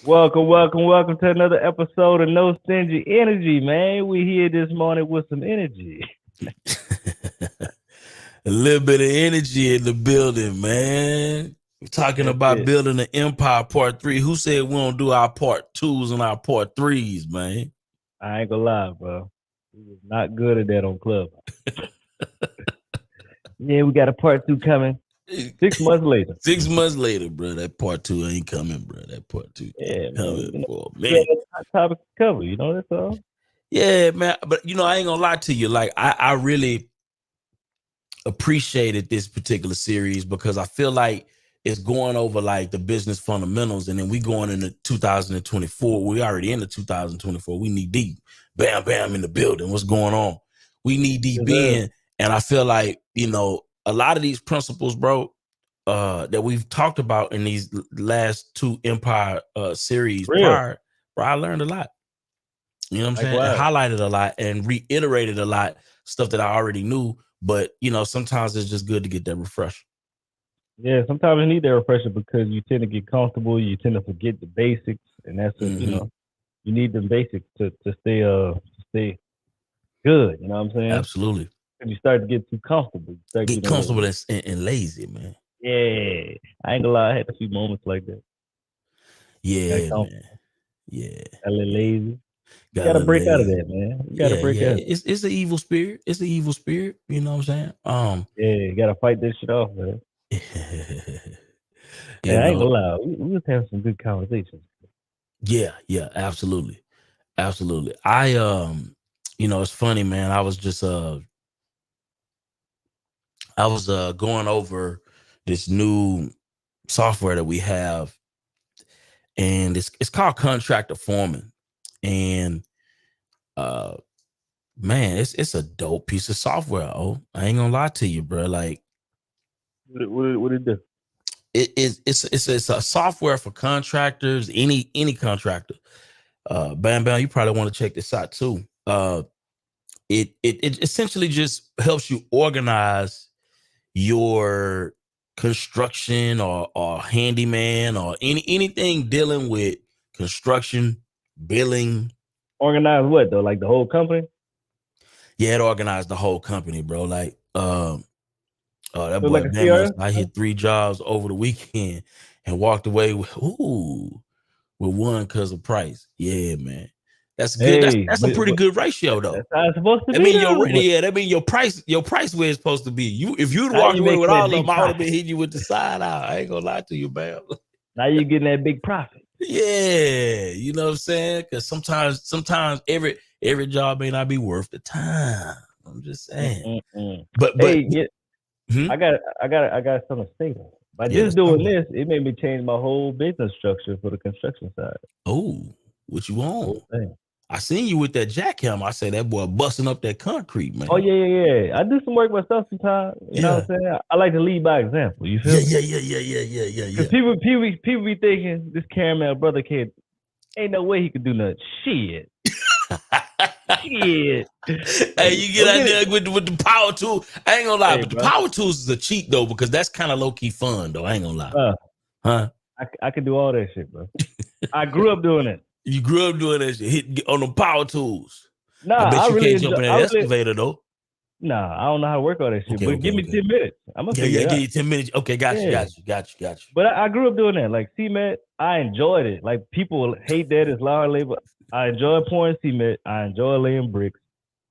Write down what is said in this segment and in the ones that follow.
Welcome to another episode of No Stingy Energy, man. We here this morning with some energy. A little bit of energy in the building, man. We're talking That's about it. building an empire part 3. Who said we don't do our part 2s and our part 3s, man? I ain't gonna lie, bro. We was not good at that on Clubhouse. Yeah, we got a part 2 coming 6 months later. 6 months later, bro, that part 2 ain't coming, bro. That part 2 Yeah, ain't man. coming for a We got minute. a hot topic to cover, that's all. Yeah, man. But, I ain't gonna lie to you. Like, I really appreciated this particular series because I feel like it's going over like the business fundamentals, and then we going into 2024. We already into 2024. We need deep, bam, bam in the building. What's going on? We need deep in, and I feel like a lot of these principles, bro, that we've talked about in these last 2 Empire series prior, bro, I learned a lot. You know what I'm saying? Likewise. And highlighted a lot and reiterated a lot stuff that I already knew. But sometimes it's just good to get that refresh. Yeah, sometimes you need that refresher because you tend to get comfortable, you tend to forget the basics, and that's what you need the basics to stay good. You know what I'm saying? Absolutely. And you start to get too comfortable. Get comfortable and lazy, man. Yeah, I ain't gonna lie, I had a few moments like that. Yeah, man. Yeah, a little lazy. You gotta break out of that, man. You gotta break out. It's an evil spirit. It's an evil spirit. You know what I'm saying? Yeah, you gotta fight this shit off, man. Yeah, I ain't gonna lie. We was having some good conversations. Yeah, absolutely. Absolutely. It's funny, man. I was just going over this new software that we have, and it's called Contractor Foreman. And man, it's a dope piece of software. Oh, I ain't gonna lie to you, bro. Like, what it do? It's a software for contractors, any contractor. Bam Bam, you probably want to check this out too. It essentially just helps you organize your construction or handyman or anything dealing with construction, billing. Organize what though? Like the whole company? Yeah, it organized the whole company, bro. Like, that So boy like Bam, I hit 3 jobs over the weekend and walked away with one because of price. Yeah, man. That's good. That's a pretty good ratio though. That's how it's supposed to be. That mean your price where it's supposed to be. If you'd walked away with all of them, I would have been hitting you with the side out. I ain't gonna lie to you, Bam. Now you're getting that big profit. Yeah, you know what I'm saying? Because sometimes every job may not be worth the time. I'm just saying. But hey, I got something to say. By just doing this, it made me change my whole business structure for the construction side. Oh, what you want? I seen you with that jackhammer. I say that boy busting up that concrete, man. Oh yeah. I do some work myself sometimes. You know what I'm saying? I like to lead by example. You feel me? Yeah. Because people be thinking this caramel brother kid ain't no way he could do nothing. Shit. Shit. Hey, you get out there with the power tool. I ain't gonna lie, but the power tools is a cheat though, because that's kind of low key fun though. I ain't gonna lie. Huh? I can do all that shit, bro. I grew up doing it. You grew up doing that shit, hit on the power tools. Nah, I bet you can't jump in that excavator though. Nah, I don't know how to work all that shit. But give me 10 minutes. I'm gonna figure it out. Give you 10 minutes. Okay, got you. But I grew up doing that. Like cement, I enjoyed it. Like people hate that it's loud labor. I enjoy pouring cement. I enjoy laying bricks.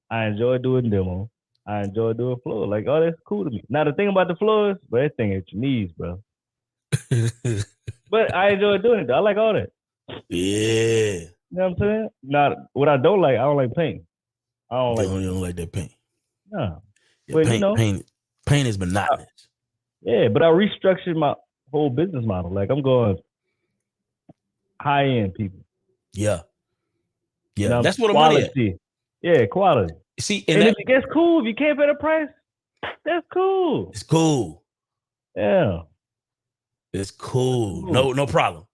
I enjoy doing demo. I enjoy doing floor. Like, oh, that's cool to me. Now the thing about the floors, but that thing at your knees, bro. But I enjoy doing it though. I like all that. Yeah. You know what I'm saying? Now, what I don't like paint. I don't like. You don't like that paint. No. Yeah, but paint is monotonous. Yeah, but I restructured my whole business model. Like I'm going high end people. Yeah. You know, that's what I'm money at. Yeah, quality. See, and if that's cool. If you can't pay the price, that's cool. It's cool. Yeah. It's cool. No problem.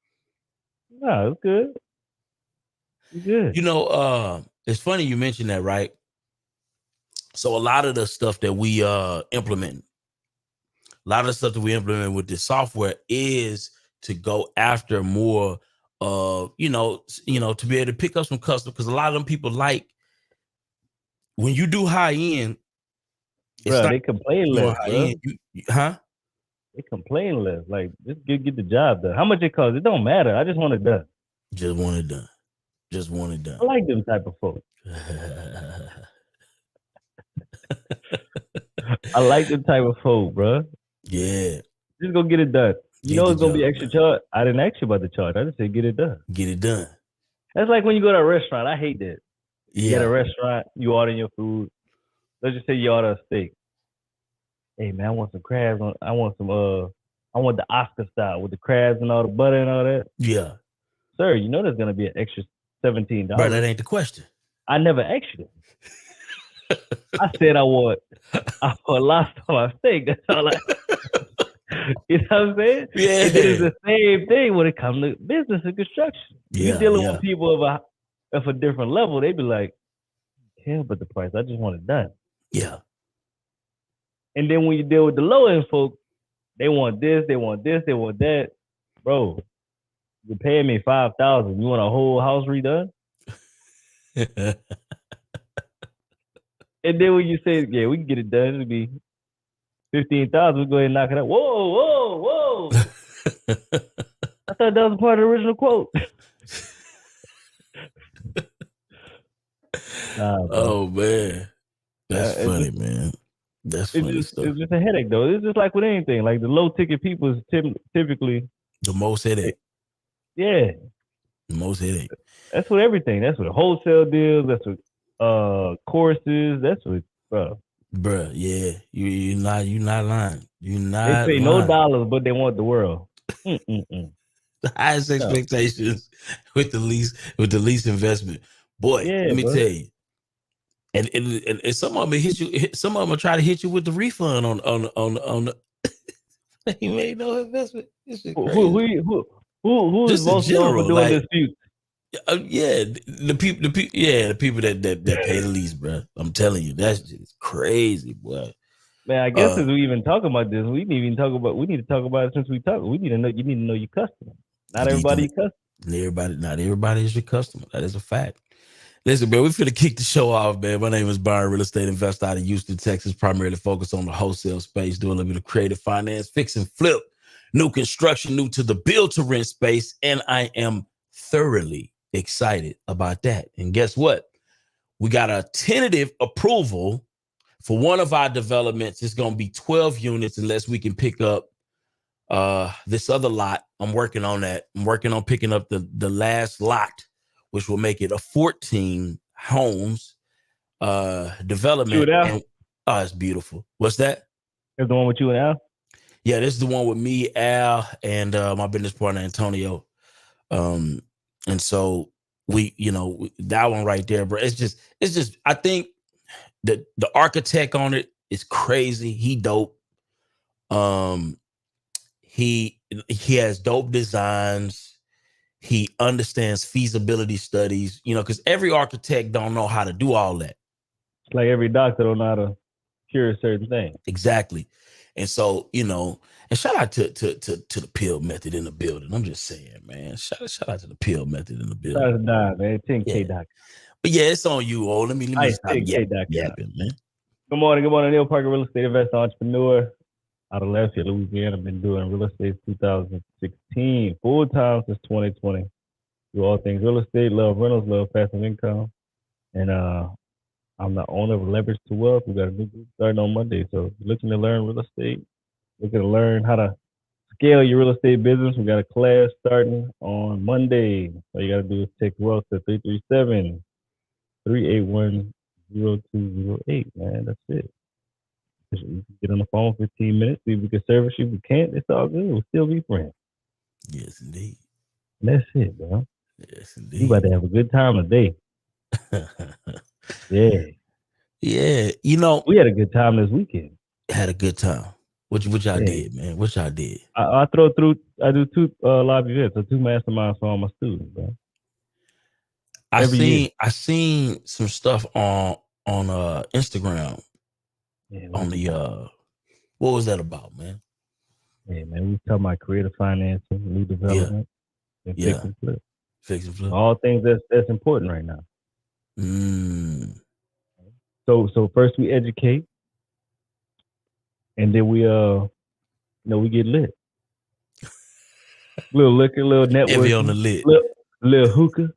No, it's good. It's good. You know, it's funny you mentioned that, right? So a lot of the stuff that we implement with this software is to go after more to be able to pick up some customers, because a lot of them people like when you do high end. Bro, they complain less, bro. They complain less. Like, just get the job done. How much it costs? It don't matter. I just want it done. Just want it done. Just want it done. I like them type of folks. I like them type of folk, bro. Yeah. Just go get it done. You know it's gonna be extra charge. I didn't ask you about the charge. I just said get it done. Get it done. That's like when you go to a restaurant. I hate that. Yeah. You get a restaurant, you order your food. Let's just say you order a steak. Hey man, I want some crabs. I want the Oscar style with the crabs and all the butter and all that. Yeah. Sir, you know there's gonna be an extra $17. Bro, that ain't the question. I never asked you that. I said I want lobster on my steak. That's all I. You know what I'm saying? Yeah. It is the same thing when it comes to business and construction. Yeah, You're dealing with people of a different level. They be like, "Yeah, but the price. I just want it done." Yeah. And then when you deal with the low end folks, they want this, they want this, they want that. Bro, you're paying me $5,000. You want a whole house redone? And then when you say, yeah, we can get it done, it'll be $15,000. We'll go ahead and knock it out. Whoa. I thought that was part of the original quote. Oh man. That's funny, man. That's funny stuff. It's just a headache though. It's just like with anything. Like the low ticket people is typically the most headache. Yeah. The most headache. That's with everything. That's with wholesale deals. That's with courses. That's with Bruh, yeah. You're not lying. You're not. They say no dollars, but they want the world. The highest expectations with the least investment. Boy, let me tell you. And some of them hit you. Some of them will try to hit you with the refund on the. He made no investment. Who is most known for doing disputes? Yeah, the people that pay the least, bro. I'm telling you, that's just crazy, boy. Man, I guess as we even talk about this, we need to talk about it since we talk. You need to know your customer. Not everybody your customer. Not everybody is your customer. That is a fact. Listen, man, we're finna kick the show off, man. My name is Byron, real estate investor out of Houston, Texas, primarily focused on the wholesale space, doing a little bit of creative finance, fix and flip, new construction, new to the build to rent space, and I am thoroughly excited about that. And guess what? We got a tentative approval for one of our developments. It's going to be 12 units unless we can pick up this other lot. I'm working on that. I'm working on picking up the last lot, which will make it a 14 homes development. And, it's beautiful. What's that? Is the one with you and Al? Yeah, this is the one with me, Al, and my business partner, Antonio. And so that one right there, bro. It's just, I think the architect on it is crazy. He dope. He has dope designs. He understands feasibility studies, because every architect don't know how to do all that. It's like every doctor don't know how to cure a certain thing. Exactly. And so, and shout out to the pill method in the building. I'm just saying, man. Shout out to the pill method in the building. Shout out to Don, man. 10K doctor. But yeah, it's on you, Let me stop yapping, man. Good morning, Neil Parker, real estate investor, entrepreneur out of Lafayette, Louisiana. I've been doing real estate since 2016, full time since 2020. Do all things real estate, love rentals, love passive income, and I'm the owner of Leverage to Wealth. We got a new group starting on Monday, so if you're looking to learn real estate, looking to learn how to scale your real estate business, we got a class starting on Monday. All you got to do is text Wealth to 337-381-0208, man. That's it. You can get on the phone 15 minutes, see if we can service you. If we can't, it's all good. We'll still be friends. Yes, indeed. And that's it, bro. Yes, indeed. You about to have a good time today. Yeah. Yeah. We had a good time this weekend. Had a good time. What y'all did, man? What y'all did? I do 2 live events, so 2 masterminds for all my students, bro. I seen some stuff on Instagram. Yeah, on the what was that about, man? Yeah, man, we talking about creative financing, new development, and fix and flip. Fix and flip. All things that's important right now. So first we educate, and then we we get lit. Little liquor, little Heavy on the networking, lit. little hookah.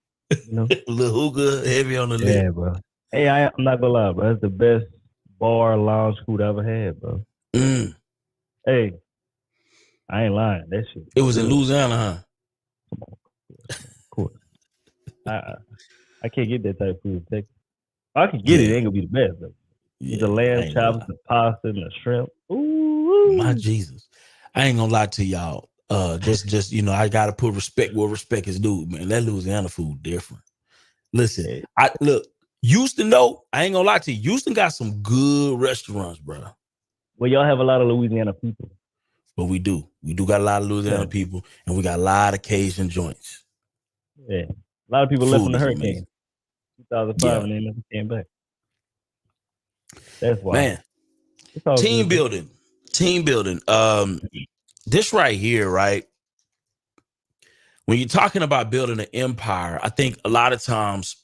Little hookah, heavy on the Yeah, lit. bro. Hey, I'm not gonna lie, bro. That's the best bar lounge food I ever had, bro. Hey, I ain't lying. That shit. It was in Good. Louisiana, huh? Come on, of course. I can't get that type of food in Texas. I can get it. It ain't gonna be the best though. Yeah, The lamb chops, the pasta, and the shrimp. Ooh, my Jesus. I ain't gonna lie to y'all. Just I gotta put respect where respect is due, man. That Louisiana food different. Listen, hey. look, Houston though, I ain't gonna lie to you. Houston got some good restaurants, bro. Well, y'all have a lot of Louisiana people. But we do. We do got a lot of Louisiana people, and we got a lot of Cajun joints. Yeah. A lot of people left in Food the is hurricane. amazing. 2005 and they never came back. That's why. Man, team building. This right here, right? When you're talking about building an empire, I think a lot of times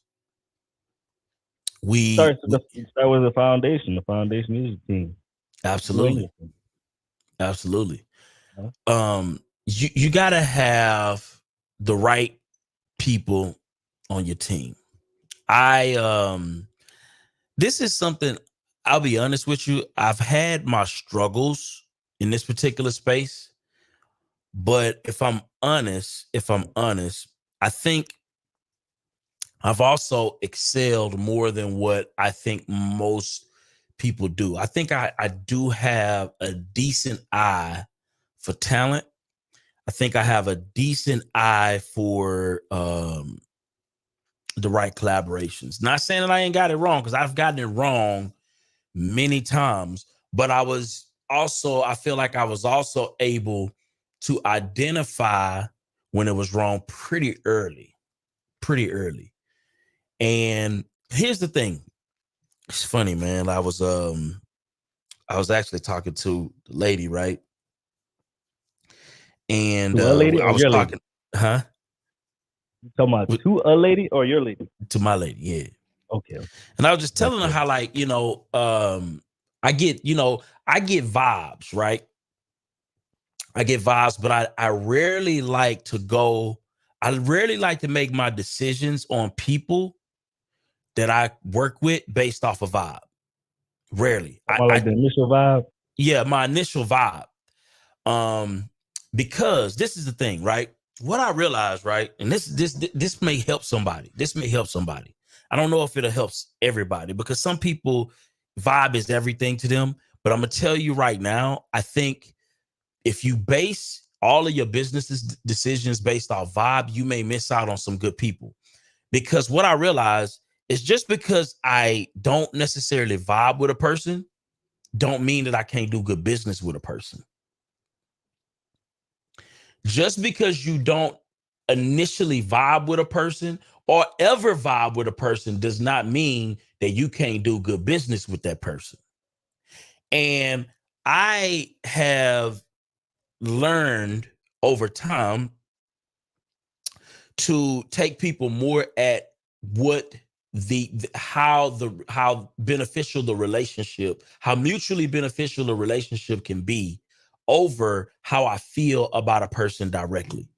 we start with the foundation. The foundation is your team. Absolutely. You gotta have the right people on your team. This is something, I'll be honest with you, I've had my struggles in this particular space, but if I'm honest, I think I've also excelled more than what I think most people do. I think I do have a decent eye for talent. I think I have a decent eye for the right collaborations. Not saying that I ain't got it wrong, because I've gotten it wrong many times, but I feel like I was also able to identify when it was wrong pretty early. And here's the thing. It's funny, man. I was actually talking to the lady, right? And to a lady I was talking, lady? Huh? You talking about to a lady or your lady? To my lady, yeah. Okay. And I was just telling her how, like, I get vibes, right? I get vibes, but I rarely like to make my decisions on people that I work with based off of vibe. Rarely. The initial vibe? Yeah, my initial vibe. Because this is the thing, right? What I realized, right? And this may help somebody. I don't know if it'll help everybody, because some people, vibe is everything to them. But I'm gonna tell you right now, I think if you base all of your business decisions based off vibe, you may miss out on some good people. Because what I realized is, just because I don't necessarily vibe with a person, don't mean that I can't do good business with a person. Just because you don't initially vibe with a person or ever vibe with a person does not mean that you can't do good business with that person. And I have learned over time to take people more at what how beneficial the relationship, how mutually beneficial the relationship can be, over how I feel about a person directly.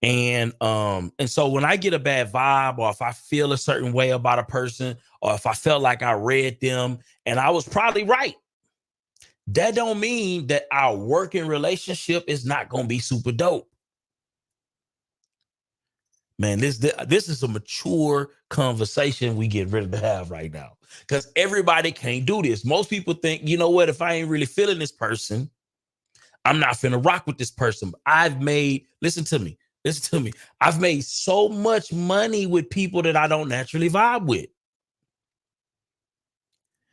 And so when I get a bad vibe, or if I feel a certain way about a person, or if I felt like I read them and I was probably right, that don't mean that our working relationship is not going to be super dope. Man, this is a mature conversation we get ready to have right now, because everybody can't do this. Most people think, you know what, if I ain't really feeling this person, I'm not finna rock with this person. Listen to me. I've made so much money with people that I don't naturally vibe with.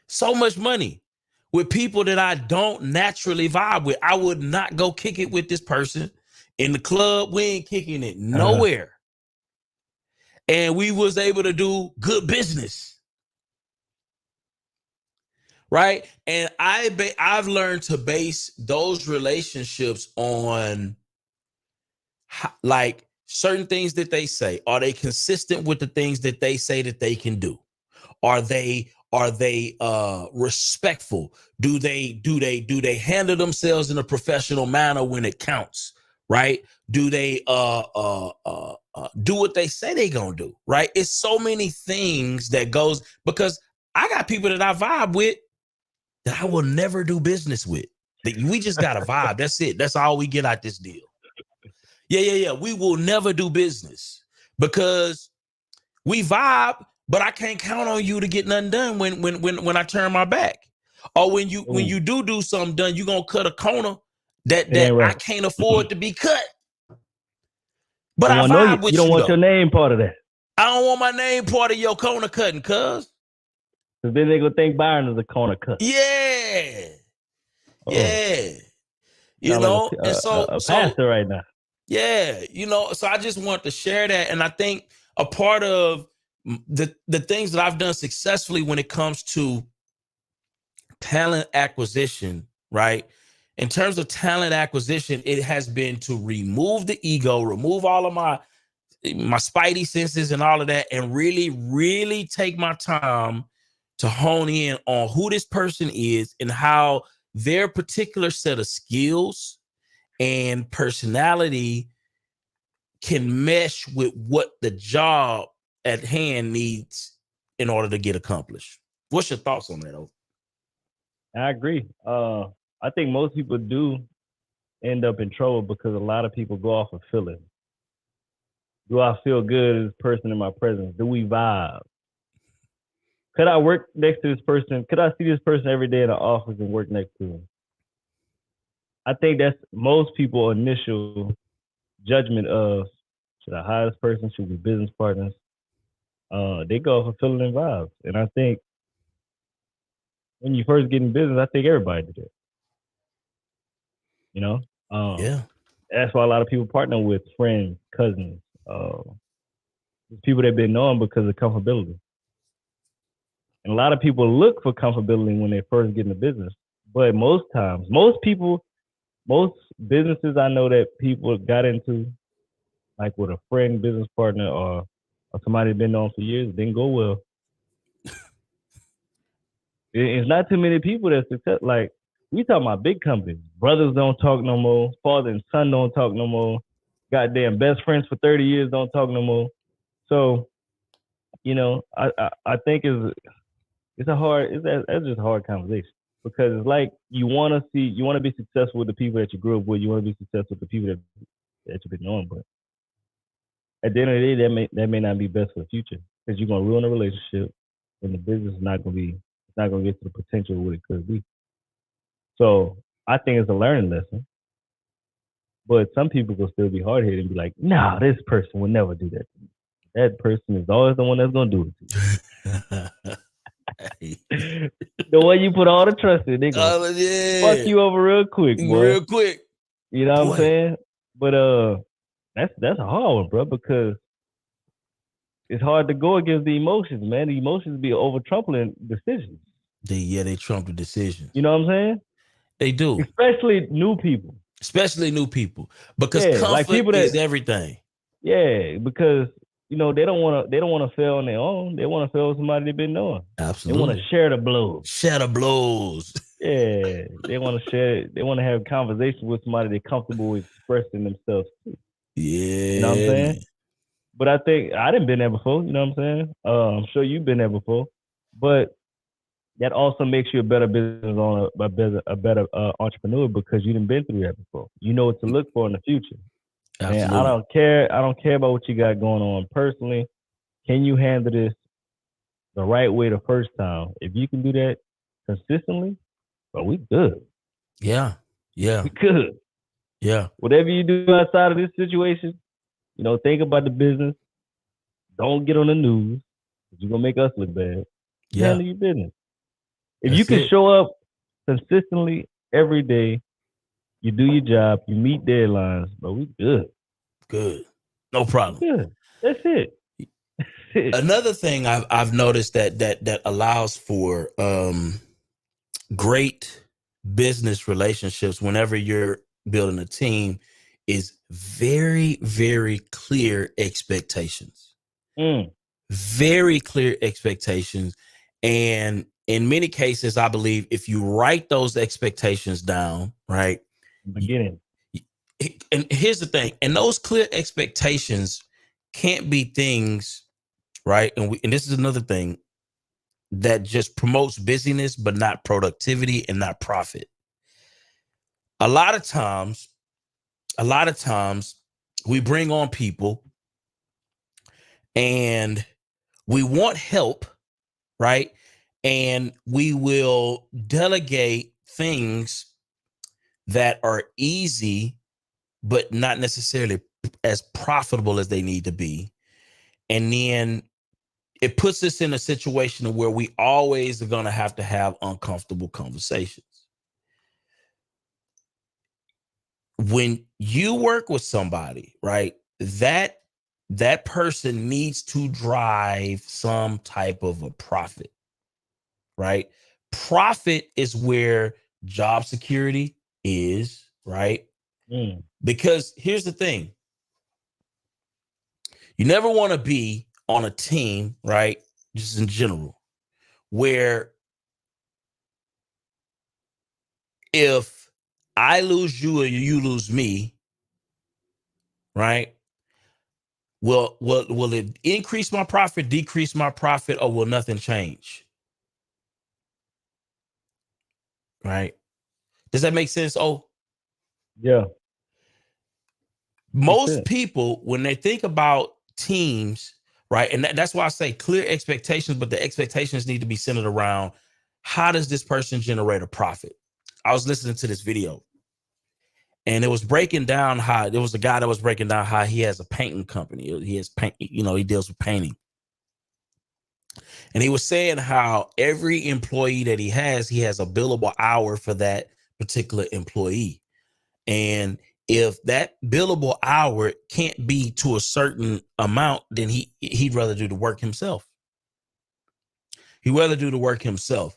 So much money with people that I don't naturally vibe with. I would not go kick it with this person in the club. We ain't kicking it nowhere. And we was able to do good business. Right? And I've learned to base those relationships on like certain things that they say, are they consistent with the things that they say that they can do? Are they respectful? Do they handle themselves in a professional manner when it counts? Right? Do they do what they say they gonna do? Right? It's so many things that goes, because I got people that I vibe with that I will never do business with. We just got a vibe. That's it. That's all we get out this deal. Yeah. We will never do business because we vibe, but I can't count on you to get nothing done when I turn my back. Or when you do something done, you're gonna cut a corner that right. I can't afford to be cut. But I vibe with you don't you want though. your name part of that. I don't want my name part of your corner cutting, cuz. Because then they gonna think Byron is a corner cut. Yeah. Oh. Yeah. You Sound know, like and so pastor right now. Yeah, so I just want to share that. And I think a part of the things that I've done successfully when it comes to talent acquisition, right? In terms of talent acquisition, it has been to remove the ego, remove all of my spidey senses and all of that, and really, really take my time to hone in on who this person is and how their particular set of skills and personality can mesh with what the job at hand needs in order to get accomplished. What's your thoughts on that, O? I agree. I think most people do end up in trouble because a lot of people go off of feeling. Do I feel good as a person in my presence? Do we vibe? Could I work next to this person? Could I see this person every day in the office and work next to him? I think that's most people's initial judgment of, should I hire this person? Should we be business partners? They go off of feeling and vibes. And I think when you first get in business, I think everybody did it. You know? Yeah. That's why a lot of people partner with friends, cousins, people they've been knowing because of comfortability. And a lot of people look for comfortability when they first get into business. But most times, most businesses I know that people got into, like with a friend, business partner, or somebody been known for years, didn't go well. It's not too many people that success. Like, we talking about big companies. Brothers don't talk no more. Father and son don't talk no more. Goddamn best friends for 30 years don't talk no more. So, I think it's just a hard conversation, because it's like you want to be successful with the people that you grew up with. You want to be successful with the people that you've been knowing, but at the end of the day, that may not be best for the future, because you're gonna ruin a relationship, and the business is not gonna get to the potential of what it could be. So I think it's a learning lesson, but some people will still be hard headed and be like, "No, this person will never do that to me. That person is always the one that's gonna do it to you." The way you put all the trust in, they go fuck you over real quick, boy. Real quick. You know what I'm saying? But that's a hard one, bro, because it's hard to go against the emotions, man. The emotions be over trumping decisions. They trump the decisions. You know what I'm saying? They do. Especially new people. Because comfort like people is everything. Yeah, because they don't want to fail on their own. They want to fail with somebody they've been knowing. Absolutely. They want to share the blows. Yeah, they want to share. They want to have conversations with somebody they're comfortable with expressing themselves to. Yeah, you know what I'm saying. Man. But I think I didn't been there before. You know what I'm saying? I'm sure you've been there before. But that also makes you a better business owner, a better entrepreneur, because you done been through that before. You know what to look for in the future. Absolutely. And I don't care about what you got going on personally. Can you handle this the right way the first time? If you can do that consistently, well, we good. Yeah. We good. Yeah. Whatever you do outside of this situation, think about the business. Don't get on the news. You're going to make us look bad. Yeah. Handle your business. If you can show up consistently every day, you do your job, you meet deadlines, but we good. Good. No problem. Good. That's it. Another thing I've noticed that allows for great business relationships whenever you're building a team is very, very clear expectations. Very clear expectations. And in many cases, I believe if you write those expectations down, right? Beginning. And here's the thing, and those clear expectations can't be things, right? And this is another thing that just promotes busyness, but not productivity and not profit. A lot of times, we bring on people and we want help, right? And we will delegate things that are easy, but not necessarily as profitable as they need to be. And then it puts us in a situation where we always are going to have uncomfortable conversations. When you work with somebody, right, that person needs to drive some type of a profit, right? Profit is where job security is, right? Because here's the thing. You never want to be on a team, right? Just in general, where if I lose you or you lose me, right? Will it increase my profit, decrease my profit, or will nothing change? Right? Does that make sense? Oh, yeah. Most people, when they think about teams, right? And that's why I say clear expectations, but the expectations need to be centered around how does this person generate a profit? I was listening to this video and it was breaking down how there was a guy that was breaking down how he has a painting company. He has paint, he deals with painting. And he was saying how every employee that he has a billable hour for that particular employee. And if that billable hour can't be to a certain amount, then he'd rather do the work himself. He'd rather do the work himself.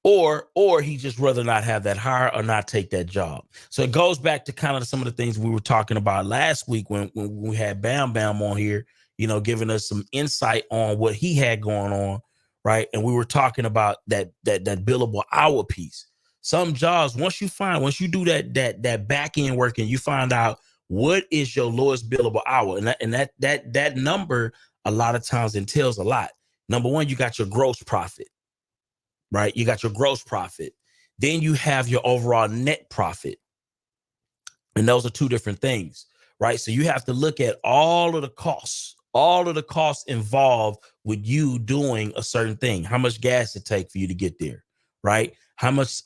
Or he just rather not have that hire or not take that job. So it goes back to kind of some of the things we were talking about last week when we had Bam Bam on here, giving us some insight on what he had going on, right? And we were talking about that billable hour piece. Some jobs, once you do that back end work and you find out what is your lowest billable hour, and that number a lot of times entails a lot. Number one, you got your gross profit. Right? You got your gross profit. Then you have your overall net profit. And those are two different things, right? So you have to look at all of the costs involved with you doing a certain thing. How much gas it take for you to get there, right? How much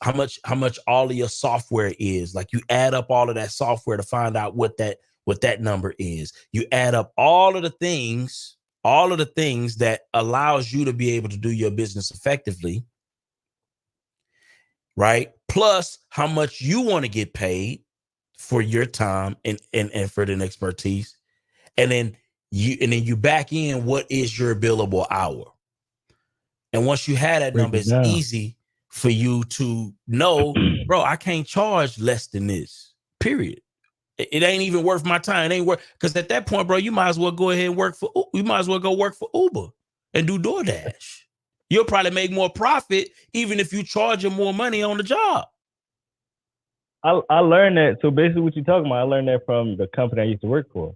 all of your software is. Like you add up all of that software to find out what that number is. You add up all of the things that allows you to be able to do your business effectively. Right? Plus how much you want to get paid for your time and effort and expertise. And then you back in what is your billable hour. And once you have that number, it's easy for you to know, bro, I can't charge less than this, period. It ain't even worth my time. It ain't worth, because at that point, bro, you might as well go ahead and you might as well go work for Uber and do DoorDash. You'll probably make more profit even if you charge them more money on the job. I learned that. So basically what you're talking about, I learned that from the company I used to work for.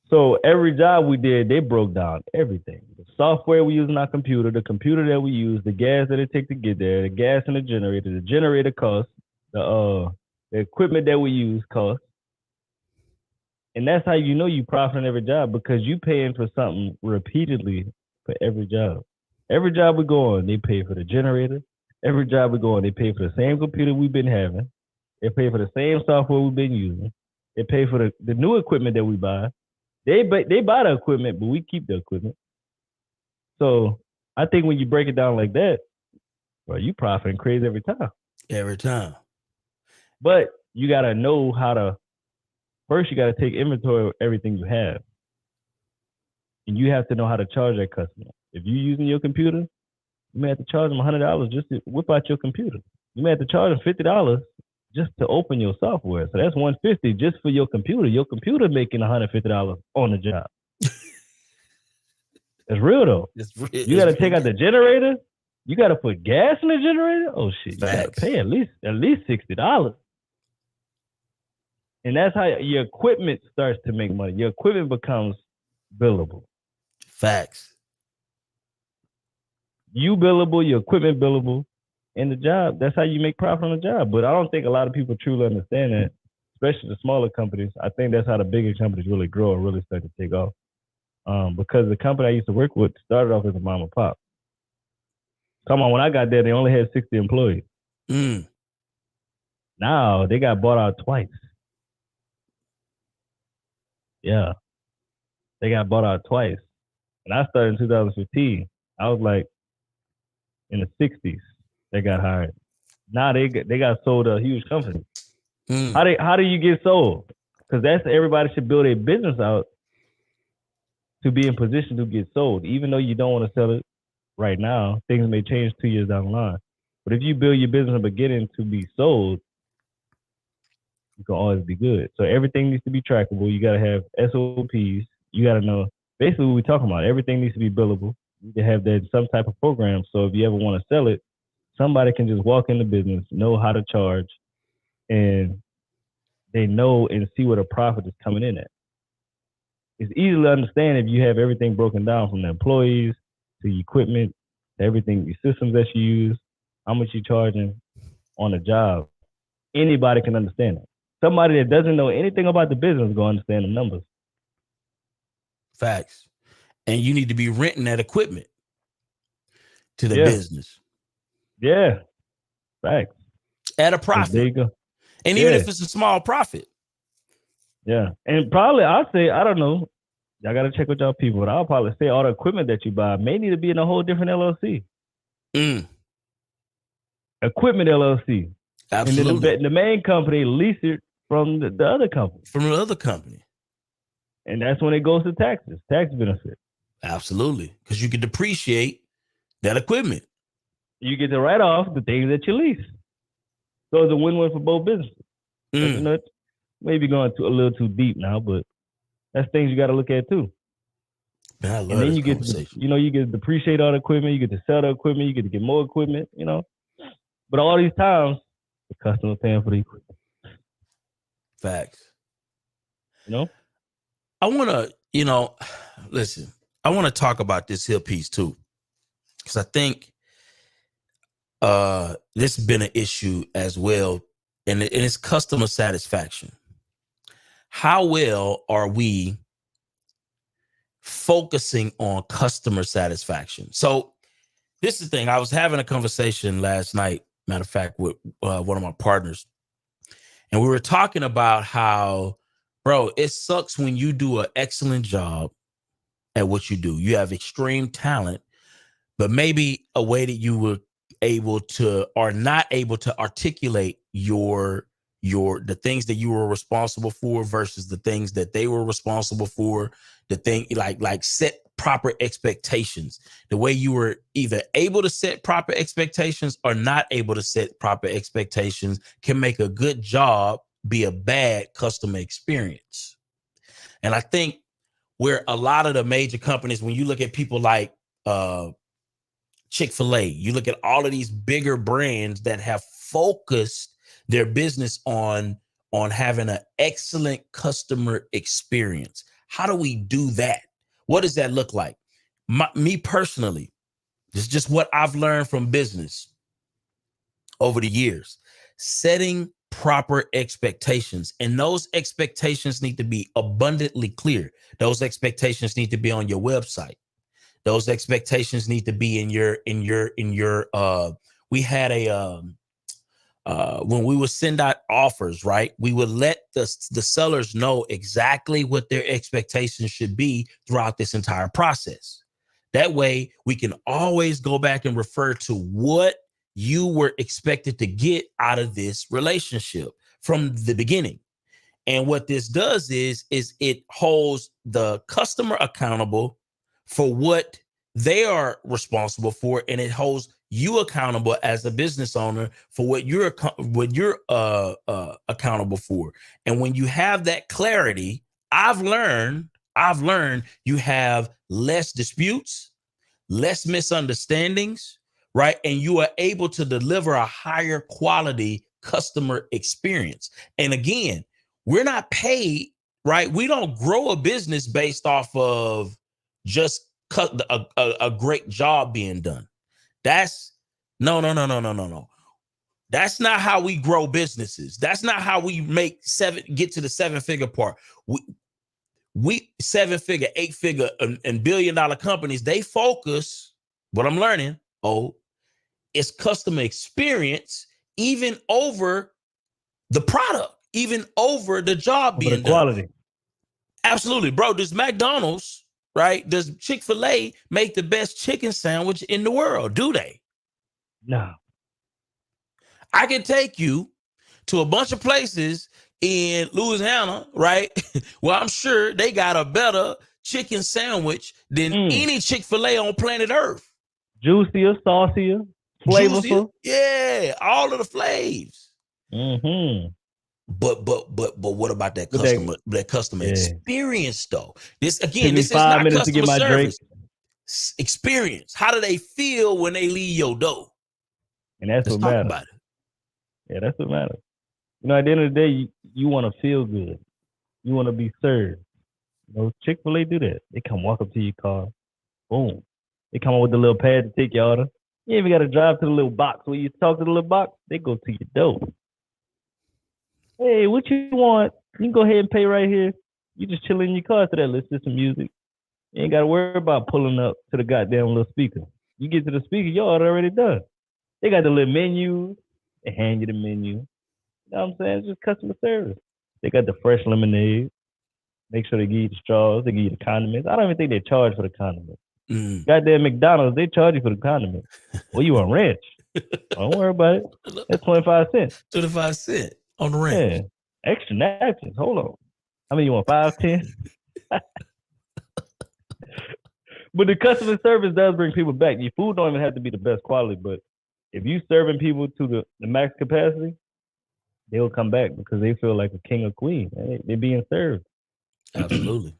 So every job we did, they broke down everything. The software we use in our computer, the computer that we use, the gas that it takes to get there, the gas in the generator cost, the equipment that we use cost. And that's how you know you profit on every job, because you paying for something repeatedly for every job. Every job we go on, they pay for the generator. Every job we go on, they pay for the same computer we've been having. They pay for the same software we've been using. They pay for the new equipment that we buy. They buy the equipment, but we keep the equipment. So I think when you break it down like that, well, you profiting crazy every time. Every time. But you got to know how to, first you got to take inventory of everything you have. And you have to know how to charge that customer. If you're using your computer, you may have to charge them $100 just to whip out your computer. You may have to charge them $50 just to open your software. So that's $150 just for your computer. Your computer making $150 on the job. It's real though. You got to take out the generator. You got to put gas in the generator. Oh shit! You got to pay at least $60. And that's how your equipment starts to make money. Your equipment becomes billable. Facts. You billable, your equipment billable, and the job. That's how you make profit on the job. But I don't think a lot of people truly understand that, especially the smaller companies. I think that's how the bigger companies really grow and really start to take off. Because the company I used to work with started off as a mom and pop. Come on, when I got there, they only had 60 employees. Now they got bought out twice. Yeah. They got bought out twice. And I started in 2015. I was like in the 60s. They got hired. Now they got sold to a huge company. How do you get sold? Because that's everybody should build a business out to be in position to get sold. Even though you don't want to sell it right now, things may change 2 years down the line. But if you build your business in the beginning to be sold, you can always be good. So everything needs to be trackable. You got to have SOPs. You got to know basically what we're talking about. Everything needs to be billable. You need to have that some type of program. So if you ever want to sell it, somebody can just walk in the business, know how to charge, and they know and see where the profit is coming in at. It's easy to understand if you have everything broken down from the employees to the equipment, to everything, the systems that you use, how much you're charging on the job. Anybody can understand it. Somebody that doesn't know anything about the business is going to understand the numbers. Facts. And you need to be renting that equipment to the business. Yeah. Facts. At a profit. There you go. And even if it's a small profit. Yeah. And probably I'll say, I don't know, y'all got to check with y'all people, but I'll probably say all the equipment that you buy may need to be in a whole different LLC. Equipment LLC. Absolutely. And then the main company lease it from the other company. From the other company. And that's when it goes to tax benefit. Absolutely. Because you can depreciate that equipment. You get to write off the things that you lease. So it's a win-win for both businesses. You know, maybe going a little too deep now, but that's things you got to look at too. Man, I love and then this you get to, you get to depreciate all the equipment, you get to sell the equipment, you get to get more equipment, But all these times, the customer paying for the equipment. Facts. I want to, listen, I want to talk about this here piece too. Because I think this has been an issue as well. And it's customer satisfaction. How well are we focusing on customer satisfaction? So this is the thing. I was having a conversation last night, matter of fact, with one of my partners. And we were talking about how, bro, it sucks when you do an excellent job at what you do. You have extreme talent, but maybe a way that you were able to or not able to articulate the things that you were responsible for versus the things that they were responsible for, the thing like set proper expectations. The way you were either able to set proper expectations or not able to set proper expectations can make a good job be a bad customer experience. And I think where a lot of the major companies, when you look at people like Chick-fil-A, you look at all of these bigger brands that have focused their business on having an excellent customer experience. How do we do that? What does that look like? Me personally, this is just what I've learned from business over the years. Setting proper expectations. And those expectations need to be abundantly clear. Those expectations need to be on your website. Those expectations need to be in your we had when we would send out offers, right? We would let the sellers know exactly what their expectations should be throughout this entire process. That way we can always go back and refer to what you were expected to get out of this relationship from the beginning. And what this does is it holds the customer accountable for what they are responsible for, and it holds you accountable as a business owner for what you're accountable for. And when you have that clarity, I've learned you have less disputes, less misunderstandings, right? And you are able to deliver a higher quality customer experience. And again, we're not paid, right? We don't grow a business based off of just a great job being done. That's no. That's not how we grow businesses. That's not how we get to the 7-figure part. We 7-figure, 8-figure, and billion-dollar companies, they focus, what I'm learning, is customer experience even over the product, even over the job being done. Quality. Absolutely, bro. Does McDonald's, right? Does Chick-fil-A make the best chicken sandwich in the world? Do they? No. I can take you to a bunch of places in Louisiana, right? Well, I'm sure they got a better chicken sandwich than any Chick-fil-A on planet Earth. Juicier, saucier, flavorful. Yeah, all of the flavors. Mm-hmm. But what about that customer experience though? This is not 5 minutes customer to get my service. drink. Experience. How do they feel when they leave your door? And that's Let's what talk matters. about it. Yeah, that's what matters. You know, at the end of the day, you want to feel good. You want to be served. You know, Chick-fil-A do that. They come walk up to your car. Boom. They come up with the little pad to take your order. You ain't even got to drive to the little box. When you talk to the little box, they go to your door. Hey, what you want? You can go ahead and pay right here. You just chill in your car to that. Listen to some music. You ain't got to worry about pulling up to the goddamn little speaker. You get to the speaker, your order already done. They got the little menu. They hand you the menu. You know what I'm saying? It's just customer service. They got the fresh lemonade. Make sure they give you the straws. They give you the condiments. I don't even think they charge for the condiments. Goddamn McDonald's, they charge you for the condiments. Well, you on ranch. Don't worry about it. That's 25 cents. 25 cents on the ranch. Yeah. Extra napkins. Hold on. How many you want? 5, 10? But the customer service does bring people back. Your food don't even have to be the best quality, but if you serving people to the max capacity, they'll come back because they feel like a king or queen. They're being served. Absolutely.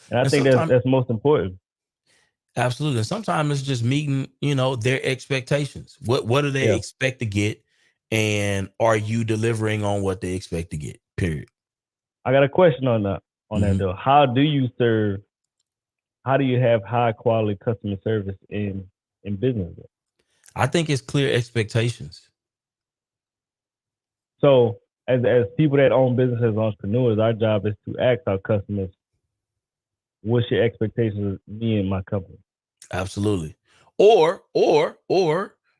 And I think that's most important. Absolutely. And sometimes it's just meeting, their expectations. What do they expect to get? And are you delivering on what they expect to get? Period. I got a question on that though. How do you serve? How do you have high quality customer service in business? I think it's clear expectations. So as people that own businesses, as entrepreneurs, our job is to ask our customers, what's your expectations of me and my company? Absolutely. Or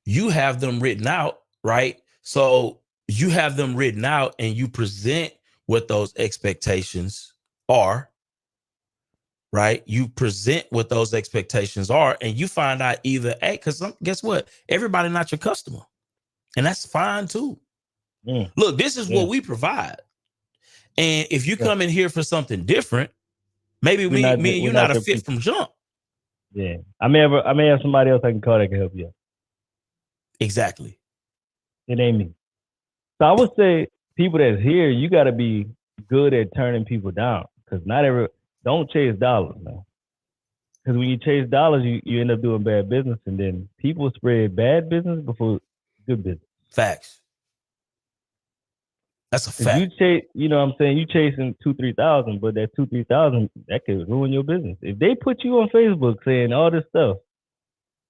you have them written out, right? So you have them written out and you present what those expectations are, right? You present what those expectations are and you find out either, hey, because guess what? Everybody not your customer. And that's fine too. Look, this is what we provide. And if you come in here for something different, maybe me and you're not a fit from jump. Yeah. I may have somebody else I can call that can help you. Exactly. It ain't me. So I would say people that's here, you got to be good at turning people down because don't chase dollars, man. Because when you chase dollars, you end up doing bad business and then people spread bad business before good business. Facts. That's a fact. You chase, you know what I'm saying? You chasing 2,000-3,000, but that 2,000-3,000 that could ruin your business. If they put you on Facebook saying all this stuff,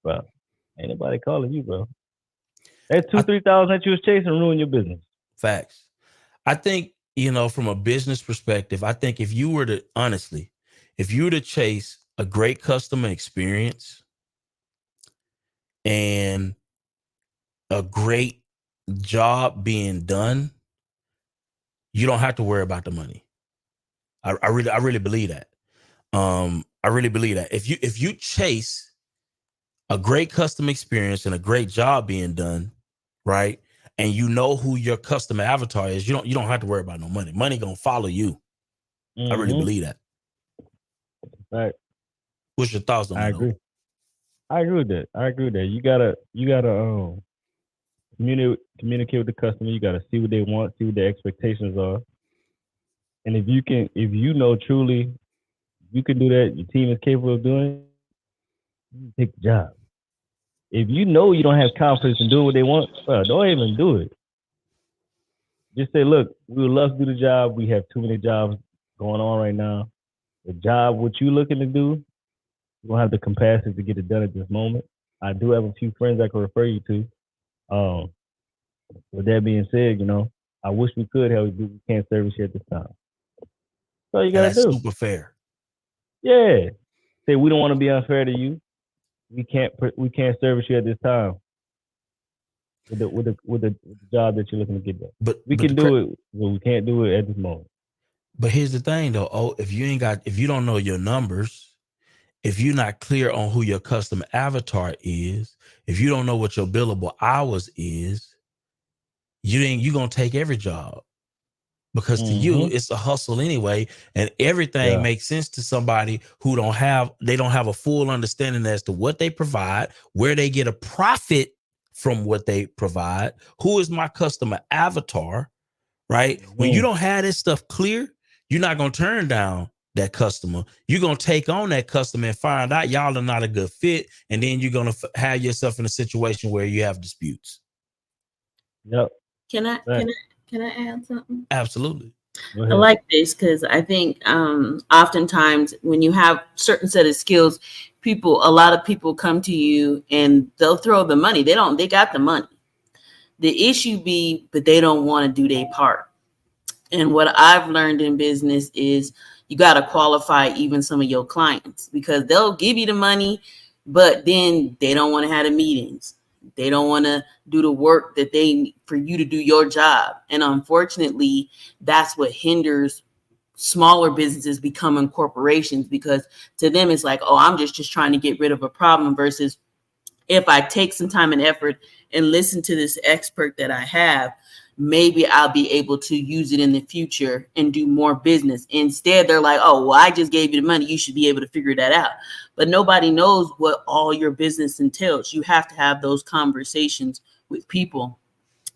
bro, ain't nobody calling you, bro. That 2,000-3,000 that you was chasing ruin your business. Facts. I think, from a business perspective, I think if you were to chase a great customer experience and a great job being done, you don't have to worry about the money. I really believe that. I really believe that if you chase a great customer experience and a great job being done, right, and you know who your customer avatar is, you don't have to worry about no money. Money gonna follow you. I really believe that. Right. What's your thoughts on that? I agree. I agree with that. I agree with that. You gotta communicate with the customer. You gotta see what they want, see what their expectations are, and if you know truly you can do that, your team is capable of doing it, you take the job. If you know you don't have confidence in doing what they want, bro, don't even do it. Just say, look, we would love to do the job. We have too many jobs going on right now. The job what you looking to do, you don't have the capacity to get it done at this moment. I do have a few friends I can refer you to. Um, with that being said, I wish we could help you. We can't service you at this time. That's all you And gotta that's do. super fair. Yeah. Say we don't want to be unfair to you. We can't service you at this time with the job that you're looking to get done. But We but can do it, but we can't do it at this moment. but here's the thing though. Oh, if you don't know your numbers, if you're not clear on who your customer avatar is, if you don't know what your billable hours is, you gonna take every job. Because to you Mm-hmm. it's a hustle anyway, and everything Yeah. makes sense to somebody who don't have a full understanding as to what they provide, where they get a profit from what they provide, who is my customer avatar, right? When you Mm-hmm. don't have this stuff clear, you're not going to turn down that customer. You're going to take on that customer and find out y'all are not a good fit, and then you're going to have yourself in a situation where you have disputes. Yep. Can I Right. can I can I add something? Absolutely. Go I ahead. like this because I think oftentimes when you have certain set of skills, a lot of people come to you and they'll throw the money. They got the money. The issue be, but they don't want to do their part. And what I've learned in business is you got to qualify even some of your clients because they'll give you the money, but then they don't want to have the meetings. They don't want to do the work that they for you to do your job. And unfortunately, that's what hinders smaller businesses becoming corporations because to them it's like, oh, I'm just trying to get rid of a problem versus if I take some time and effort and listen to this expert that I have, maybe I'll be able to use it in the future and do more business. Instead, they're like, oh, well, I just gave you the money. You should be able to figure that out. But nobody knows what all your business entails. You have to have those conversations with people.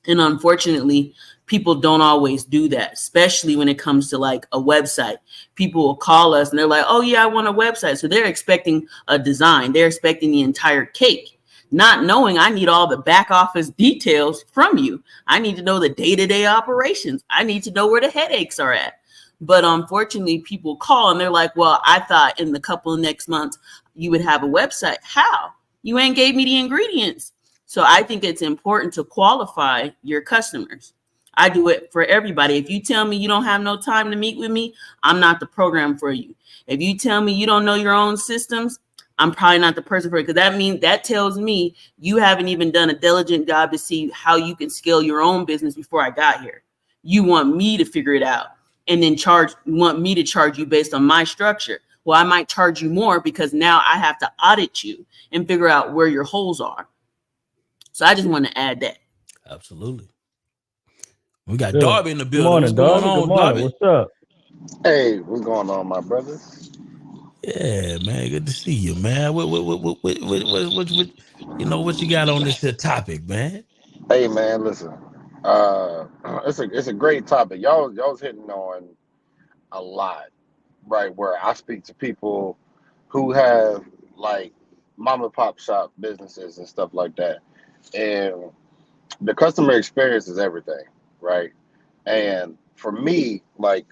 And unfortunately, people don't always do that, especially when it comes to like a website. People will call us and they're like, oh, yeah, I want a website. So they're expecting a design, they're expecting the entire cake, not knowing I need all the back office details from you. I need to know the day to day operations, I need to know where the headaches are at. But unfortunately, people call and they're like, well, I thought in the couple of next months you would have a website. How? You ain't gave me the ingredients. So I think it's important to qualify your customers. I do it for everybody. If you tell me you don't have no time to meet with me, I'm not the program for you. If you tell me you don't know your own systems, I'm probably not the person for it because that tells me you haven't even done a diligent job to see how you can scale your own business before I got here. You want me to figure it out and then want me to charge you based on my structure. Well, I might charge you more because now I have to audit you and figure out where your holes are. So I just want to add that. Absolutely. We got Good. Darby in the Good building. What's morning, going Darby. Good on, morning. Darby? What's up? Hey, what's going on, my brother? Yeah, man. Good to see you, man. What you got on this here topic, man? Hey, man, listen. It's a great topic. Y'all's hitting on a lot, right? Where I speak to people who have like mom and pop shop businesses and stuff like that, and the customer experience is everything, right? And for me, like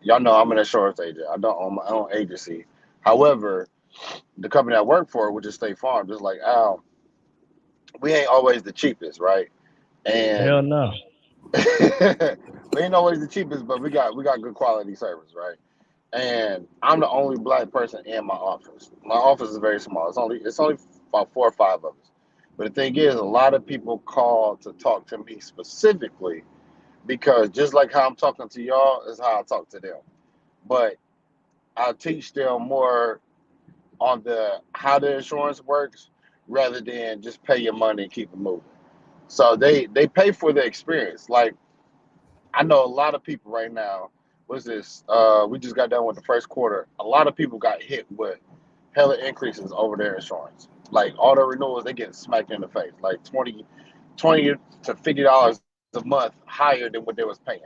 y'all know, I'm an insurance agent. I don't own my own agency. However, the company I work for, which is State Farm, just like Al, we ain't always the cheapest, right? Hell And no. we ain't always the cheapest, but we got good quality service, right? And I'm the only black person in my office. My office is very small. It's only about 4 or 5 of us. But the thing is, a lot of people call to talk to me specifically because just like how I'm talking to y'all is how I talk to them. But I teach them more on the how the insurance works rather than just pay your money and keep it moving. So they pay for the experience. Like I know a lot of people right now. What's this? We just got done with the first quarter. A lot of people got hit with hella increases over their insurance. Like auto renewals, they get smacked in the face, like 20 to $50 a month higher than what they was paying.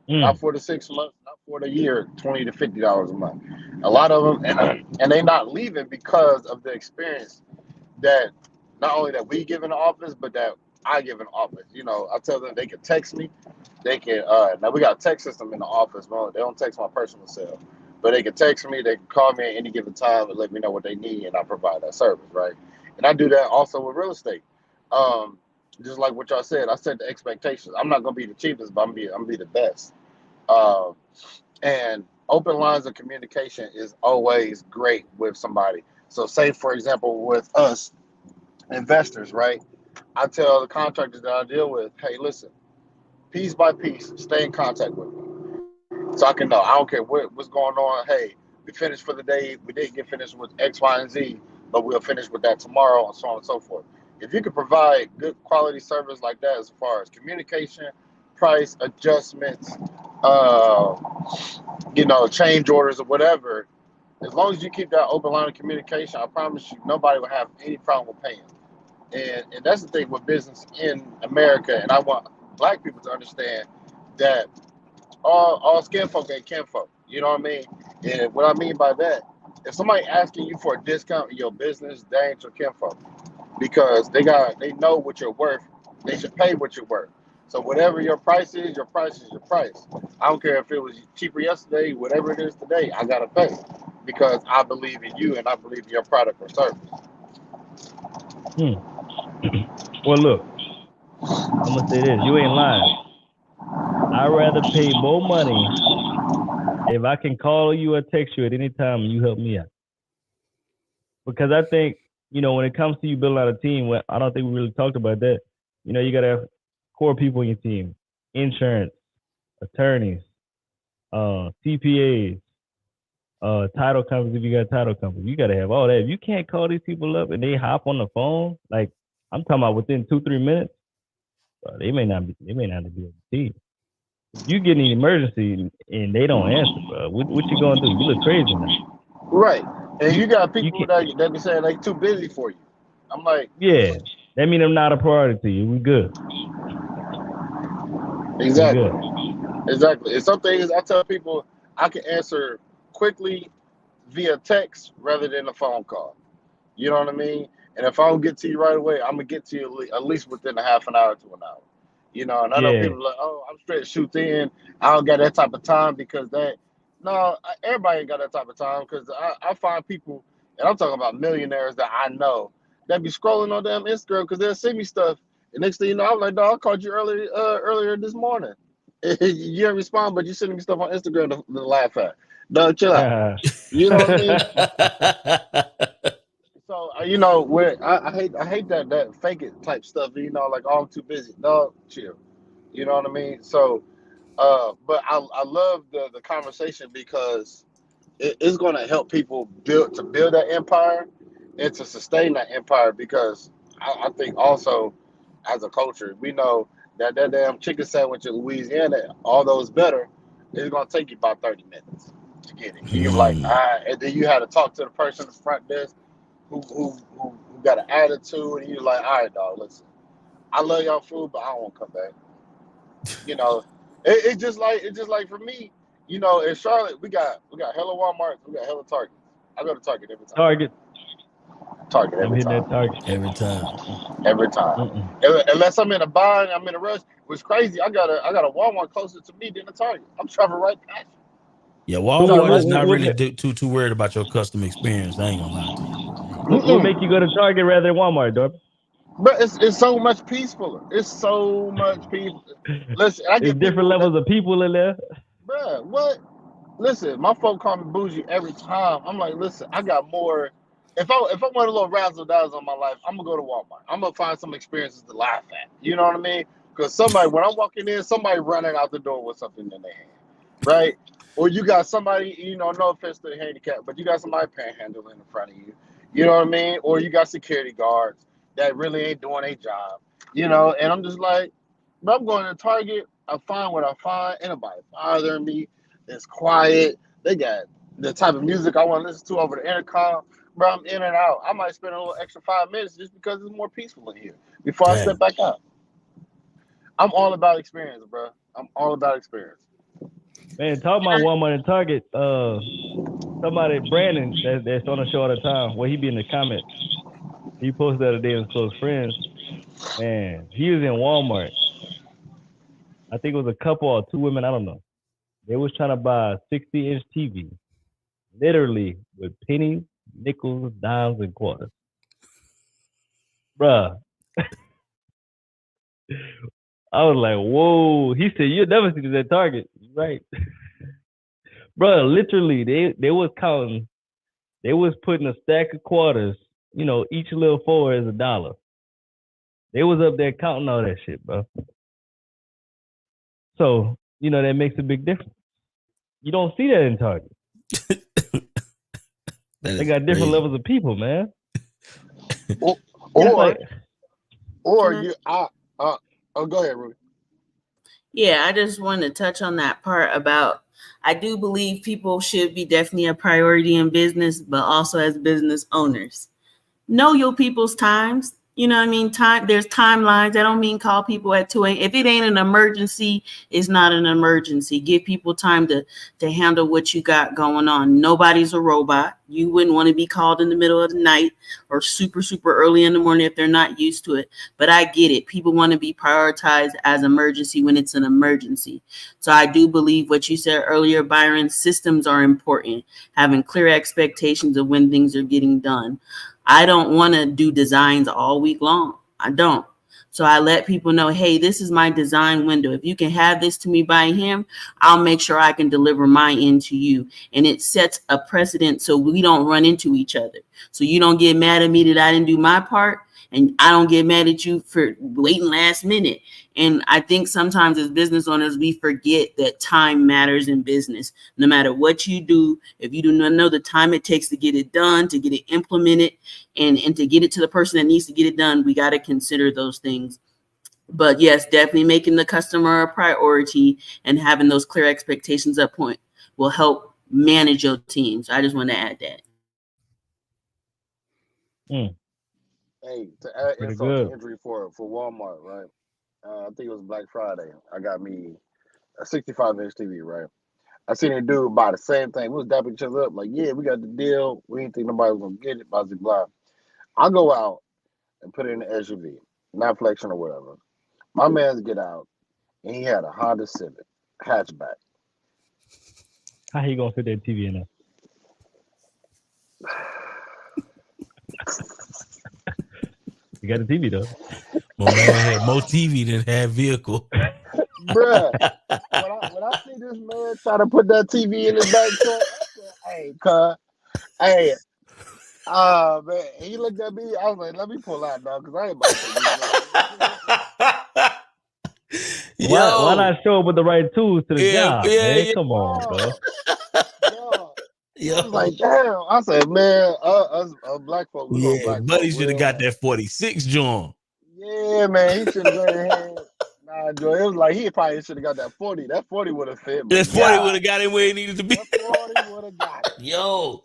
Not for the 6 months, not for the year, $20 to $50 a month. A lot of them, and they not leaving because of the experience that not only that we give in the office, but that I give in the office. You know, I tell them they can text me. They can now we got a text system in the office, bro. They don't text my personal cell, but they can text me. They can call me at any given time and let me know what they need, and I provide that service, right? And I do that also with real estate. Just like what y'all said, I set the expectations. I'm not gonna be the cheapest, but I'm gonna be the best. Um, and open lines of communication is always great with somebody. So, say for example, with us investors, right? I tell the contractors that I deal with, hey, listen, piece by piece, stay in contact with me, so I can know. I don't care what's going on. Hey, we finished for the day. We didn't get finished with X, Y, and Z, but we'll finish with that tomorrow, and so on and so forth. If you could provide good quality service like that, as far as communication, price adjustments, uh, change orders or whatever, as long as you keep that open line of communication, I promise you, nobody will have any problem with paying. And that's the thing with business in America. And I want black people to understand that all skin folk ain't kin folk. You know what I mean? And what I mean by that, if somebody asking you for a discount in your business, they ain't your kin folk, because they know what you're worth. They should pay what you're worth. So whatever your price is, your price is your price. I don't care if it was cheaper yesterday, whatever it is today, I gotta pay, because I believe in you and I believe in your product or service. Well, look, I'm gonna say this: you ain't lying. I'd rather pay more money if I can call you or text you at any time and you help me out. Because I think, when it comes to you building out a team, I don't think we really talked about that. You gotta have core people in your team: insurance, attorneys, CPAs, title companies. If you got title companies, you gotta have all that. If you can't call these people up and they hop on the phone, like I'm talking about within 2-3 minutes, they may not be on the team. You get an emergency and they don't answer, bro. What you gonna do? You look crazy now. Right. And you got people that be saying they too busy for you. I'm like, yeah, that mean I'm not a priority to you. We good. Exactly. We good. Exactly. And some things I tell people I can answer quickly via text rather than a phone call. You know what I mean? And if I don't get to you right away, I'm gonna get to you at least within a half an hour to an hour. And I know people are like, oh, I'm straight shoot in. I don't got that type of time because everybody ain't got that type of time, because I find people, and I'm talking about millionaires that I know, that be scrolling on them Instagram because they'll send me stuff. And next thing you know, I'm like, dog, I called you earlier this morning. You didn't respond, but you sending me stuff on Instagram to laugh at. Dog, chill out. You know what I mean? So where I hate that fake it type stuff. Like, oh, I'm too busy. No, chill. You know what I mean? So, but I love the conversation, because it's going to help people build that empire and to sustain that empire. Because I think also, as a culture, we know that damn chicken sandwich in Louisiana, although it's better, it's going to take you about 30 minutes to get it. You're like, all right, and then you had to talk to the person at the front desk who got an attitude, and you're like, all right, dog, listen, I love y'all food, but I don't want to come back. It's just like for me, in Charlotte, we got hella Walmarts, we got hella Targets. I go to Target every time. Target every time. Every time. Unless I'm in a bind, I'm in a rush. Which crazy. I got a Walmart closer to me than a Target. I'm traveling right past you. Yeah, Walmart is not really too worried about your customer experience. I ain't gonna lie to you. What make you go to Target rather than Walmart, dog? But it's so much peacefuler. It's so much peaceful. Listen, I get different levels of people in there. Bruh, what? Listen, my folk call me bougie every time. I'm like, listen, I got more. If I want a little razzle dazzle in my life, I'm gonna go to Walmart. I'm gonna find some experiences to laugh at. You know what I mean? Because when I'm walking in, somebody running out the door with something in their hand, right? Or you got somebody, no offense to the handicap, but you got somebody panhandling in front of you. You know what I mean? Or you got security guards that really ain't doing their job. And I'm just like, but I'm going to Target. I find what I find. Ain't nobody bothering me. It's quiet. They got the type of music I want to listen to over the intercom. bro, I'm in and out. I might spend a little extra 5 minutes just because it's more peaceful in here before I step Dang. back out. I'm all about experience, bro. I'm all about experience. Man, talking about Walmart and Target, somebody, Brandon, that's on the show all the time, where he be in the comments. He posted the other day on his close friends. Man, he was in Walmart. I think it was a couple or two women, I don't know. They was trying to buy a 60-inch TV, literally with pennies, nickels, dimes, and quarters. Bruh. I was like, whoa. He said, you'll never see this at Target. Right. Bruh, literally, they was counting. They was putting a stack of quarters, you know, each little four is $1. They was up there counting all that shit, bro. So, you know, that makes a big difference. You don't see that in Target. They got different levels of people, man. Or Can I- you go ahead, Ruby. Yeah, I just want to touch on that part about I do believe people should be definitely a priority in business, but also as business owners. Know your people's times. You know what I mean? There's timelines. I don't mean call people at 2 a.m. If it ain't an emergency, it's not an emergency. Give people time to handle what you got going on. Nobody's a robot. You wouldn't want to be called in the middle of the night or super, super early in the morning if they're not used to it. But I get it. People want to be prioritized as emergency when it's an emergency. So I do believe what you said earlier, Byron, systems are important. Having clear expectations of when things are getting done. I don't want to do designs all week long. I don't. So I let people know, hey, this is my design window. If you can have this to me by him, I'll make sure I can deliver mine into you. And it sets a precedent so we don't run into each other. So you don't get mad at me that I didn't do my part. And I don't get mad at you for waiting last minute. And I think sometimes as business owners, we forget that time matters in business. No matter what you do, if you do not know the time it takes to get it done, to get it implemented, and to get it to the person that needs to get it done, we got to consider those things. But yes, definitely making the customer a priority and having those clear expectations up point will help manage your team. So I just want to add that. Hey, to add Pretty insult to good. injury for Walmart, right? I think it was Black Friday. I got me a 65-inch TV, right? I seen a dude buy the same thing. We was dapping each other up, like, yeah, we got the deal. We didn't think nobody was gonna get it, blah, blah, blah. I go out and put it in the SUV, not flexion or whatever. My man's get out, and he had a Honda Civic hatchback. How he gonna fit that TV in there? You got the TV though. My man had more TV than had vehicle. Bruh, when I see this man try to put that TV in his back truck, I said, hey, cuz, hey, man, he looked at me, I was like, let me pull out, dog, because I ain't about to take this. Why not show up with the right tools to the job, man? Come on, bro. I was like, damn. I said, man, us black folk, we gonna black buddy folk should have real got hard. that 46 joint. Yeah, man, he should have gone ahead. Nah, Joe, it was like he probably should have got that 40. That 40 would have fit. That 40 would have got him where he needed to be. That 40 would have got it. Yo,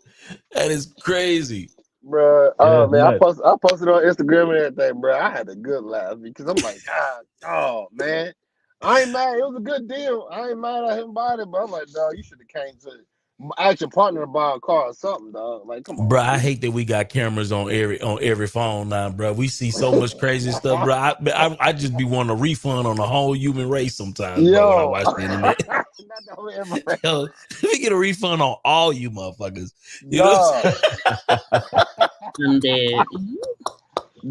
that is crazy. Bro, man, I nuts. posted on Instagram and everything, bro. I had a good laugh because I'm like, God, oh man, I ain't mad. It was a good deal. I ain't mad at him buying it, but I'm like, dog, you should have came to ask your partner to buy a car or something, dog. Like, come on, bro. I hate that we got cameras on every phone now, bro. We see so much crazy stuff, bro. I just be wanting a refund on the whole human race sometimes, bro. When I watch the internet, yo, let me get a refund on all you motherfuckers. You know what I'm saying? I'm dead.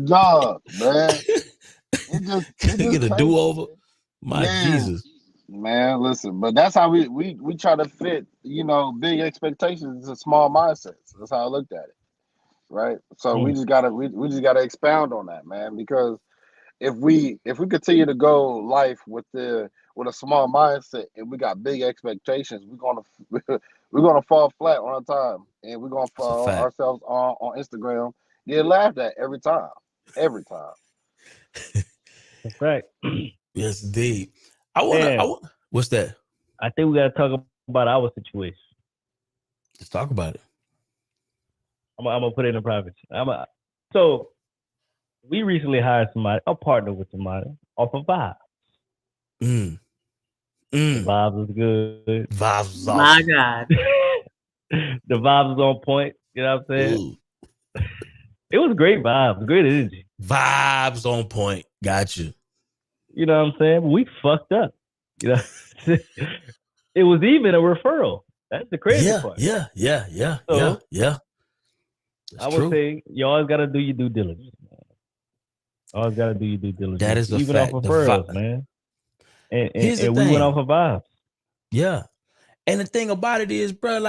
Dog, man. It just get a do over. My Jesus. Man, listen, but that's how we try to fit, you know, big expectations into small mindsets. That's how I looked at it. Right. So we just gotta expound on that, man, because if we continue to go life with a small mindset and we got big expectations, we're gonna fall flat on our time, and we're gonna fall ourselves on Instagram, get laughed at every time. That's right. Yes, indeed. I want. What's that? I think we gotta talk about our situation. Let's talk about it. I'm gonna put it in private. So we recently hired somebody, a partner with somebody off of Vibes. Mm. The vibes was good. Vibes was My awesome. God. The vibes was on point. You know what I'm saying? Ooh. It was great vibes, great energy. Vibes on point. Got you. You know what I'm saying? We fucked up. You know, it was even a referral. That's the crazy part. Yeah. So, That's I would true. say you always gotta do your due diligence. Always gotta do your due diligence. That is a even fact. off referrals, man. Here's the And we thing. went off of vibes. Yeah. And the thing about it is, bro,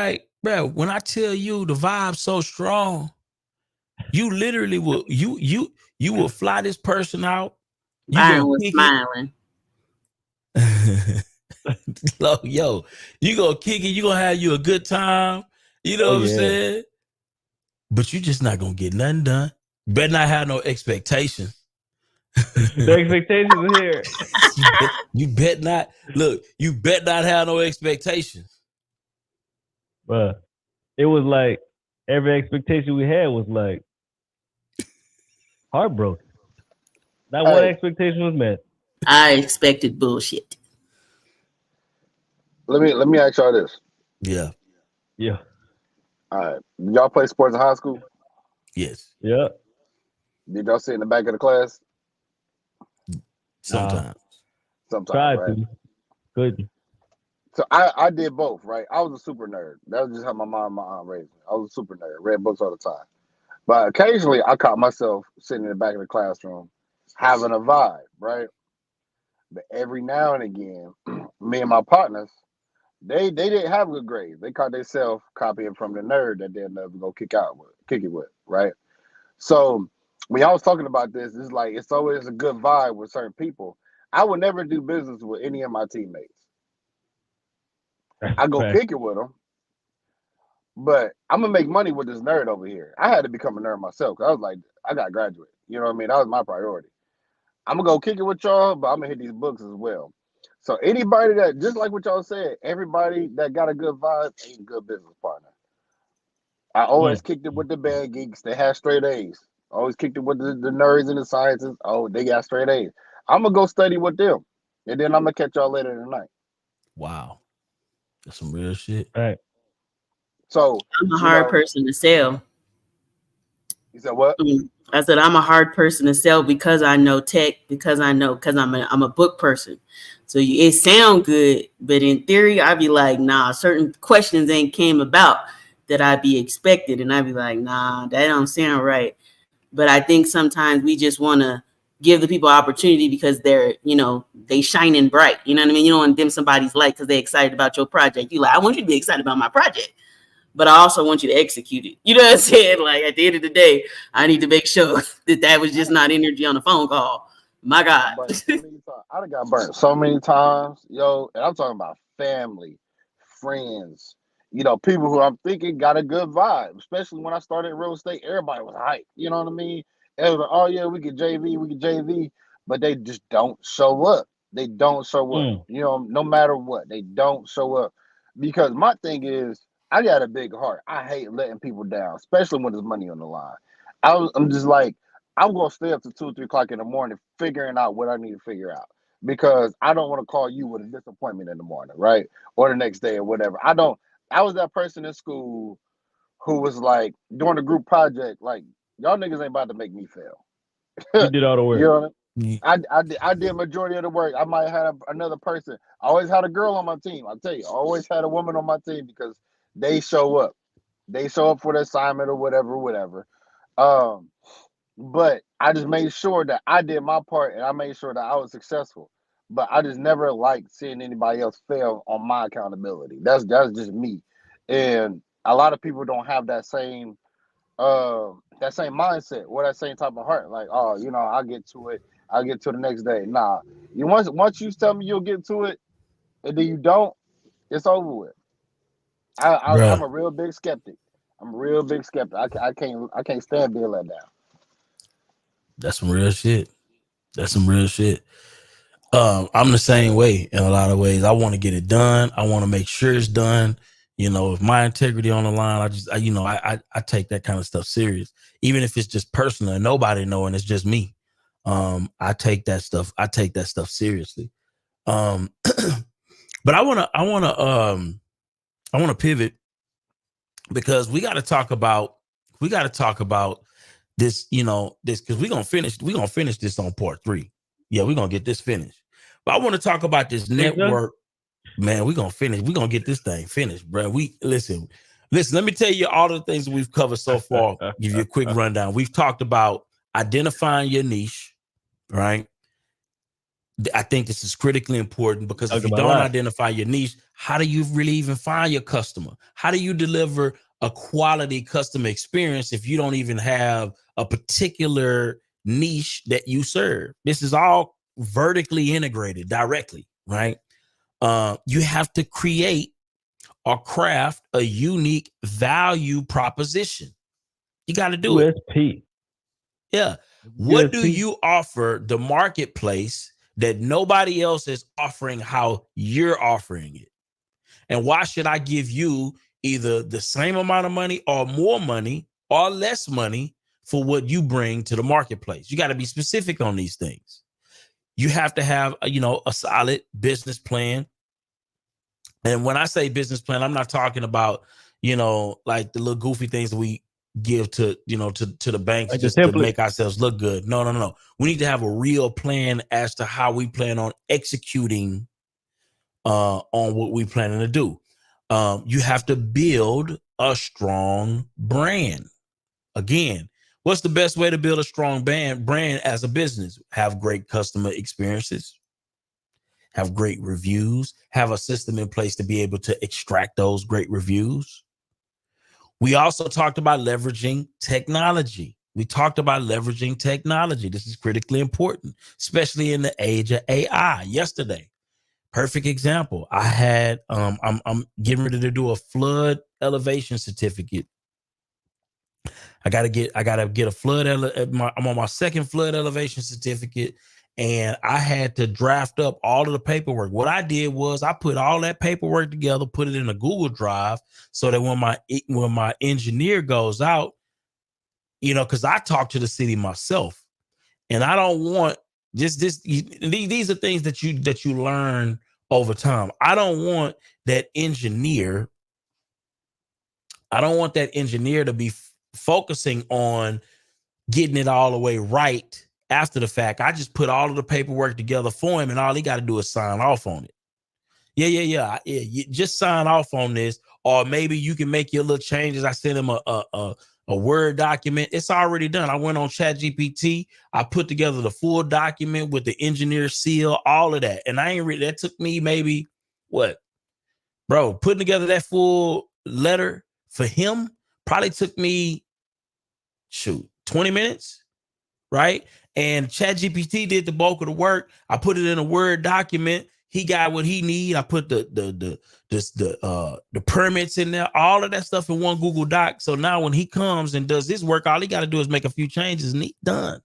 when I tell you the vibe's so strong, you literally will you will fly this person out. You Byron gonna was kick smiling. it. Yo, you gonna kick it, you gonna have you a good time. You know what I'm saying? But you just not gonna get nothing done. Better not have no expectations. The expectations are here. You bet not. Look, you bet not have no expectations. But it was like every expectation we had was like heartbroken. Not one expectation was met. I expected bullshit. Let me ask y'all this. Yeah. Yeah. All right. Did y'all play sports in high school? Yes. Yeah. Did y'all sit in the back of the class? Sometimes. Sometimes, Tried right? to. Couldn't. So I did both, right? I was a super nerd. That was just how my mom and my aunt raised me. I was a super nerd. Read books all the time. But occasionally I caught myself sitting in the back of the classroom having a vibe, right? But every now and again, me and my partners, they didn't have good grades. They caught themselves copying from the nerd that they'll never go kick it with, right? So when I was talking about this, it's like it's always a good vibe with certain people. I would never do business with any of my teammates. I go Fact. kick it with them, but I'm gonna make money with this nerd over here. I had to become a nerd myself. 'Cause I was like, I got to graduate. You know what I mean? That was my priority. I'm gonna go kick it with y'all, but I'm gonna hit these books as well. So anybody that, just like what y'all said, everybody that got a good vibe ain't a good business partner. I always kicked it with the bad geeks. They had straight A's. Always kicked it with the nerds and the scientists. Oh, they got straight A's. I'm gonna go study with them, and then I'm gonna catch y'all later tonight. Wow. That's some real shit. Right. So I'm a hard person to sell. You said what? I said I'm a hard person to sell because I know tech, because I'm a book person. So it sound good, but in theory, I'd be like, nah, certain questions ain't came about that I'd be expected, and I'd be like, nah, that don't sound right. But I think sometimes we just want to give the people opportunity because they're, they shining bright. You know what I mean? You don't want to dim somebody's light because they're excited about your project. You like, I want you to be excited about my project, but I also want you to execute it. You know what I'm saying? Like at the end of the day, I need to make sure that was just not energy on a phone call. My God. I done got burnt so many times, yo, and I'm talking about family, friends, people who I'm thinking got a good vibe, especially when I started real estate, everybody was hyped. You know what I mean? It was like, oh yeah, we could JV, but they just don't show up. They don't show up. No matter what, they don't show up. Because my thing is, I got a big heart. I hate letting people down, especially when there's money on the line. I'm just like, I'm gonna stay up to 2 or 3 o'clock in the morning figuring out what I need to figure out, because I don't want to call you with a disappointment in the morning, right? Or the next day or whatever. I was that person in school who was like, during the group project, like, y'all niggas ain't about to make me fail. You did all the work. You know what I mean? I did majority of the work. I might have another person. I always had a girl on my team. I tell you, I always had a woman on my team because they show up. They show up for the assignment or whatever. But I just made sure that I did my part and I made sure that I was successful. But I just never liked seeing anybody else fail on my accountability. That's just me. And a lot of people don't have that same mindset or that same type of heart. Like, oh, I'll get to it. I'll get to the next day. Nah. Once you tell me you'll get to it and then you don't, it's over with. I'm a real big skeptic. I'm a real big skeptic. I can't stand being let down. That's some real shit. I'm the same way in a lot of ways. I want to get it done. I want to make sure it's done. If my integrity on the line, I take that kind of stuff serious, even if it's just personal and nobody knowing it's just me. I take that stuff seriously. But I want to pivot, because we got to talk about this, this, because we're going to finish this on part 3. Yeah, we're going to get this finished. But I want to talk about this network. Man, we're going to get this thing finished, bro. Listen, let me tell you all the things that we've covered so far. Give you a quick rundown. We've talked about identifying your niche, right? I think this is critically important, because if you don't identify your niche, how do you really even find your customer? How do you deliver a quality customer experience if you don't even have a particular niche that you serve? This is all vertically integrated directly, right? You have to create or craft a unique value proposition. You got to do USP. Yeah. What do you offer the marketplace that nobody else is offering how you're offering it? And why should I give you either the same amount of money or more money or less money for what you bring to the marketplace? You got to be specific on these things. You have to have, a solid business plan. And when I say business plan, I'm not talking about, like the little goofy things that we give to the banks, like just to make ourselves look good. No. We need to have a real plan as to how we plan on executing on what we planning to do. You have to build a strong brand. Again, what's the best way to build a strong brand as a business? Have great customer experiences, have great reviews, have a system in place to be able to extract those great reviews. We also talked about leveraging technology. This is critically important, especially in the age of AI. Yesterday, perfect example. I had, I'm getting ready to do a flood elevation certificate. I gotta get a flood. I'm on my second flood elevation certificate, and I had to draft up all of the paperwork. What I did was I put all that paperwork together, put it in a Google Drive, so that when my engineer goes out, because I talk to the city myself, and I don't want these are things that you learn over time. I don't want that engineer to be focusing on getting it all the way right after the fact. I just put all of the paperwork together for him, and all he got to do is sign off on it. Yeah. You just sign off on this, or maybe you can make your little changes. I sent him a Word document. It's already done. I went on ChatGPT. I put together the full document with the engineer seal, all of that. And that took me maybe putting together that full letter for him probably took me 20 minutes, right? And ChatGPT did the bulk of the work. I put it in a Word document. He got what he need. I put the permits in there, all of that stuff in one Google Doc. So now when he comes and does his work, all he got to do is make a few changes and he's done.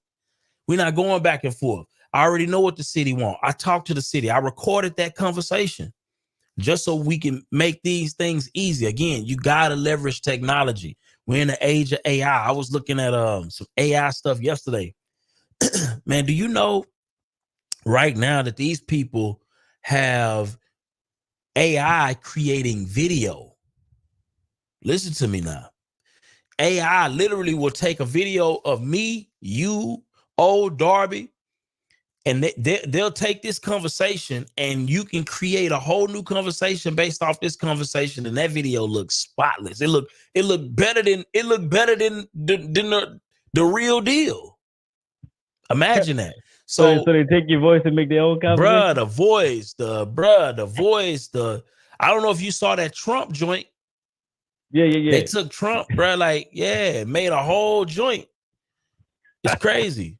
We're not going back and forth. I already know what the city wants. I talked to the city. I recorded that conversation just so we can make these things easy. Again, you got to leverage technology. We're in the age of AI. I was looking at some AI stuff yesterday. Man, do you know right now that these people have AI creating video? Listen to me now. AI literally will take a video of me, you, old Darby, and they'll take this conversation, and you can create a whole new conversation based off this conversation, and that video looks spotless. It looked better than the real deal. Imagine that. So they take your voice and make their own conversation? The voice. I don't know if you saw that Trump joint. Yeah. They took Trump, made a whole joint. It's crazy.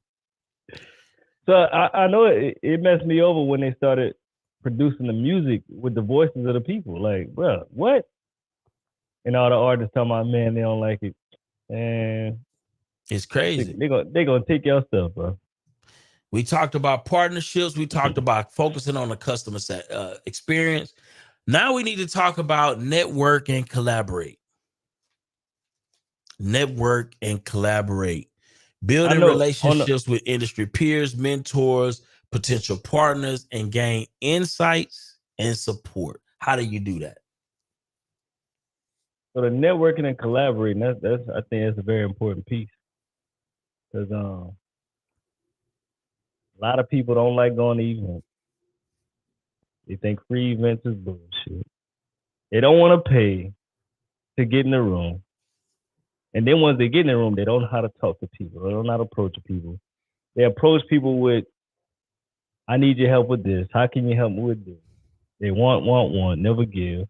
So I know it messed me over when they started producing the music with the voices of the people. Like, bro, what? And all the artists talking about, man, they don't like it. And it's crazy. They're gonna take your stuff, bro. We talked about partnerships. We talked about focusing on the customer experience. Now we need to talk about network and collaborate. Network and collaborate. Building relationships with industry peers, mentors, potential partners, and gain insights and support. How do you do that? So the networking and collaborating, that's I think that's a very important piece. Because a lot of people don't like going to events. They think free events is bullshit. They don't want to pay to get in the room. And then once they get in the room, they don't know how to talk to people. They don't know how to approach people. They approach people with, I need your help with this. How can you help me with this? They want, never give.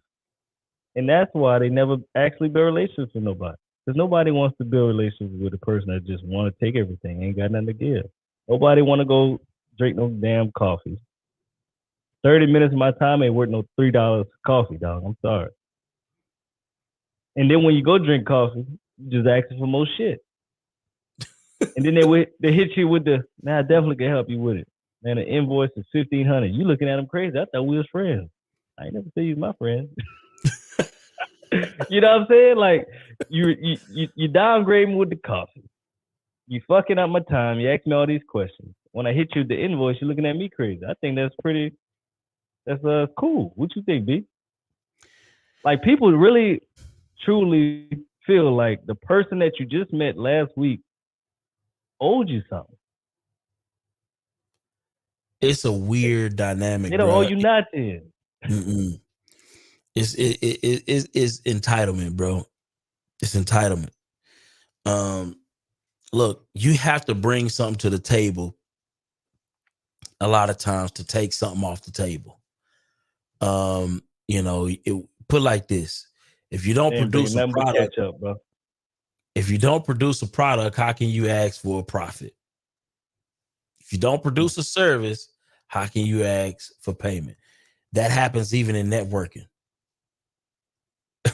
And that's why they never actually build relationships with nobody. Because nobody wants to build relationships with a person that just want to take everything, ain't got nothing to give. Nobody want to go drink no damn coffee. 30 minutes of my time ain't worth no $3 coffee, dog. I'm sorry. And then when you go drink coffee, you just asking for more shit. And then they hit you with the, man, I definitely can help you with it. Man, the invoice is $1,500. You looking at them crazy. I thought we was friends. I ain't never said you was my friend. You know what I'm saying? Like, you downgrade me with the coffee. You fucking up my time. You ask me all these questions. When I hit you with the invoice, you're looking at me crazy. I think that's cool. What you think, B? Like, people really, truly feel like the person that you just met last week owed you something. It's a weird dynamic. They don't owe you nothing. It's entitlement, bro. It's entitlement. Look, you have to bring something to the table a lot of times to take something off the table. Put like this. If you don't produce a product, bro. If you don't produce a product, how can you ask for a profit? If you don't produce a service, how can you ask for payment? That happens even in networking.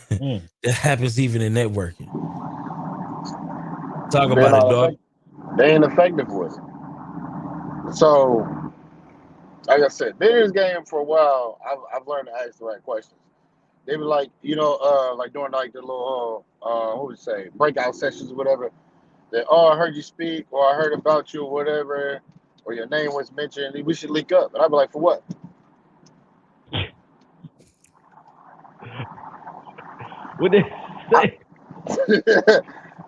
That happens even in networking. Talk about it, dog. They ain't effective with it. So, like I said, been in this game for a while. I've learned to ask the right questions. They were like, like doing like the little, what would you say, breakout sessions or whatever. That, I heard you speak, or I heard about you, or whatever, or your name was mentioned. We should link up. And I'd be like, for what? What they say?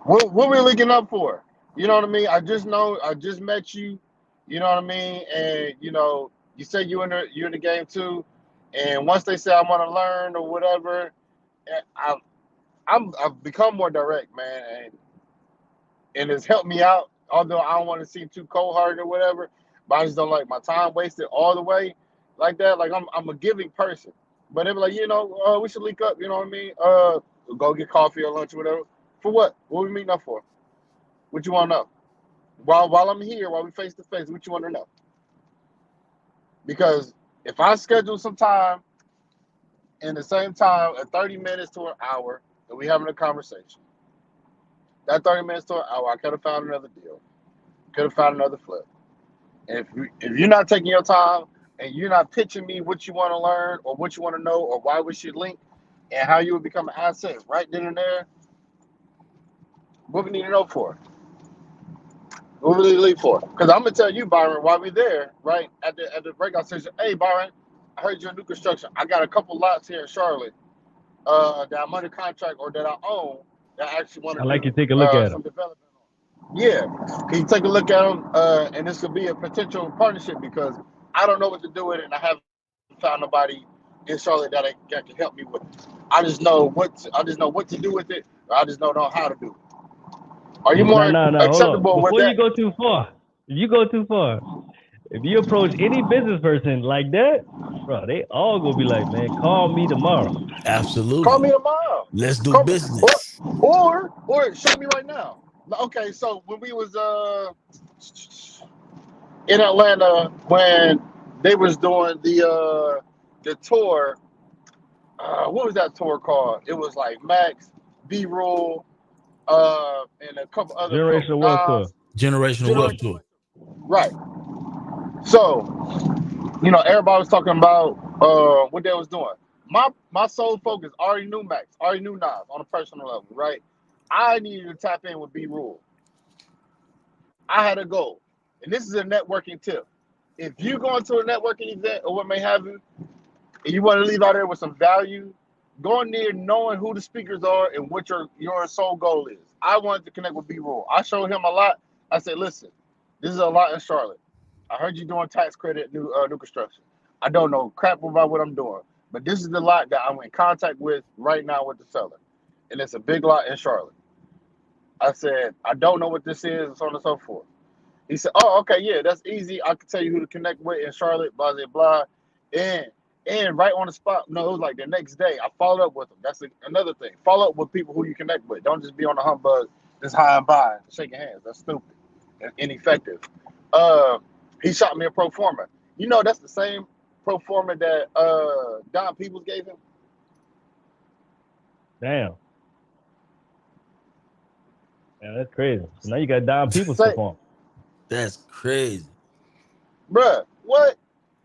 What we linking up for? You know what I mean? I just met you. You know what I mean? And you say you're in the game too. And once they say I want to learn or whatever, I've become more direct, man, and it's helped me out. Although I don't want to seem too cold-hearted or whatever, but I just don't like my time wasted all the way like that. Like I'm a giving person, but they're like, we should link up. You know what I mean? Go get coffee or lunch or whatever. For what? What are we meeting up for? What you want to know? While I'm here, while we face to face, what you want to know? Because if I schedule some time in the same time, 30 minutes to an hour, and we having a conversation, that 30 minutes to an hour, I could have found another deal, could have found another flip. And if you're not taking your time and you're not pitching me what you want to learn or what you want to know or why we should link and how you would become an asset right then and there, what we need to know for? What we need to leave for? Because I'm gonna tell you, Byron, while we're there, right at the breakout session. Hey, Byron, I heard you're in new construction. I got a couple lots here in Charlotte that I'm under contract or that I own that I actually want to. I like you take a look at them. Yeah, can you take a look at them? And this could be a potential partnership because I don't know what to do with it, and I haven't found nobody in Charlotte that can help me with it. I just know what to do with it. Or I just don't know how to do it. Are you more acceptable with that? Before you go too far, if you approach any business person like that, bro, they all gonna be like, man, call me tomorrow. Absolutely. Call me tomorrow. Let's do business. Or show me right now. Okay, so when we was in Atlanta when they was doing the tour, what was that tour called? It was like Max, B-Roll, and a couple other Generational Wealth Tour. Generational Wealth Tour. Right. So, everybody was talking about what they was doing. my sole focus already knew Max, already knew Nas on a personal level, right? I needed to tap in with B Rule. I had a goal, and this is a networking tip. If you go into a networking event or what may have you, and you want to leave out there with some value, go in there knowing who the speakers are and what your sole goal is. I wanted to connect with B Rule. I showed him a lot. I said, listen, this is a lot in Charlotte. I heard you doing tax credit new construction. I don't know crap about what I'm doing, but this is the lot that I'm in contact with right now with the seller, and it's a big lot in Charlotte. I said, I don't know what this is, and so on and so forth. He said, oh, okay, yeah, that's easy. I can tell you who to connect with in Charlotte, blah, blah, blah. And right on the spot, no, it was like the next day, I followed up with him. That's another thing. Follow up with people who you connect with. Don't just be on the humbug, just high and by, shaking hands. That's stupid and ineffective. He shot me a pro forma. You know, that's the same pro forma that Don Peoples gave him. Damn. Yeah, that's crazy. So now you got Don Peoples perform. That's crazy. Bruh, what?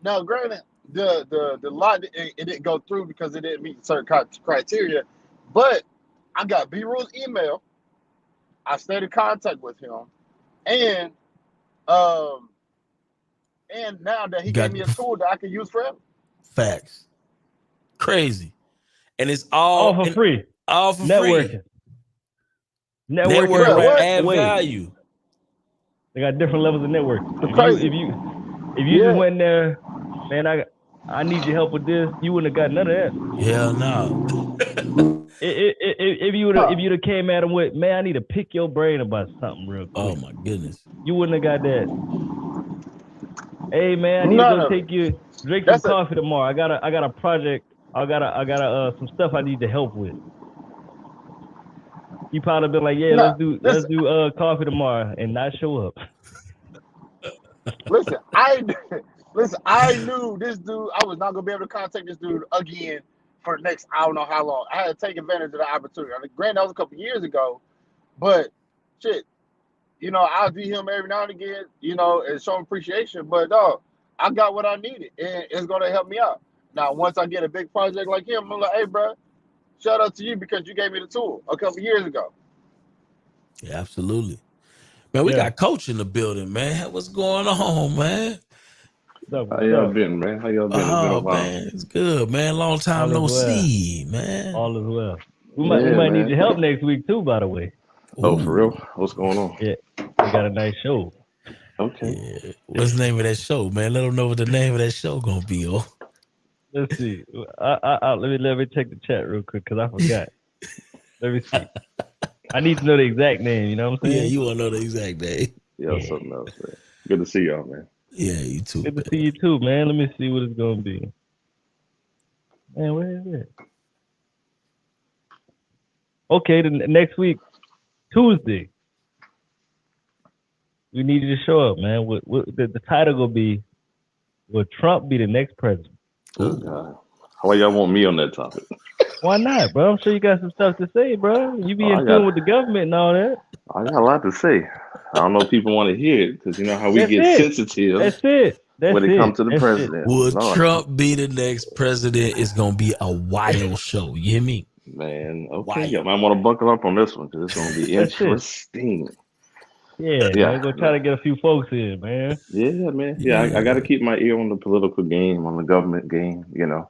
Now, granted, the lot, it didn't go through because it didn't meet certain criteria, but I got B-Rule's email. I stayed in contact with him. And now that he gave me a tool that I can use forever. Facts. Crazy. And it's all for free. All for networking. free. Networking. Add value. They got different levels of networking. If you just went there, man, I need your help with this, you wouldn't have got none of that. Hell no. If you'd have came at him with, man, I need to pick your brain about something real quick. Oh my goodness. You wouldn't have got that. Hey man, I need to go take you drink some coffee tomorrow. I got a project. I got some stuff I need to help with. You probably been like, yeah, let's do coffee tomorrow and not show up. Listen, I knew this dude. I was not gonna be able to contact this dude again for the next I don't know how long. I had to take advantage of the opportunity. I mean, granted, that was a couple years ago, but shit, you know, I'll do him every now and again, you know, and show him appreciation. But no, I got what I needed, and it's gonna help me out. Now, once I get a big project like him, I'm like, hey, bro, shout out to you because you gave me the tool a couple years ago. Yeah, absolutely. Man, we got Coach in the building, man. What's going on, man? How y'all been, man? How y'all been? Oh, man, it's good, man. Long time no see, man. All is well. We might need your help next week, too, by the way. Oh, for real? What's going on? Yeah, we got a nice show. Okay. Yeah. What's the name of that show, man? Let them know what the name of that show gonna be, oh. Let's see. Let me check the chat real quick because I forgot. Let me see. I need to know the exact name. You know what I'm saying? Yeah, you want to know the exact name. Yeah, something else, man. Good to see y'all, man. Yeah, you too. Good to see you too, man. Let me see what it's gonna be. Man, where is it? Okay, the next week, Tuesday. We need you to show up, man. The title gonna be, will Trump be the next president? Oh, God. Why y'all want me on that topic? Why not, bro? I'm sure you got some stuff to say, bro. You be in tune with the government and all that. I got a lot to say. I don't know if people want to hear it because you know how we get sensitive. That's it. When it comes to the president. Will Trump be the next president? It's gonna be a wild show. You hear me? Man, okay. You might want to buckle up on this one because it's gonna be interesting. Yeah, man, we're gonna try to get a few folks in, man. Yeah, man. Yeah, I got to keep my ear on the political game, on the government game, you know,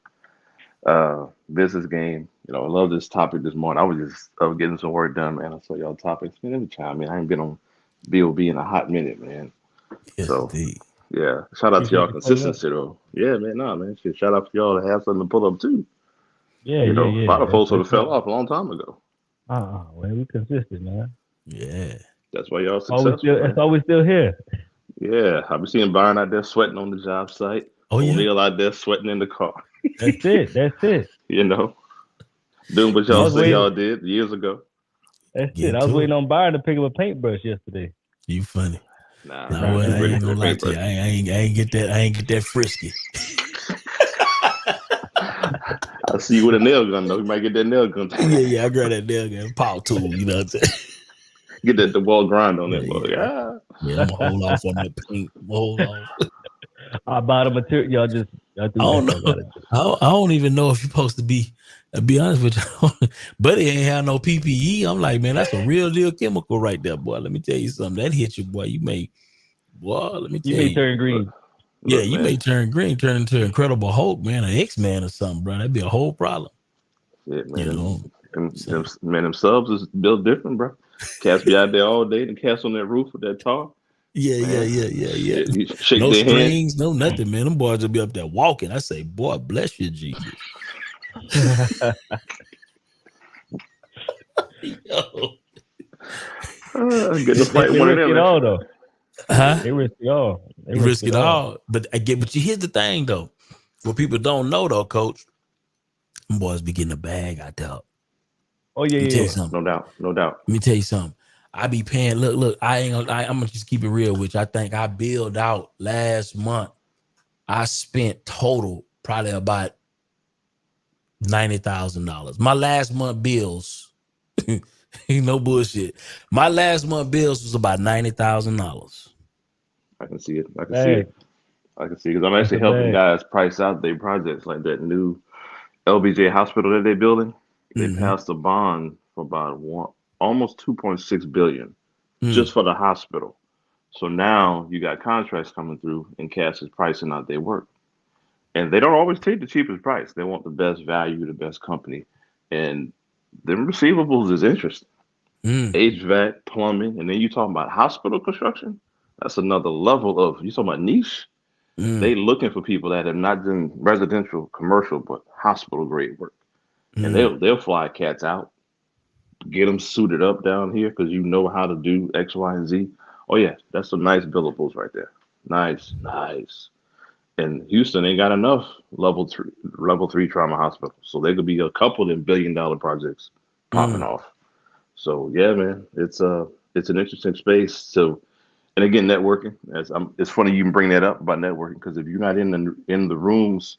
business game. You know, I love this topic this morning. I was getting some work done, man. I saw y'all topics. Man, let me chime in. I ain't been on BOB in a hot minute, man. Yes, so, indeed. Yeah, shout out to y'all consistency, though. Yeah, man, man. Shout out to y'all to have something to pull up, too. Yeah, you know, a lot of folks would have fell off a long time ago. Well, we consistent, man. Yeah. That's why y'all successful. That's why we're still here. Yeah, I've been seeing Byron out there sweating on the job site. O'Neal out there sweating in the car. That's it. You know, doing what y'all say y'all did years ago. That's it. I was waiting on Byron to pick up a paintbrush yesterday. You funny. Nah, I ain't gonna lie to you. I ain't get that frisky. I see you with a nail gun though. You might get that nail gun. Yeah, I grab that nail gun, power tool. You know what I'm saying? Get that the wall grind on that boy. Yeah, I'm gonna hold off on that paint. Hold on. I buy the material. Y'all I do don't think I know. gotta do. I don't even know if you're supposed to be. To be honest with you, Buddy ain't have no PPE. I'm like, man, that's a real deal chemical right there, boy. Let me tell you something. That hit you, boy. Let me You tell may you. turn green. Yeah, Look, you man. may turn green, turn into Incredible Hulk, man, an X-Man or something, bro. That'd be a whole problem. Shit, man. You know. So, Them subs is built different, bro. Cats be out there all day. The cats on that roof with that tar. Man, yeah. shit, you shake No their hand. strings, no nothing, man. Them boys will be up there walking. I say, boy, bless you, Jesus. Yo. Get in a fight They one of risk them. it Man. all though. Huh? They risk it all. They You risk risk it it all. all. But but here's the thing though. What people don't know though, coach, them boys be getting a bag out there. Oh yeah, Let me tell yeah, you yeah. something. No doubt, no doubt. Let me tell you something. I be paying. Look. I'm gonna just keep it real, which I think I billed out last month. I spent total probably about $90,000. My last month bills, ain't no bullshit. My last month bills was about $90,000. I can see it. I can see Bag. it. I can see because I'm That's actually a helping bag. guys price out their projects like that new LBJ hospital that they're building. They Mm-hmm. passed a bond for about almost 2.6 billion Mm. just for the hospital. So now you got contracts coming through and Cass is pricing out their work. And they don't always take the cheapest price. They want the best value, the best company. And them receivables is interesting. Mm. HVAC, plumbing, and then you talking about hospital construction. That's another level of you talking about niche. Mm. They looking for people that have not done residential, commercial, but hospital grade work, and Mm. they'll fly cats out, get them suited up down here because you know how to do X, Y, and Z. Oh yeah, that's some nice billables right there. Nice, nice. And Houston ain't got enough level three trauma hospitals, so there could be a couple of $1 billion projects popping Mm. off. So yeah, man, it's an interesting space. So and again, networking. It's funny you can bring that up about networking because if you're not in the rooms,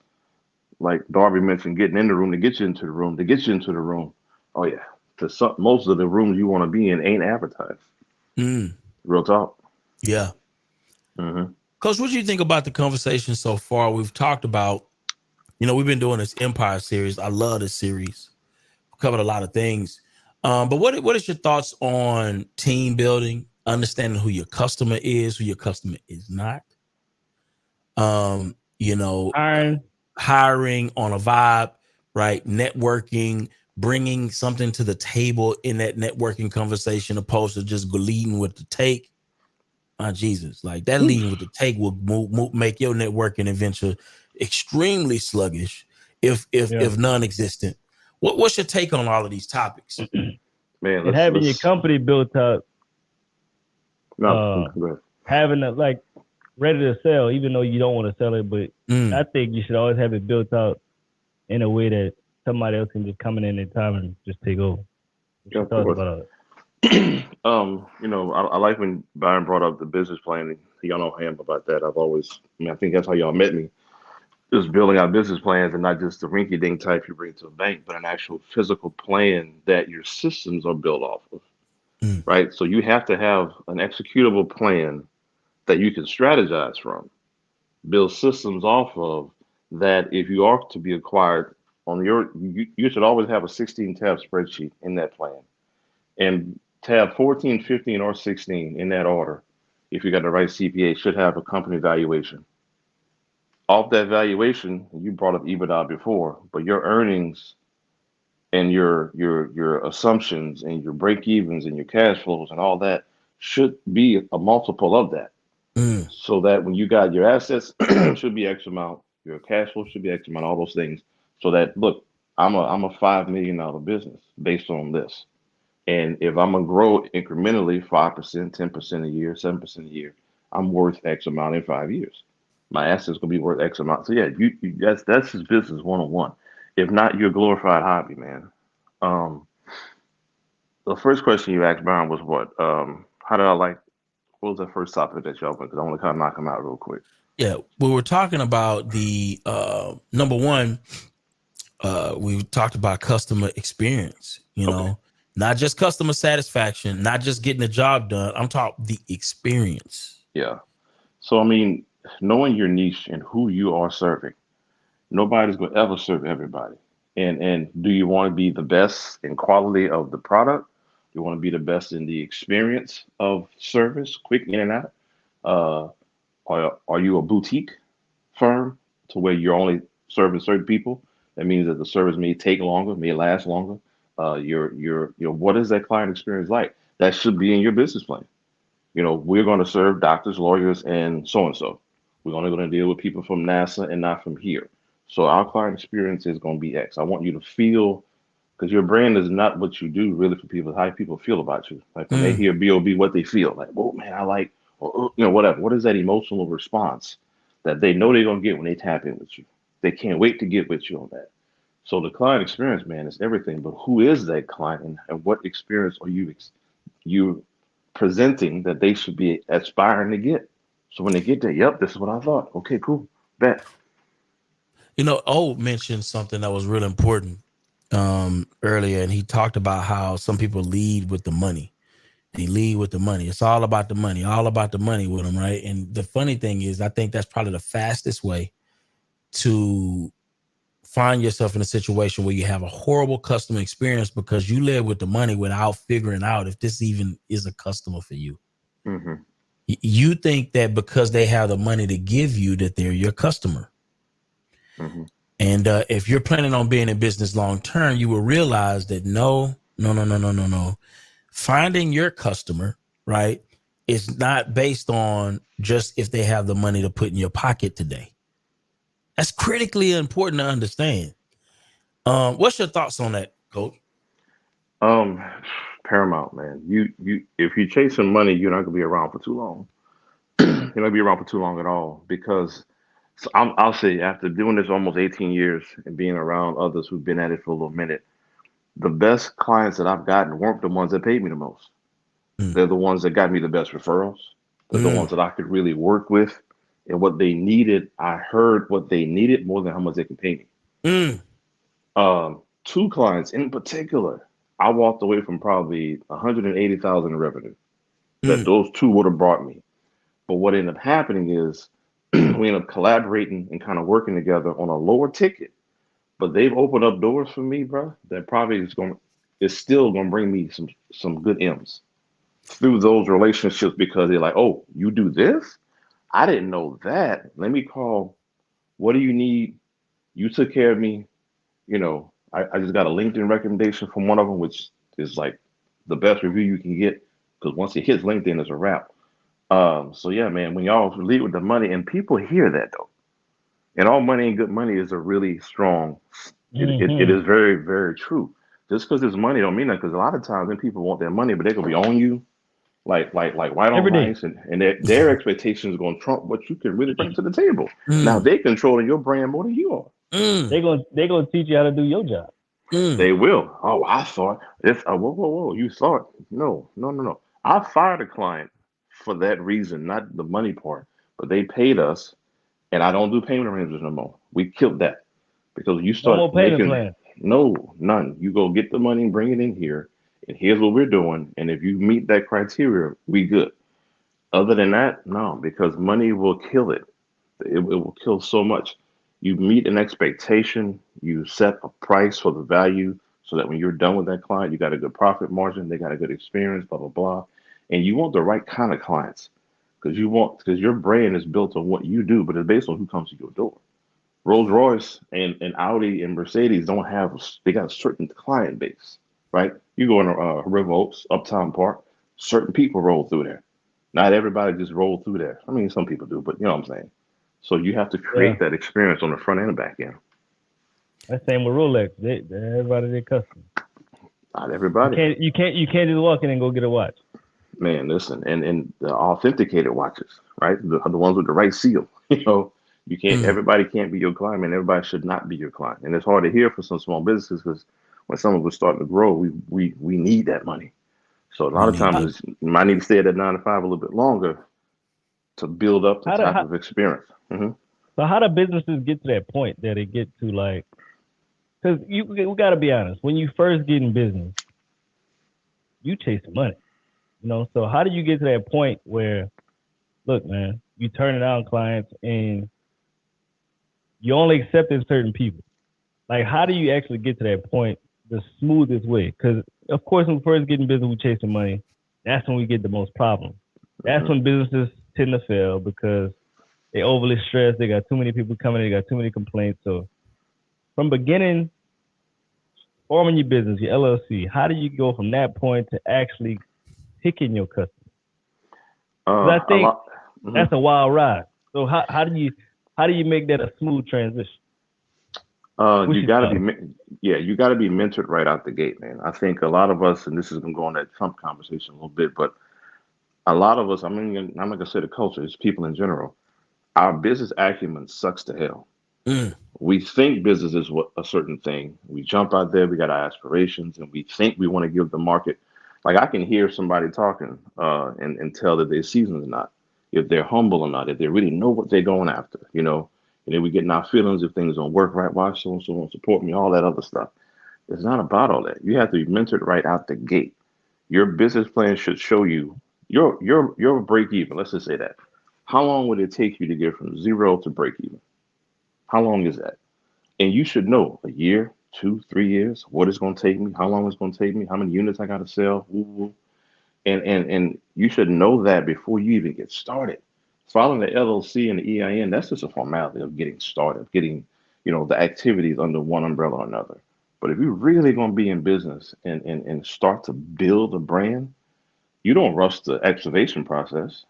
like Darby mentioned, getting in the room to get you into the room to get you into the room. Oh yeah, most of the rooms you want to be in ain't advertised. Mm. Real talk. Yeah. Hmm. Coach, what do you think about the conversation so far? We've talked about, we've been doing this Empire series. I love this series. We covered a lot of things. But what is your thoughts on team building, understanding who your customer is, who your customer is not? Um, you know, Iron. hiring on a vibe, right? Networking, bringing something to the table in that networking conversation, opposed to just leading with the take. Jesus, like that leading with the take will make your networking adventure extremely sluggish, Yeah. if non-existent. What's your take on all of these topics? Man, And let's having your let's company built up, no uh, go ahead. having it like ready to sell, even though you don't want to sell it, but I Mm, think you should always have it built out in a way that somebody else can just come in any time and just take over. What's Yeah, your of thoughts course. about it? I like when Byron brought up the business plan. Y'all know him about that. I think that's how y'all met me. Just building out business plans and not just the rinky dink type you bring to a bank, but an actual physical plan that your systems are built off of, mm, right? So you have to have an executable plan that you can strategize from, build systems off of that if you are to be acquired you should always have a 16 tab spreadsheet in that plan. And tab 14, 15, or 16 in that order, if you got the right CPA, should have a company valuation. Off that valuation, you brought up EBITDA before, but your earnings and your assumptions and your break evens and your cash flows and all that should be a multiple of that. mm, So that when you got your assets should be X amount, your cash flow should be X amount, all those things. So that look, I'm a $5 million business based on this. And if I'm gonna grow incrementally 5%, 10% a year, 7% a year, I'm worth X amount in 5 years. My assets gonna be worth X amount. So yeah, that's his business 101. If not, you're a glorified hobby, man. Um, the first question you asked Byron was what? How did I like? What was that first topic that you opened? Because I want to kind of knock him out real quick. yeah, we were talking about the number one. We talked about customer experience. Okay. Not just customer satisfaction, not just getting the job done. I'm talking the experience. Yeah. So I mean, knowing your niche and who you are serving. Nobody's going to ever serve everybody. And do you want to be the best in quality of the product? Do you want to be the best in the experience of service, quick in and out? Uh, are you a boutique firm to where you're only serving certain people? That means that the service may take longer, may last longer. What is that client experience like? That should be in your business plan. We're going to serve doctors, lawyers, and so and so. We're only going to deal with people from NASA and not from here. So our client experience is going to be X. I want you to feel, because your brand is not what you do really for people, how people feel about you. Like when they hear BOB, what they feel like, oh man, I like, or whatever. What is that emotional response that they know they're going to get when they tap in with you? They can't wait to get with you on that. So the client experience, man, is everything. But who is that client, and what experience are you presenting that they should be aspiring to get? So when they get there, yep, this is what I thought. Okay, cool, bet. O mentioned something that was really important earlier, and he talked about how some people lead with the money. They lead with the money. It's all about the money, with them, right? And the funny thing is, I think that's probably the fastest way to find yourself in a situation where you have a horrible customer experience because you live with the money without figuring out if this even is a customer for you. Mm-hmm. You think that because they have the money to give you that they're your customer. Mm-hmm. And if you're planning on being in business long term, you will realize that no. Finding your customer, right, is not based on just if they have the money to put in your pocket today. That's critically important to understand. What's your thoughts on that, Coach? Um, Paramount, man. If you're chasing money, you're not gonna be around for too long. You're not gonna be around for too long at all because I'll say after doing this almost 18 years and being around others who've been at it for a little minute, the best clients that I've gotten weren't the ones that paid me the most. Mm, They're the ones that got me the best referrals. They're the mm, ones that I could really work with. And what they needed, I heard what they needed more than how much they could pay me. mm, Two clients in particular, I walked away from probably 180,000 in revenue that mm, those two would have brought me. But what ended up happening is we ended up collaborating and kind of working together on a lower ticket. But they've opened up doors for me, bro. That probably is still gonna bring me some good M's through those relationships because they're like, oh, you do this? I didn't know that. Let me call. What do you need? You took care of me. I just got a LinkedIn recommendation from one of them, which is like the best review you can get because once it hits LinkedIn, it's a wrap. So yeah, man, when y'all lead with the money, and people hear that though, and all money and good money is a really strong. It Mm-hmm. is very very true. Just because it's money don't mean that because a lot of times then people want their money, but they're gonna be on you like white on Every day. rice, and their expectations are gonna trump what you can really bring to the table. Now mm, they controlling your brand more than you are. mm, They gonna teach you how to do your job. mm. They will. Oh, I thought this. Whoa, whoa, whoa! You thought? No, no, no, no. I fired a client for that reason, not the money part. But they paid us, and I don't do payment arrangements no more. We killed that because you No start more payment making plan. no none. You go get the money and bring it in here, and here's what we're doing. And if you meet that criteria, we good. Other than that, no, because money will kill it. It will kill so much. You meet an expectation, you set a price for the value so that when you're done with that client, you got a good profit margin, they got a good experience, blah, blah, blah. And you want the right kind of clients because your brand is built on what you do, but it's based on who comes to your door. Rolls Royce and Audi and Mercedes don't have, they got a certain client base, right? You go in River Oaks, Uptown Park, certain people roll through there. Not everybody just roll through there. I mean, some people do, but you know what I'm saying. So you have to Yeah. create that experience on the front and the back end. That's same with Rolex. Everybody they custom. Not You everybody, can't just walk in and go get a watch. man. Listen, and the authenticated watches, right? The ones with the right seal. You can't. Mm. Everybody can't be your client, and everybody should not be your client. And it's hard to hear for some small businesses because when someone was starting to grow, we need that money. So a We lot of need times it. you might need to stay at that 9 to 5 a little bit longer to build up the How do type how, of experience. so how do businesses get to that point that they get to like? Because we got to be honest. When you first get in business, you chase money. So how do you get to that point where, look, man, you turning down clients and you're only accepting certain people. Like, how do you actually get to that point the smoothest way? Because, of course, when we first get in business, we chasing money. That's when we get the most problems. That's when businesses tend to fail because they overly stressed. They got too many people coming. They got too many complaints. So from beginning, forming your business, your LLC, how do you go from that point to actually picking your customers? I think that's a wild ride. So how do you make that a smooth transition? You got to you got to be mentored right out the gate, man. I think a lot of us, and this is going to go on that Trump conversation a little bit, but a lot of us, I mean, I'm not going to say the culture, it's people in general. Our business acumen sucks to hell. We think business is what a certain thing. We jump out there, we got our aspirations, and we think we want to give the market. Like I can hear somebody talking and tell that they're seasoned or not, if they're humble or not, if they really know what they're going after, you know. And then we get in our feelings if things don't work right. Why so and so won't support me? All that other stuff. It's not about all that. You have to be mentored right out the gate. Your business plan should show you your break even. Let's just say that. How long would it take you to get from zero to break even? How long is that? And you should know a year, 2, 3 years, what it's going to take me, how long it's going to take me, how many units I got to sell, and you should know that before you even get started. Following the LLC and the EIN, that's just a formality of getting started, getting, you know, the activities under one umbrella or another. But if you're really going to be in business and start to build a brand, you don't rush the excavation process.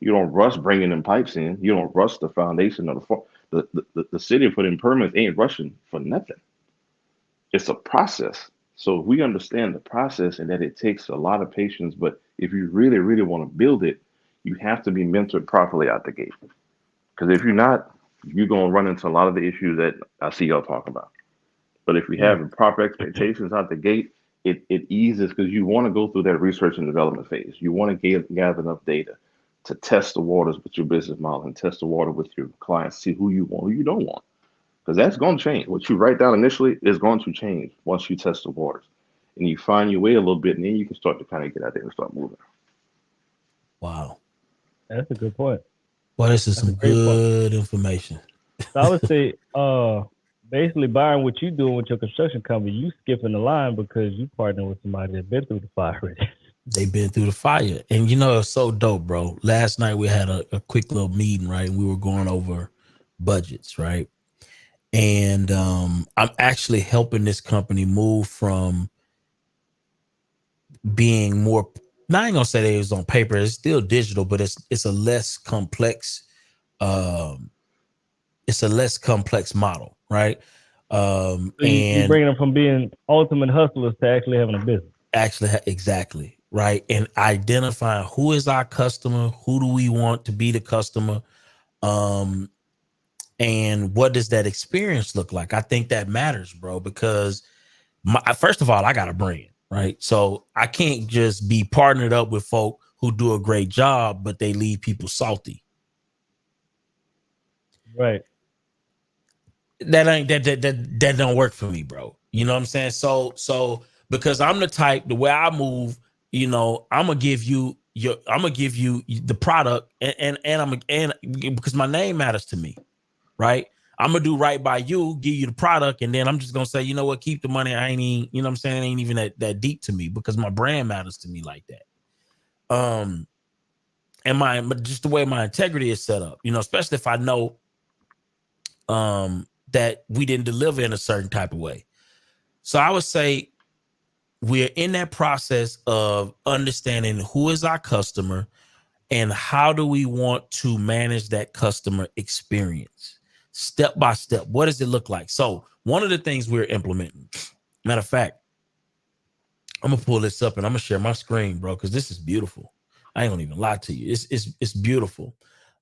You don't rush bringing them pipes in. You don't rush the foundation of the city putting permits ain't rushing for nothing. It's a process. So if we understand the process and that it takes a lot of patience, but if you really, really want to build it, you have to be mentored properly out the gate. Because if you're not, you're going to run into a lot of the issues that I see y'all talking about. But if you have proper expectations out the gate, it eases because you want to go through that research and development phase. You want to gather enough data to test the waters with your business model and test the water with your clients, see who you want, who you don't want. Because that's going to change. What you write down initially is going to change once you test the waters. And you find your way a little bit, and then you can start to kind of get out there and start moving. Wow. That's a good point. Well, this is some good information. So I would say, basically, Byron, what you doing with your construction company, you skipping the line because you partner with somebody that's been through the fire already. They've been through the fire. And you know, it's so dope, bro. Last night we had a quick little meeting, right? We were going over budgets, right? And I'm actually helping this company move from being more, now I ain't gonna say that it was on paper, it's still digital, but it's a less complex model, right? So you're bringing them from being ultimate hustlers to actually having a business. Exactly, right? And identifying who is our customer, who do we want to be the customer, and what does that experience look like? I think that matters, bro, because first of all, I got a brand, right? So I can't just be partnered up with folk who do a great job, but they leave people salty. Right. That don't work for me, bro. You know what I'm saying? So because I'm the type, the way I move, you know, I'm gonna give you the product, and because my name matters to me, right? I'm gonna do right by you, give you the product, and then I'm just gonna say, you know what, keep the money. I ain't even, you know what I'm saying, it ain't even that deep to me because my brand matters to me like that. And just the way my integrity is set up, you know, especially if I know that we didn't deliver in a certain type of way. So I would say we're in that process of understanding who is our customer and how do we want to manage that customer experience step by step. What does it look like? So one of the things we're implementing, matter of fact, I'm gonna pull this up and I'm gonna share my screen, bro, because this is beautiful. I ain't gonna even lie to you. It's beautiful.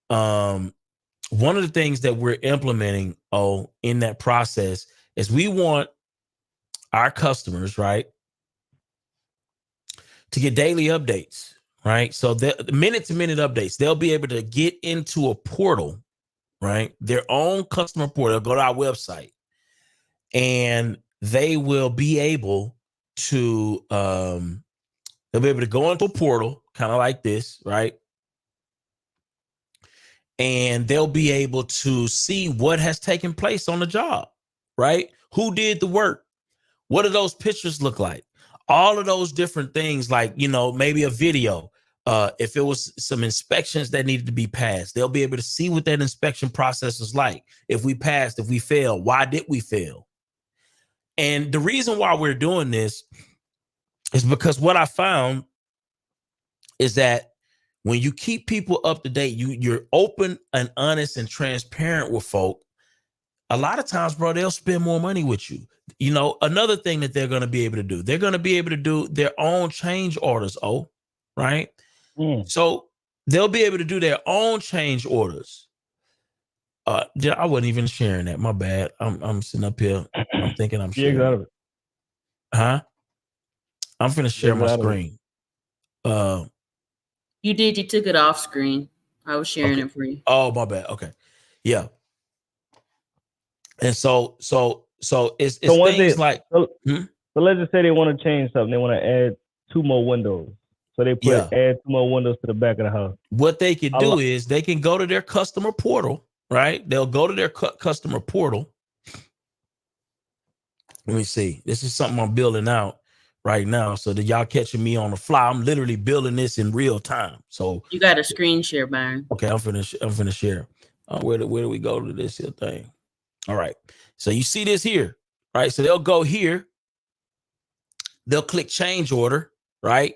One of the things that we're implementing in that process is we want our customers, right, to get daily updates, right? So the minute-to-minute updates, they'll be able to get into a portal, right? Their own customer portal, go to our website, and they will be able to they'll be able to go into a portal, kind of like this, right? and they'll be able to see what has taken place on the job, right? Who did the work? What do those pictures look like? All of those different things, like, you know, maybe a video. If it was some inspections that needed to be passed, they'll be able to see what that inspection process is like. If we passed, if we failed, why did we fail? And the reason why we're doing this is because what I found is that when you keep people up to date, you're open and honest and transparent with folk. A lot of times, bro, they'll spend more money with you. You know, another thing that they're going to be able to do, they're going to be able to do their own change orders. Oh, right. So they'll be able to do their own change orders. I wasn't even sharing that. My bad. I'm sitting up here. I'm thinking I'm sharing. Out of it. Huh? I'm finna share my screen. You did. You took it off screen. I was sharing it for you. Oh, my bad. Okay. Yeah. And so it's things like. So let's just say they want to change something. They want to add 2 more windows. So they add 2 more windows to the back of the house. What they can do is they can go to their customer portal, right? They'll go to their customer portal. Let me see. This is something I'm building out right now. So that y'all catching me on the fly. I'm literally building this in real time. So you got a screen share, Byron. Okay, I'm finna share. Where do we go to this here thing? All right. So you see this here, right? So they'll go here. They'll click change order, right?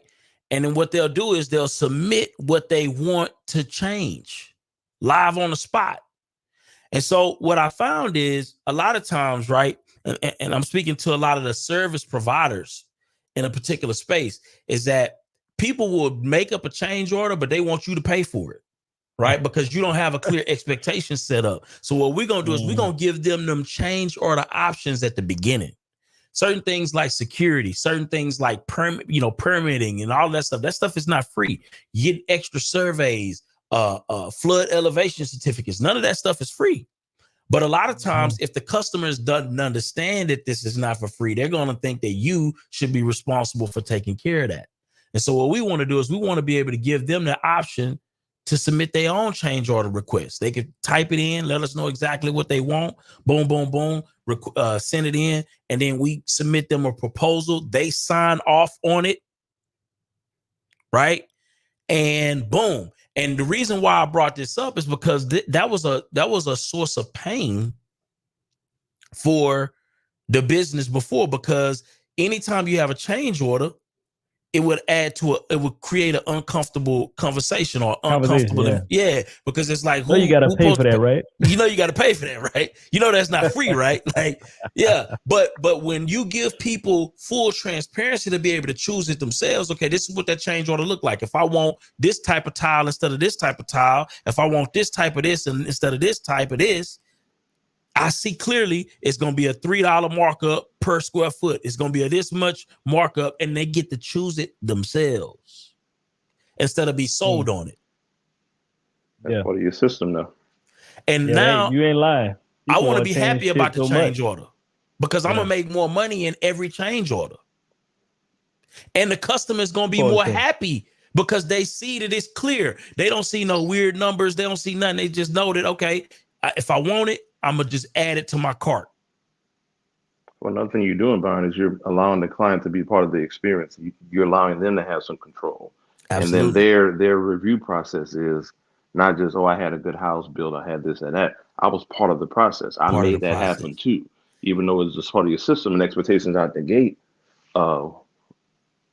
And then what they'll do is they'll submit what they want to change live on the spot. And so what I found is a lot of times, right? And I'm speaking to a lot of the service providers in a particular space, is that people will make up a change order, but they want you to pay for it, right? Because you don't have a clear expectation set up. So what we're going to do is we're going to give them change order options at the beginning. Certain things like security, certain things like permitting and all that stuff is not free. You get extra surveys, flood elevation certificates. None of that stuff is free. But a lot of times, if the customers doesn't understand that this is not for free, they're going to think that you should be responsible for taking care of that. And so what we want to do is we want to be able to give them the option to submit their own change order request. They can type it in, let us know exactly what they want. Boom, boom, boom. Send it in, and then we submit them a proposal. They sign off on it, right? And boom. And the reason why I brought this up is because that was a source of pain for the business before, because anytime you have a change order, it would create an uncomfortable conversation or uncomfortable. Yeah, because it's like, you got to pay for that, right? You know, you got to pay for that, right? You know, that's not free, right? Like, yeah. But when you give people full transparency to be able to choose it themselves, okay, this is what that change order look like. If I want this type of tile instead of this type of tile, if I want this type of this and instead of this type of this, I see clearly it's going to be a $3 markup per square foot. It's going to be this much markup, and they get to choose it themselves instead of be sold on it. That's part of your system now. And now you ain't lying. I want to be happy about the change order, because I'm going to make more money in every change order. And the customer is going to be more happy because they see that it's clear. They don't see no weird numbers. They don't see nothing. They just know that, okay, if I want it, I'm going to just add it to my cart. Well, another thing you're doing, Byron, is you're allowing the client to be part of the experience. You're allowing them to have some control. Absolutely. And then their review process is not just, oh, I had a good house built, I had this and that. I was part of the process. I made that happen too. Even though it's just part of your system and expectations out the gate.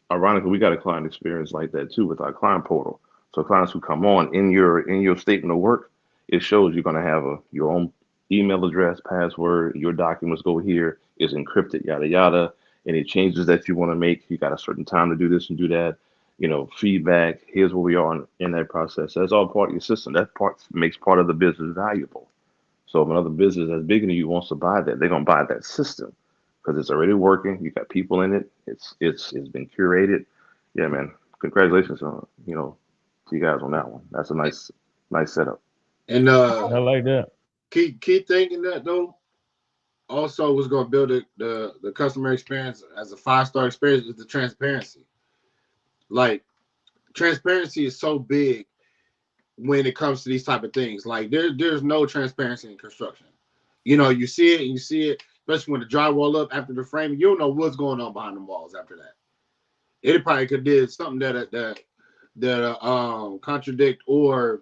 Ironically, we got a client experience like that too with our client portal. So clients who come on in your statement of work, it shows you're going to have your own email address, password, your documents go here, is encrypted, yada, yada. Any changes that you want to make, you got a certain time to do this and do that. You know, feedback, here's where we are in that process. That's all part of your system. That part makes part of the business valuable. So if another business that's bigger than you wants to buy that, they're going to buy that system because it's already working. You got people in it. It's been curated. Yeah, man. Congratulations on, to you guys on that one. That's a nice setup. And I like that. Keep thinking that though. Also, what's going to build the customer experience as a 5-star experience is the transparency. Like, transparency is so big. when it comes to these type of things. Like there's no transparency in construction. You know, you see it and you see it, especially when the drywall up after the frame. You don't know what's going on behind the walls after that. It probably could did something that contradict or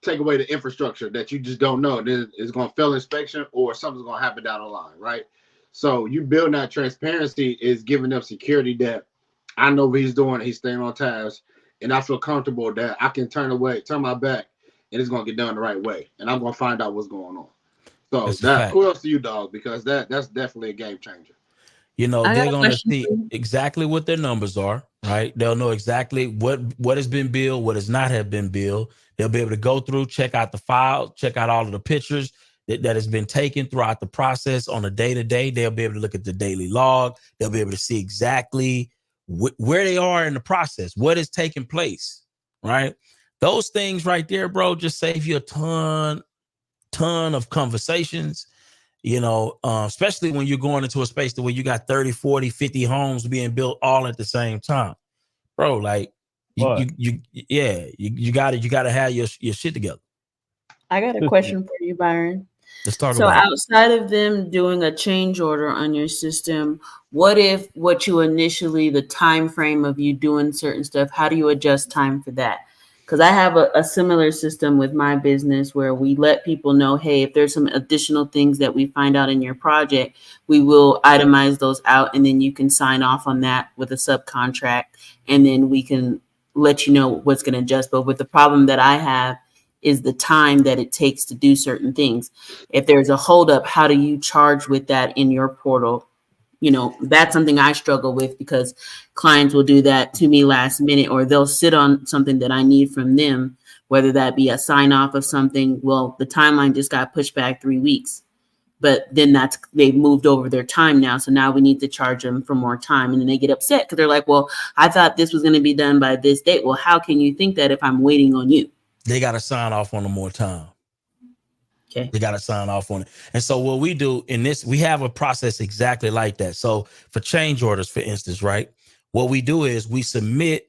take away the infrastructure that you just don't know. Then it's going to fail inspection or something's going to happen down the line, right? So you building that transparency is giving them security that I know what he's doing. He's staying on task, and I feel comfortable that I can turn my back, and it's going to get done the right way, and I'm going to find out what's going on. So that kudos to you, dog, because that's definitely a game changer. You know, they're going to see exactly what their numbers are, right? They'll know exactly what has been billed, what has not have been billed. They'll be able to go through, check out the file, check out all of the pictures that has been taken throughout the process on a day-to-day. They'll be able to look at the daily log. They'll be able to see exactly where they are in the process, what is taking place, right? Those things right there, bro, just save you a ton of conversations. You know, especially when you're going into a space where you got 30, 40, 50 homes being built all at the same time, bro. Like you gotta have your shit together. I got a question for you, Byron. Let's talk so about outside of them doing a change order on your system, what if the time frame of you doing certain stuff, how do you adjust time for that? Because I have a similar system with my business where we let people know, hey, if there's some additional things that we find out in your project, we will itemize those out, and then you can sign off on that with a subcontract, and then we can let you know what's going to adjust. But with the problem that I have is the time that it takes to do certain things. If there's a holdup, how do you charge with that in your portal? You know, that's something I struggle with because clients will do that to me last minute, or they'll sit on something that I need from them, whether that be a sign off of something. Well, the timeline just got pushed back 3 weeks, but then they've moved over their time now. So now we need to charge them for more time. And then they get upset because they're like, well, I thought this was going to be done by this date. Well, how can you think that if I'm waiting on you? They got to sign off on more time. Okay. They got to sign off on it. And so what we do in this, we have a process exactly like that. So for change orders, for instance, right, what we do is we submit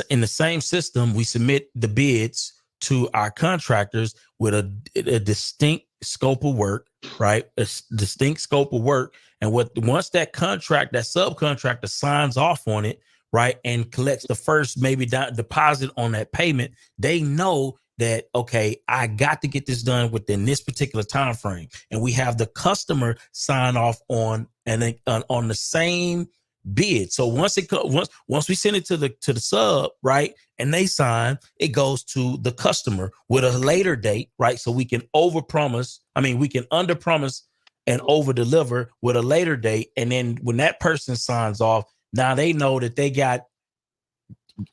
in the same system, we submit the bids to our contractors with a distinct scope of work, right? A distinct scope of work. And once that subcontractor signs off on it, right, and collects the first maybe deposit on that payment, they know that, okay, I got to get this done within this particular time frame. And we have the customer sign off on the same bid. So once we send it to the sub, right, and they sign, it goes to the customer with a later date, right? So we can under promise and over deliver with a later date. And then when that person signs off, now they know that they got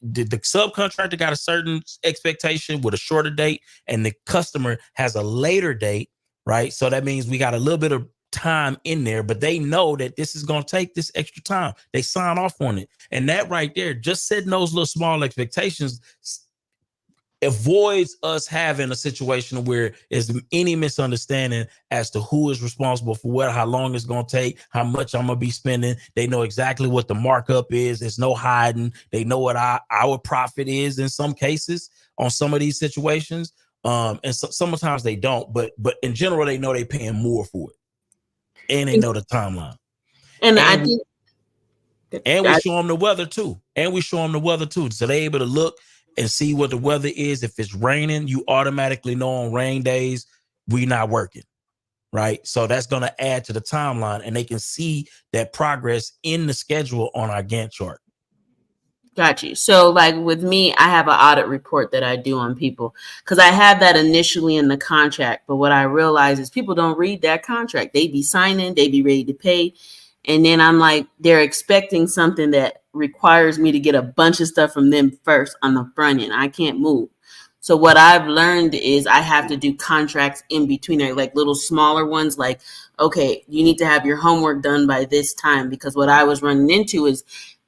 the subcontractor got a certain expectation with a shorter date, and the customer has a later date, right? So that means we got a little bit of time in there, but they know that this is going to take this extra time. They sign off on it. And that right there, just setting those little small expectations avoids us having a situation where there's any misunderstanding as to who is responsible for what, how long it's going to take, how much I'm going to be spending. They know exactly what the markup is. There's no hiding. They know what our profit is in some cases on some of these situations. And sometimes they don't, but in general, they know they're paying more for it. And they know the timeline. And we show them the weather too. So they're able to look and see what the weather is. If it's raining, you automatically know on rain days, we're not working, right? So that's going to add to the timeline, and they can see that progress in the schedule on our Gantt chart. Got you. So like with me, I have an audit report that I do on people because I had that initially in the contract. But what I realize is people don't read that contract. They be signing, they be ready to pay. And then I'm like, they're expecting something that requires me to get a bunch of stuff from them first on the front end. I can't move. So what I've learned is I have to do contracts in between, like little smaller ones, like, okay, you need to have your homework done by this time, because what I was running into is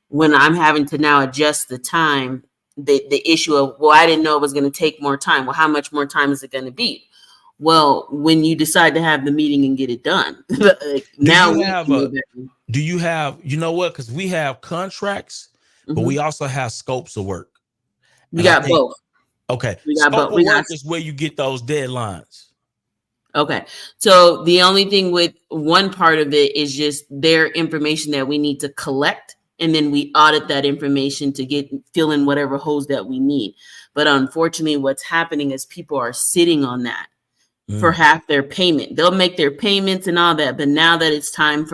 when I'm having to now adjust the time, the issue of, well, I didn't know it was going to take more time. Well, how much more time is it going to be? Well, when you decide to have the meeting and get it done, do you have, you know what? Because we have contracts, but we also have scopes of work. We got both. Okay. We got, Scope but of we work got. is where you get those deadlines. Okay. So the only thing with one part of it is just their information that we need to collect. And then we audit that information to fill in whatever holes that we need. But unfortunately, what's happening is people are sitting on that for half their payment. They'll make their payments and all that. But now that it's time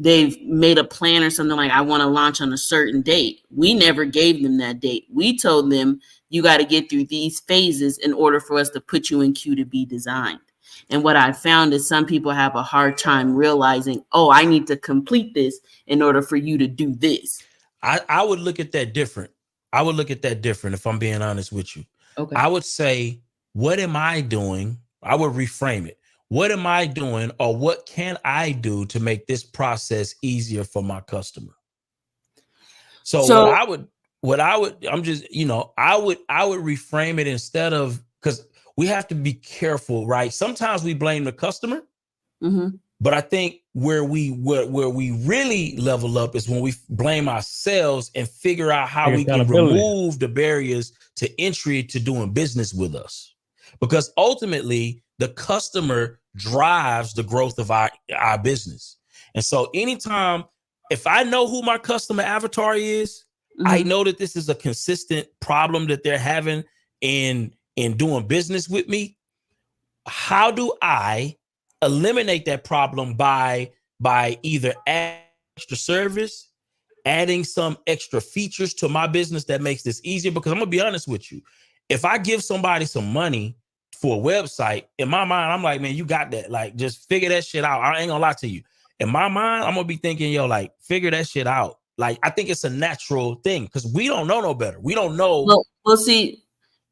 they've made a plan or something like, I want to launch on a certain date. We never gave them that date. We told them, you got to get through these phases in order for us to put you in queue to be designed. And what I found is some people have a hard time realizing, oh, I need to complete this in order for you to do this. I would look at that different. If I'm being honest with you. Okay. I would say, what am I doing? I would reframe it. What am I doing, or what can I do to make this process easier for my customer? So I would reframe it instead of, because we have to be careful, right? Sometimes we blame the customer, but I think where we really level up is when we blame ourselves and figure out how we can remove the barriers to entry to doing business with us. Because ultimately, the customer drives the growth of our business. And so anytime, if I know who my customer avatar is, I know that this is a consistent problem that they're having in doing business with me. How do I eliminate that problem by either adding extra service, adding some extra features to my business that makes this easier? Because I'm gonna be honest with you, if I give somebody some money for a website, in my mind, I'm like, man, you got that. Like, just figure that shit out. I ain't gonna lie to you. In my mind, I'm gonna be thinking, yo, like, figure that shit out. Like, I think it's a natural thing because we don't know no better. We don't know. Well, see,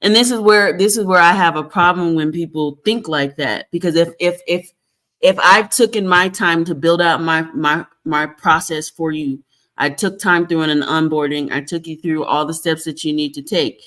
and this is where I have a problem when people think like that. Because if I've taken my time to build out my process for you, I took time through an onboarding, I took you through all the steps that you need to take.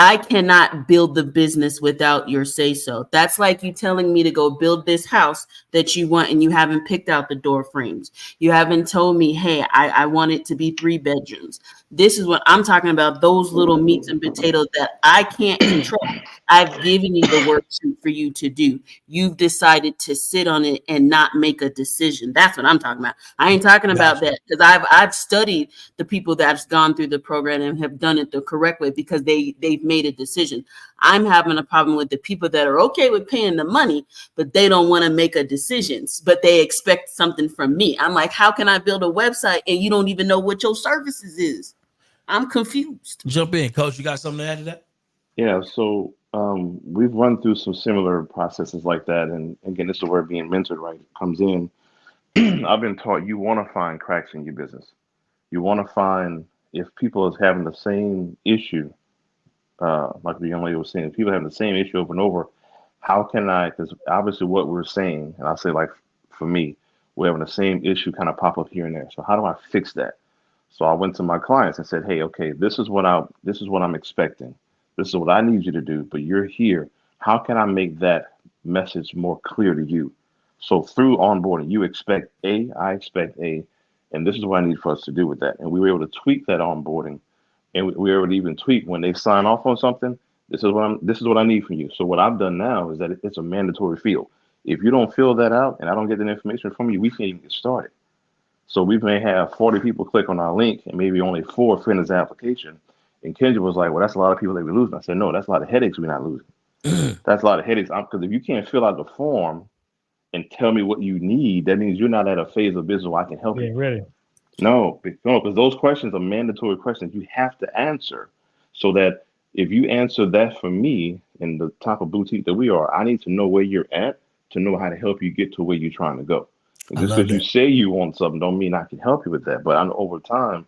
I cannot build the business without your say so. That's like you telling me to go build this house that you want and you haven't picked out the door frames. You haven't told me, hey, I want it to be 3 bedrooms. This is what I'm talking about, those little meats and potatoes that I can't control. I've given you the worksheet for you to do. You've decided to sit on it and not make a decision. That's what I'm talking about. I ain't talking about that because I've studied the people that's gone through the program and have done it the correct way because they've made a decision. I'm having a problem with the people that are okay with paying the money, but they don't want to make a decision, but they expect something from me. I'm like, how can I build a website and you don't even know what your services is? I'm confused. Jump in, Coach. You got something to add to that? Yeah, so we've run through some similar processes like that. And again, this is where being mentored, right, comes in. I've been taught you want to find cracks in your business. You want to find if people is having the same issue, like the young lady was saying, if people having the same issue over and over, how can I, because obviously what we're saying, and I say like for me, we're having the same issue kind of pop up here and there. So how do I fix that? So I went to my clients and said, hey, okay, this is what I'm expecting. This is what I need you to do, but you're here. How can I make that message more clear to you? So through onboarding, you expect A, I expect A, and this is what I need for us to do with that. And we were able to tweak that onboarding, and we were able to even tweak when they sign off on something. This is what I need from you. So what I've done now is that it's a mandatory field. If you don't fill that out and I don't get that information from you, we can't even get started. So we may have 40 people click on our link and maybe only 4 finish the application. And Kendra was like, well, that's a lot of people that we're losing. I said, no, that's a lot of headaches we're not losing. That's a lot of headaches. Because if you can't fill out the form and tell me what you need, that means you're not at a phase of business where I can help you. Ready. No, because those questions are mandatory questions you have to answer. So that if you answer that for me in the type of boutique that we are, I need to know where you're at to know how to help you get to where you're trying to go. And just because you say you want something don't mean I can help you with that. But I know over time,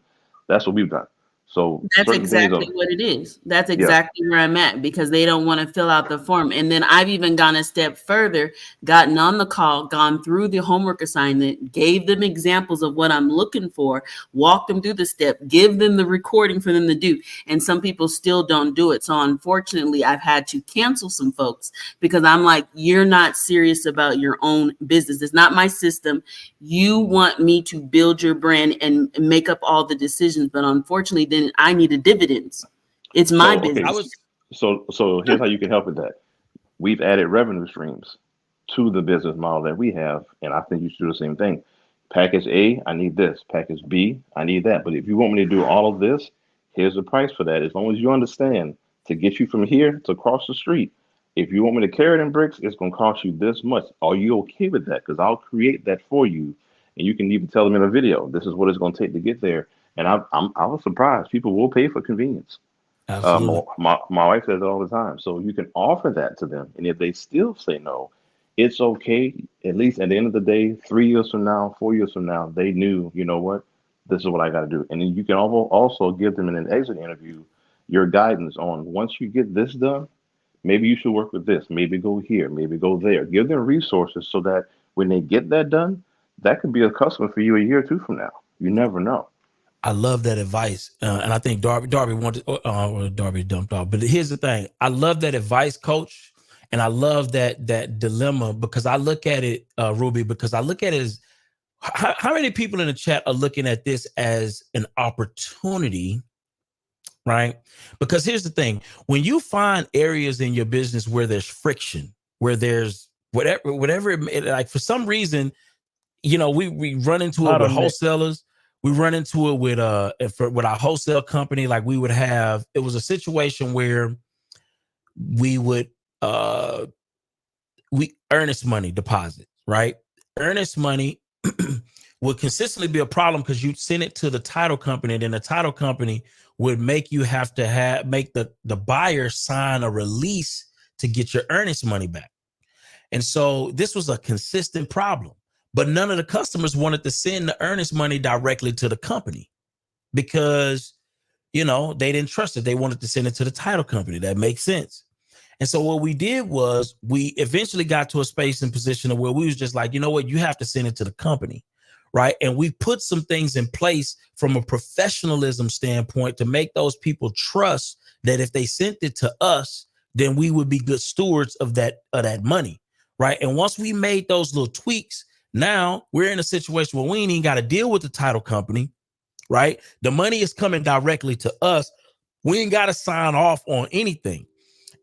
that's what we've done. So that's exactly what it is. That's exactly where I'm at because they don't want to fill out the form. And then I've even gone a step further, gotten on the call, gone through the homework assignment, gave them examples of what I'm looking for, walk them through the step, give them the recording for them to do. And some people still don't do it. So unfortunately, I've had to cancel some folks because I'm like, you're not serious about your own business. It's not my system. You want me to build your brand and make up all the decisions. But unfortunately, then I need a dividends. It's my business. So here's how you can help with that. We've added revenue streams to the business model that we have, and I think you should do the same thing. Package A, I need this. Package B, I need that. But if you want me to do all of this, here's the price for that. As long as you understand, to get you from here to across the street, if you want me to carry it in bricks, it's going to cost you this much. Are you okay with that? Because I'll create that for you, and you can even tell them in a video, this is what it's going to take to get there. And I was surprised. People will pay for convenience. Absolutely. My wife says it all the time. So you can offer that to them. And if they still say no, it's okay. At least at the end of the day, 3 years from now, 4 years from now, they knew, you know what, this is what I got to do. And then you can also give them in an exit interview your guidance on once you get this done, maybe you should work with this, maybe go here, maybe go there. Give them resources so that when they get that done, that could be a customer for you a year or two from now. You never know. I love that advice, and I think Darby wanted, or Darby dumped off. But here's the thing: I love that advice, Coach, and I love that dilemma because I look at it, Ruby, because I look at it as how many people in the chat are looking at this as an opportunity, right? Because here's the thing: when you find areas in your business where there's friction, where there's whatever, like for some reason, you know, we run into it with wholesalers. We run into it with our wholesale company. Like we would have, it was a situation where we would earnest money deposit, right? Earnest money would consistently be a problem because you'd send it to the title company, and then the title company would make you have to make the buyer sign a release to get your earnest money back. And so this was a consistent problem. But none of the customers wanted to send the earnest money directly to the company because, you know, they didn't trust it. They wanted to send it to the title company. That makes sense. And so what we did was we eventually got to a space and position where we was just like, you know what, you have to send it to the company, right? And we put some things in place from a professionalism standpoint to make those people trust that if they sent it to us, then we would be good stewards of that money, right? And once we made those little tweaks, now we're in a situation where we ain't even got to deal with the title company, right? The money is coming directly to us. We ain't got to sign off on anything.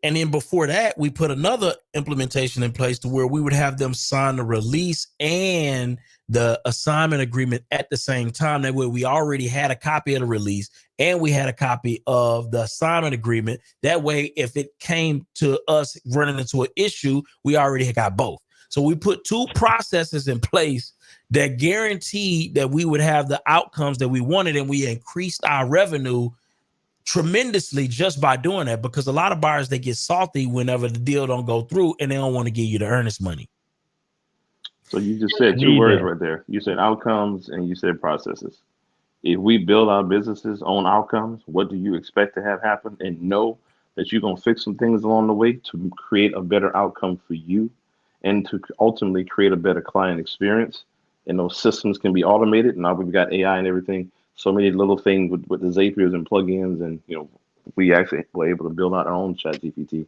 And then before that, we put another implementation in place to where we would have them sign the release and the assignment agreement at the same time. That way we already had a copy of the release and we had a copy of the assignment agreement. That way, if it came to us running into an issue, we already got both. So we put two processes in place that guaranteed that we would have the outcomes that we wanted, and we increased our revenue tremendously just by doing that, because a lot of buyers, they get salty whenever the deal don't go through and they don't want to give you the earnest money. So you just said two words right there. You said outcomes and you said processes. If we build our businesses on outcomes, what do you expect to have happen? And know that you're going to fix some things along the way to create a better outcome for you and to ultimately create a better client experience. And those systems can be automated. Now we've got AI and everything. So many little things with the Zapiers and plugins, and you know, we actually were able to build out our own chat GPT.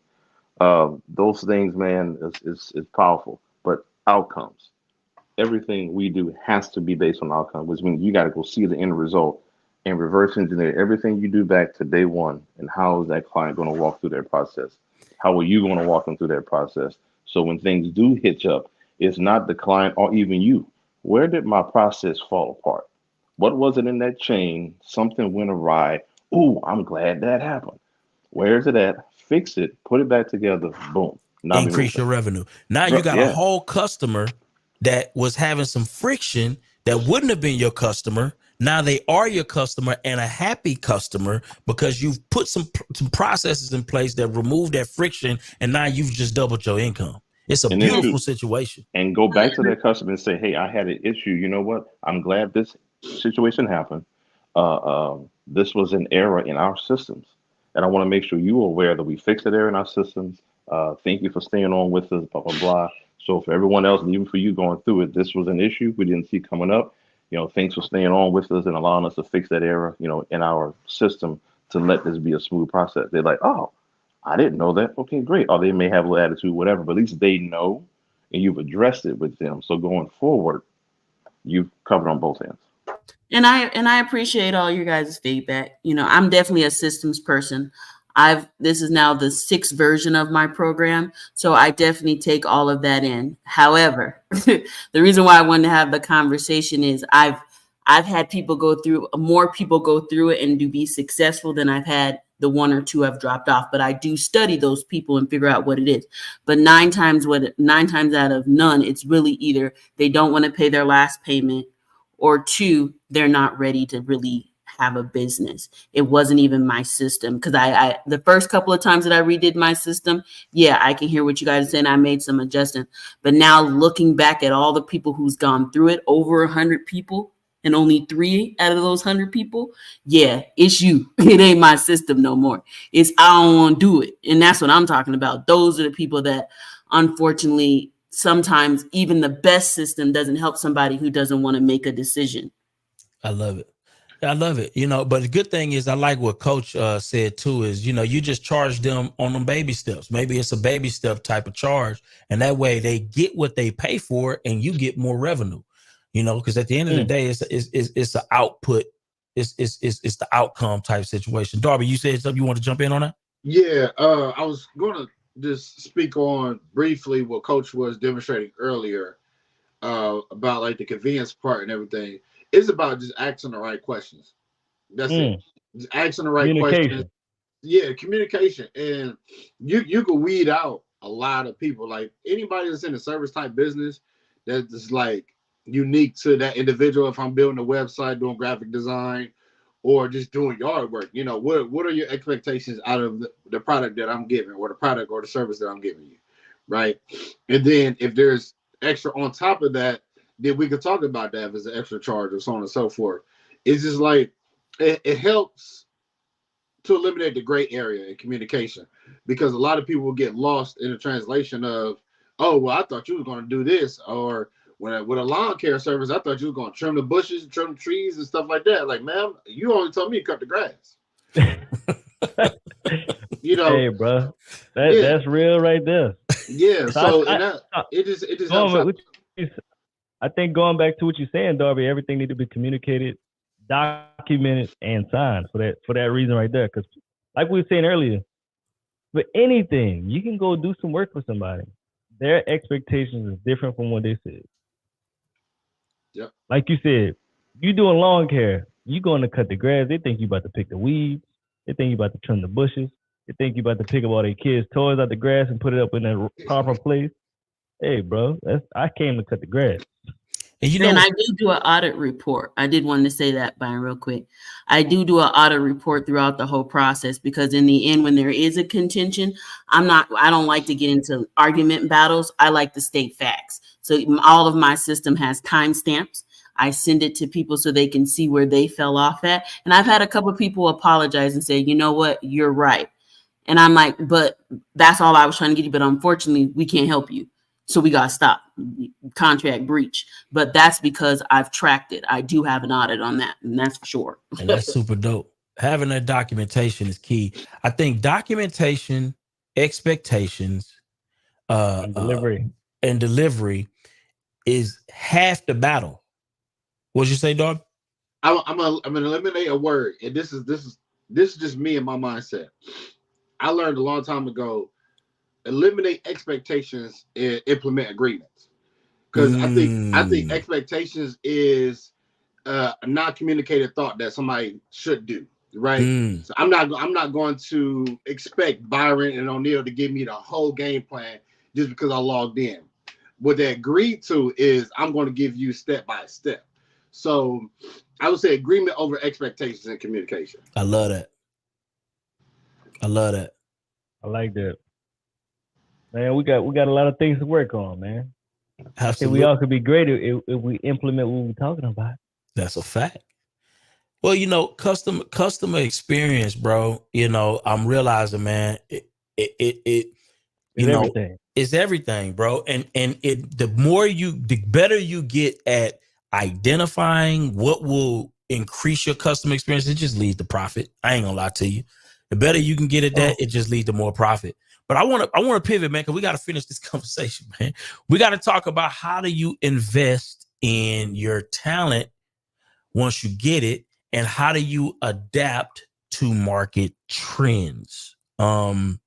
Those things, man, is powerful. But outcomes, everything we do has to be based on outcomes, which means you got to go see the end result and reverse engineer everything you do back to day one. And how is that client going to walk through their process? How are you going to walk them through their process? So when things do hitch up, it's not the client or even you. Where did my process fall apart? What was it in that chain? Something went awry. Ooh, I'm glad that happened. Where is it at? Fix it, put it back together, boom. Now increase your revenue. Now you got a whole customer that was having some friction that wouldn't have been your customer. Now they are your customer and a happy customer because you've put some processes in place that remove that friction, and now you've just doubled your income. It's a beautiful situation. And go back to that customer and say, hey, I had an issue. You know what? I'm glad this situation happened. This was an error in our systems. And I want to make sure you are aware that we fixed that error in our systems. Thank you for staying on with us, blah, blah, blah. So for everyone else, and even for you going through it, this was an issue we didn't see coming up. You know, thanks for staying on with us and allowing us to fix that error, you know, in our system to let this be a smooth process. They're like, oh, I didn't know that. Okay, great. Or they may have a little attitude, whatever, but at least they know and you've addressed it with them. So going forward, you've covered on both ends. And I appreciate all your guys' feedback. You know, I'm definitely a systems person. This is now the 6th version of my program. So I definitely take all of that in. However, the reason why I wanted to have the conversation is I've had more people go through it and be successful than I've had the 1 or 2 have dropped off. But I do study those people and figure out what it is. But 9 times out of none, it's really either they don't want to pay their last payment, or 2, they're not ready to really have a business. It wasn't even my system, because I the first couple of times that I redid my system, yeah, I can hear what you guys are saying. I made some adjustments, but now looking back at all the people who's gone through it, over 100 people, and only 3 out of those 100 people, yeah, it's you. It ain't my system no more. It's I don't want to do it, and that's what I'm talking about. Those are the people that, unfortunately, sometimes even the best system doesn't help somebody who doesn't want to make a decision. I love it. I love it. But the good thing is, I like what Coach said too, is, you just charge them on them baby steps. Maybe it's a baby step type of charge. And that way they get what they pay for and you get more revenue, because at the end of the day, it's an output. It's the outcome type situation. Darby, you said something, you want to jump in on that? Yeah. I was going to just speak on briefly what Coach was demonstrating earlier about like the convenience part and everything. It's about just asking the right questions. That's it. Just asking the right questions. Yeah, communication. And you can weed out a lot of people. Like anybody that's in a service type business that's like unique to that individual. If I'm building a website, doing graphic design, or just doing yard work, what are your expectations out of the product that I'm giving, or the product or the service that I'm giving you, right? And then if there's extra on top of that, then we could talk about that as an extra charge or so on and so forth. It's just like it helps to eliminate the gray area in communication, because a lot of people will get lost in the translation of, oh, well, I thought you was going to do this, or with a lawn care service, I thought you was going to trim the bushes, trim the trees, and stuff like that. Like, ma'am, you only told me to cut the grass. Hey, bro, that's real right there. Yeah. So it just helps. I think going back to what you're saying, Darby, everything need to be communicated, documented, and signed for that reason right there. Because like we were saying earlier, for anything, you can go do some work for somebody. Their expectations is different from what they said. Yep. Like you said, you doing lawn care, you going to cut the grass. They think you about to pick the weeds. They think you about to trim the bushes. They think you about to pick up all their kids' toys out the grass and put it up in the proper place. Hey, bro, I came to cut the grass. And I do an audit report. I did want to say that, Byron, real quick. I do an audit report throughout the whole process, because in the end, when there is a contention, I don't like to get into argument battles. I like to state facts. So all of my system has timestamps. I send it to people so they can see where they fell off at. And I've had a couple of people apologize and say, you know what, you're right. And I'm like, but that's all I was trying to get you. But unfortunately, we can't help you. So we got to stop contract breach. But that's because I've tracked it. I do have an audit on that, and that's for sure. And that's super dope. Having that documentation is key. I think documentation, expectations, and delivery is half the battle. What'd you say, dog? I'm gonna eliminate a word, and this is just me and my mindset. I learned a long time ago: eliminate expectations and implement agreements. Because I think expectations is a non-communicated thought that somebody should do, right? So I'm not going to expect Byron and O'Neal to give me the whole game plan just because I logged in. What they agreed to is I'm going to give you step by step. So I would say agreement over expectations and communication. I love that. I like that. Man, we got a lot of things to work on, man. Absolutely. I think we all could be great if we implement what we're talking about. That's a fact. Well, customer experience, bro. I'm realizing, man, it's everything, bro. And the better you get at identifying what will increase your customer experience, it just leads to profit. I ain't gonna lie to you. The better you can get at that, it just leads to more profit. But I want to pivot, man, because we got to finish this conversation, man. We got to talk about how do you invest in your talent once you get it, and how do you adapt to market trends? And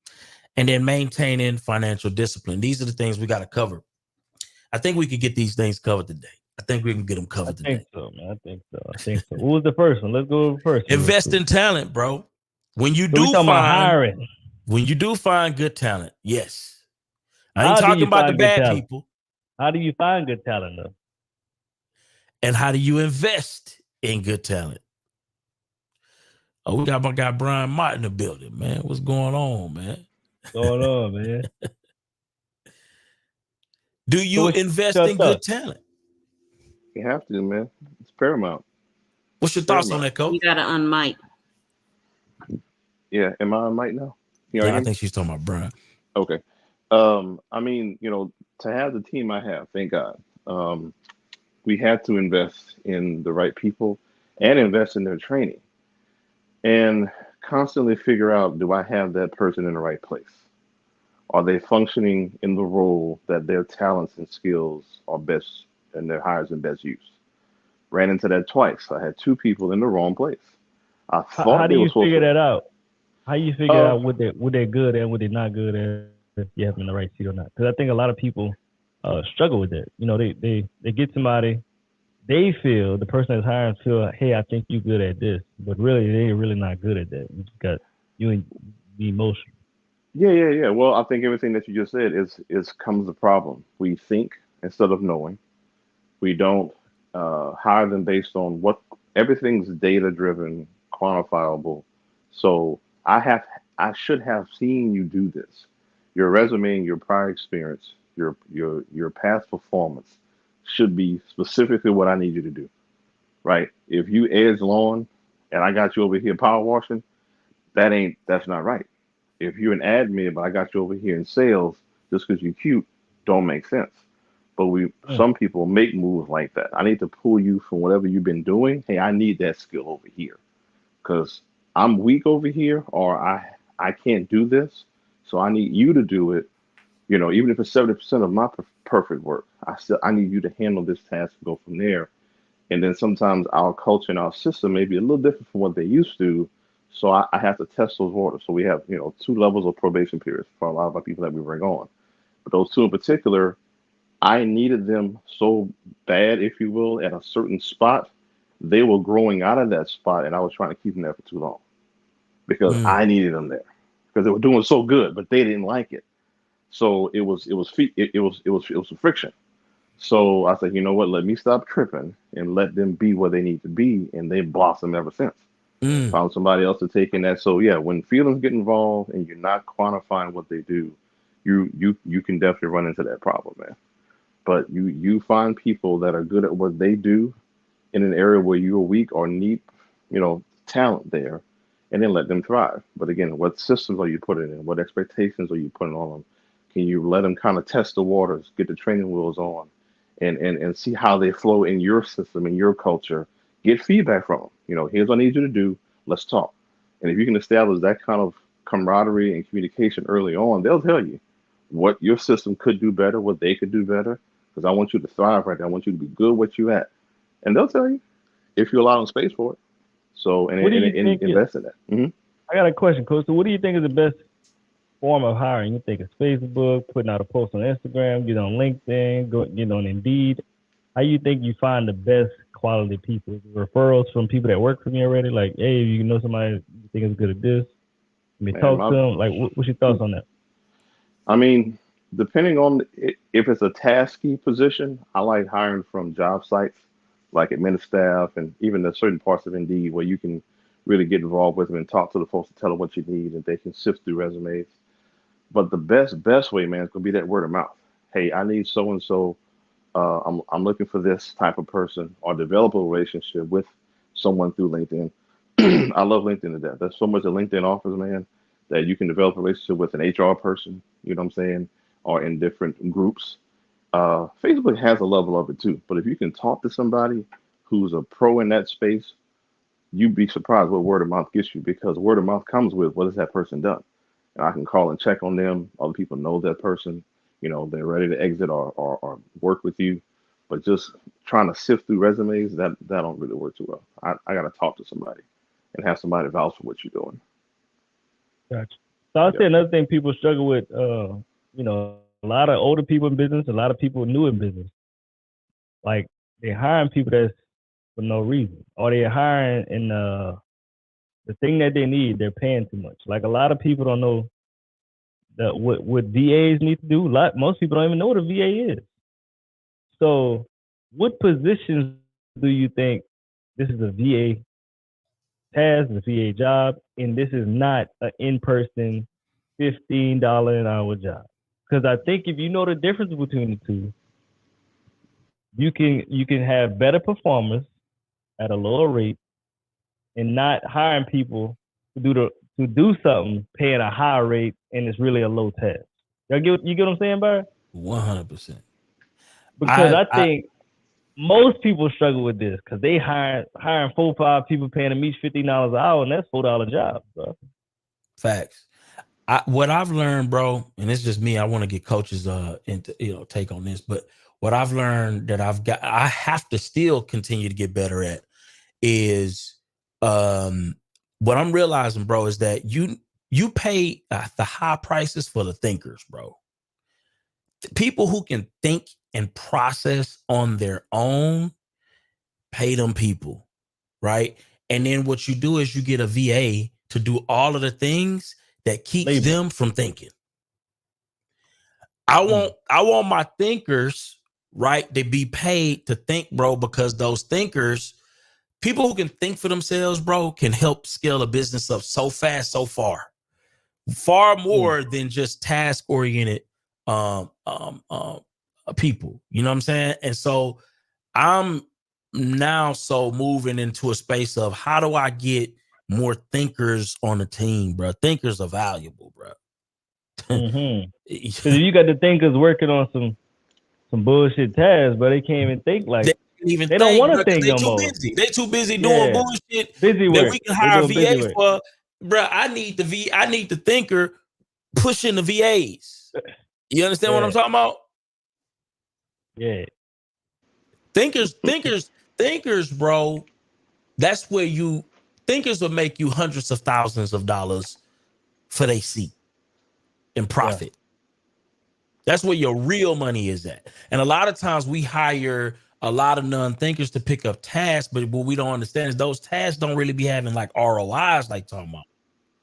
then maintaining financial discipline. These are the things we got to cover. I think we could get these things covered today. I think we can get them covered today. I think so, man. I think so. What was the first one? Let's go first. Invest in talent, bro. When you do hiring. When you do find good talent, yes. I ain't How do talking you about the find good bad talent? people. How do you find good talent, though? And how do you invest in good talent? Oh, we got my guy Brian Martin in the building, man. What's going on, man? What's going on, man? Do you invest in good talent? You have to, man. It's paramount. What's your thoughts on that, Coach? You got to unmic. Yeah, am I on mic now? Yeah, I think she's talking about Brian. Okay. I mean, to have the team I have, thank God, we had to invest in the right people and invest in their training and constantly figure out, do I have that person in the right place? Are they functioning in the role that their talents and skills are best and their highest and best use? Ran into that twice. I had two people in the wrong place. I thought how do you figure that out? How you figure out what they're good and what they're not good at, if you have them in the right seat or not? Because I think a lot of people struggle with that. They get somebody, they feel, the person that's hiring feel, hey, I think you're good at this, but really they're really not good at that. You just got the emotion. Yeah. Well, I think everything that you just said is comes the problem. We think instead of knowing. We don't hire them based on what everything's data driven, quantifiable. So I should have seen you do this. Your resume and your prior experience, your past performance should be specifically what I need you to do. Right? If you edge lawn and I got you over here power washing, that's not right. If you're an admin, but I got you over here in sales just because you're cute, don't make sense. But some people make moves like that. I need to pull you from whatever you've been doing. Hey, I need that skill over here because I'm weak over here, or I can't do this. So I need you to do it. Even if it's 70% of my perfect work, I need you to handle this task and go from there. And then sometimes our culture and our system may be a little different from what they used to. So I have to test those waters. So we have, 2 levels of probation periods for a lot of our people that we bring on. But those 2 in particular, I needed them so bad, if you will, at a certain spot. They were growing out of that spot, and I was trying to keep them there for too long because I needed them there because they were doing so good, but they didn't like it. So it was a friction. So I said, you know what? Let me stop tripping and let them be where they need to be, and they blossom ever since. Found somebody else to take in that. So yeah, when feelings get involved and you're not quantifying what they do, you can definitely run into that problem, man. But you find people that are good at what they do in an area where you're weak or need, talent there, and then let them thrive. But again, what systems are you putting in? What expectations are you putting on them? Can you let them kind of test the waters, get the training wheels on, and see how they flow in your system, in your culture? Get feedback from them. Here's what I need you to do. Let's talk. And if you can establish that kind of camaraderie and communication early on, they'll tell you what your system could do better, what they could do better, because I want you to thrive right there. I want you to be good what you at. And they'll tell you if you allow them space for it. So, and invest in that. Mm-hmm. I got a question, Coach. So what do you think is the best form of hiring? You think it's Facebook, putting out a post on Instagram, get on LinkedIn, get on Indeed? How you think you find the best quality people? Referrals from people that work for me already? Like, hey, you know somebody you think is good at this? Talk to them. Like, what's your thoughts on that? I mean, depending on if it's a tasky position, I like hiring from job sites like admin staff and even the certain parts of Indeed where you can really get involved with them and talk to the folks and tell them what you need and they can sift through resumes. But the best way, man, is gonna be that word of mouth. Hey, I need so and so. I'm looking for this type of person, or develop a relationship with someone through LinkedIn. I love LinkedIn to death. There's so much that LinkedIn offers, man, that you can develop a relationship with an HR person, you know what I'm saying, or in different groups. Facebook has a level of it too, but if you can talk to somebody who's a pro in that space, you'd be surprised what word of mouth gets you, because word of mouth comes with what has that person done. And I can call and check on them. Other people know that person. They're ready to exit or work with you. But just trying to sift through resumes, that don't really work too well. I got to talk to somebody and have somebody vouch for what you're doing. Gotcha. So I'll say another thing people struggle with, you know, a lot of older people in business, a lot of people new in business. Like they're hiring people that's for no reason, or they're hiring in the thing that they need, they're paying too much. Like a lot of people don't know that what VAs need to do. Most people don't even know what a VA is. So, what positions do you think this is a VA task, a VA job, and this is not an in-person $15 an hour job? Because I think if you know the difference between the two, you can have better performers at a lower rate and not hiring people to do something paying a higher rate and it's really a low task. You get what I'm saying, Byron? 100%. Because I think most people struggle with this because they hiring 4 or 5 people paying them each $15 an hour, and that's $4 jobs, bro. Facts. What I've learned, bro, and it's just me. I want to get coaches into take on this, but what I've learned that I have to still continue to get better at is what I'm realizing, bro, is that you pay the high prices for the thinkers, bro. People who can think and process on their own, pay them people, right? And then what you do is you get a VA to do all of the things that keeps them from thinking. I want my thinkers, right, to be paid to think, bro, because those thinkers, people who can think for themselves, bro, can help scale a business up so fast, so far more than just task-oriented people. You know what I'm saying? And so I'm now moving into a space of how do I get more thinkers on the team, bro? Thinkers are valuable, bro. Because if you got the thinkers working on some bullshit tasks, but they can't even think like they don't want to think no more. They too busy doing bullshit busy work that we can hire VA for. Bro, I need the thinker pushing the VAs. You understand what I'm talking about? Yeah. Thinkers, bro. That's where thinkers will make you hundreds of thousands of dollars for their seat in profit. Yeah. That's where your real money is at. And a lot of times we hire a lot of non-thinkers to pick up tasks, but what we don't understand is those tasks don't really be having like ROIs like talking about.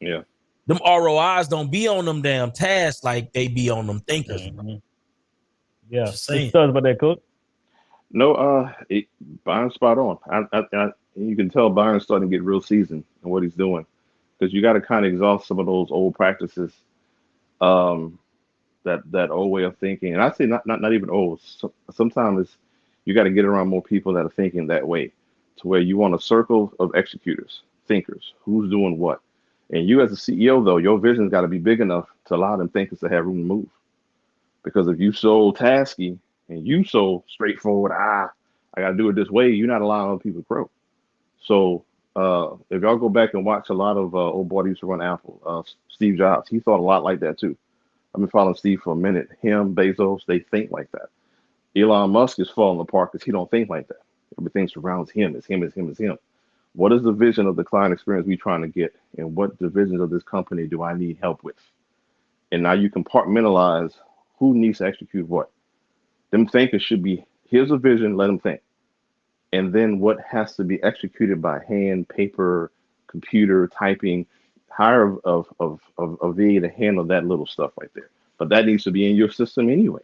Yeah. Them ROIs don't be on them damn tasks like they be on them thinkers. Mm-hmm. Yeah. What thoughts about that, Coach? No, Byron's spot on. You can tell Byron's starting to get real seasoned in what he's doing because you got to kind of exhaust some of those old practices, that old way of thinking. And I say not even old. Sometimes you got to get around more people that are thinking that way, to where you want a circle of executors, thinkers, who's doing what. And you as a CEO, though, your vision's got to be big enough to allow them thinkers to have room to move. Because if you so tasky and you so straightforward, I got to do it this way, you're not allowing other people to grow. So if y'all go back and watch a lot of old boy that used to run Apple, Steve Jobs, he thought a lot like that too. I've been following Steve for a minute. Him, Bezos, they think like that. Elon Musk is falling apart because he don't think like that. Everything surrounds him. It's him, it's him, it's him. What is the vision of the client experience we're trying to get? And what divisions of this company do I need help with? And now you compartmentalize who needs to execute what. Them thinkers should be, here's a vision, let them think. And then what has to be executed by hand, paper, computer, typing, hire of VA to handle that little stuff right there. But that needs to be in your system anyway,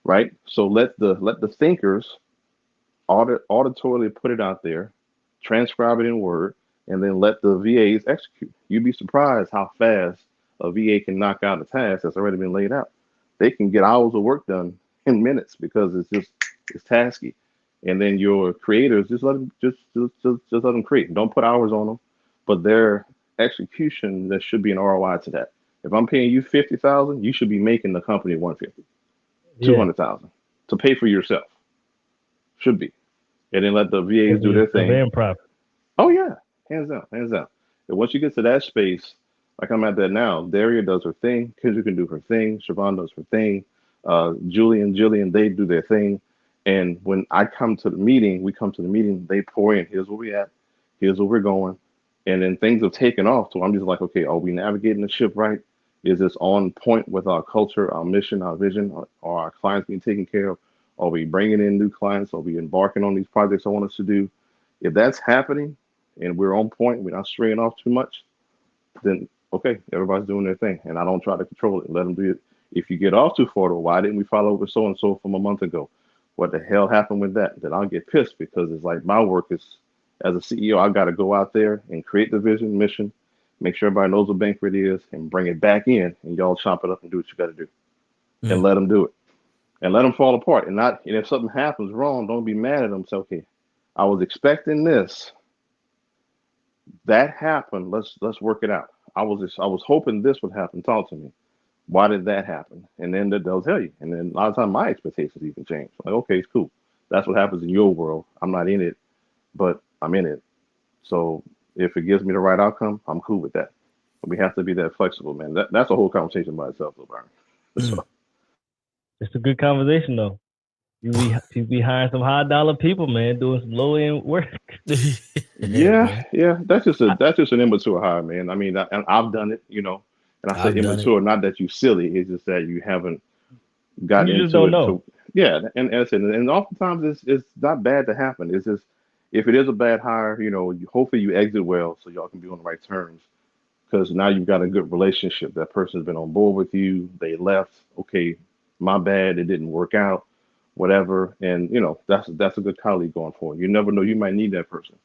right? So let the thinkers auditorily put it out there, transcribe it in Word, and then let the VAs execute. You'd be surprised how fast a VA can knock out a task that's already been laid out. They can get hours of work done in minutes because it's tasky. And then your creators, just let them let them create. Don't put hours on them, but their execution, there should be an ROI to that. If I'm paying you $50,000, you should be making the company $150,000, $200,000 to pay for yourself. Should be, and then let the VAs do their thing. Oh yeah, hands down. And once you get to that space, like I'm at that now, Daria does her thing, Kendra can do her thing, Siobhan does her thing, Jillian, they do their thing. And when I come to the meeting, they pour in, here's where we at, here's where we're going, And then things have taken off. So I'm just like, okay, are we navigating the ship right? Is this on point with our culture, our mission, our vision? Are our clients being taken care of? Are we bringing in new clients? Are we embarking on these projects I want us to do? If that's happening and we're on point, we're not straying off too much, then okay, everybody's doing their thing. And I don't try to control it. Let them do it. If you get off too far, why didn't we follow with so and so from a month ago? What the hell happened with that? Then I'll get pissed because it's like my work is as a CEO, I got to go out there and create the vision, mission, make sure everybody knows what Banquet is, and bring it back in, and y'all chop it up and do what you got to do, and let them do it, and let them fall apart. And not, and if something happens wrong, don't be mad at them. Say, okay, I was expecting this, that happened. Let's work it out. I was hoping this would happen. Talk to me. Why did that happen? And then they'll tell you. And then a lot of times my expectations even change. Like, okay, it's cool. That's what happens in your world. I'm not in it, but I'm in it. So if it gives me the right outcome, I'm cool with that. But we have to be that flexible, man. That's a whole conversation by itself, though, Byron. So, It's a good conversation, though. You be hiring some high dollar people, man, doing some low end work. yeah. That's just an immature hire, man. I mean, and I've done it, and I say I've done it. immature, not that you silly. It's just that you haven't gotten You just into don't it. know. Yeah, and I said, and oftentimes it's not bad to happen. It's just if it is a bad hire, hopefully you exit well so y'all can be on the right terms because now you've got a good relationship. That person's been on board with you. They left. Okay, my bad. It didn't work out. Whatever, and that's a good colleague going forward. You never know. You might need that person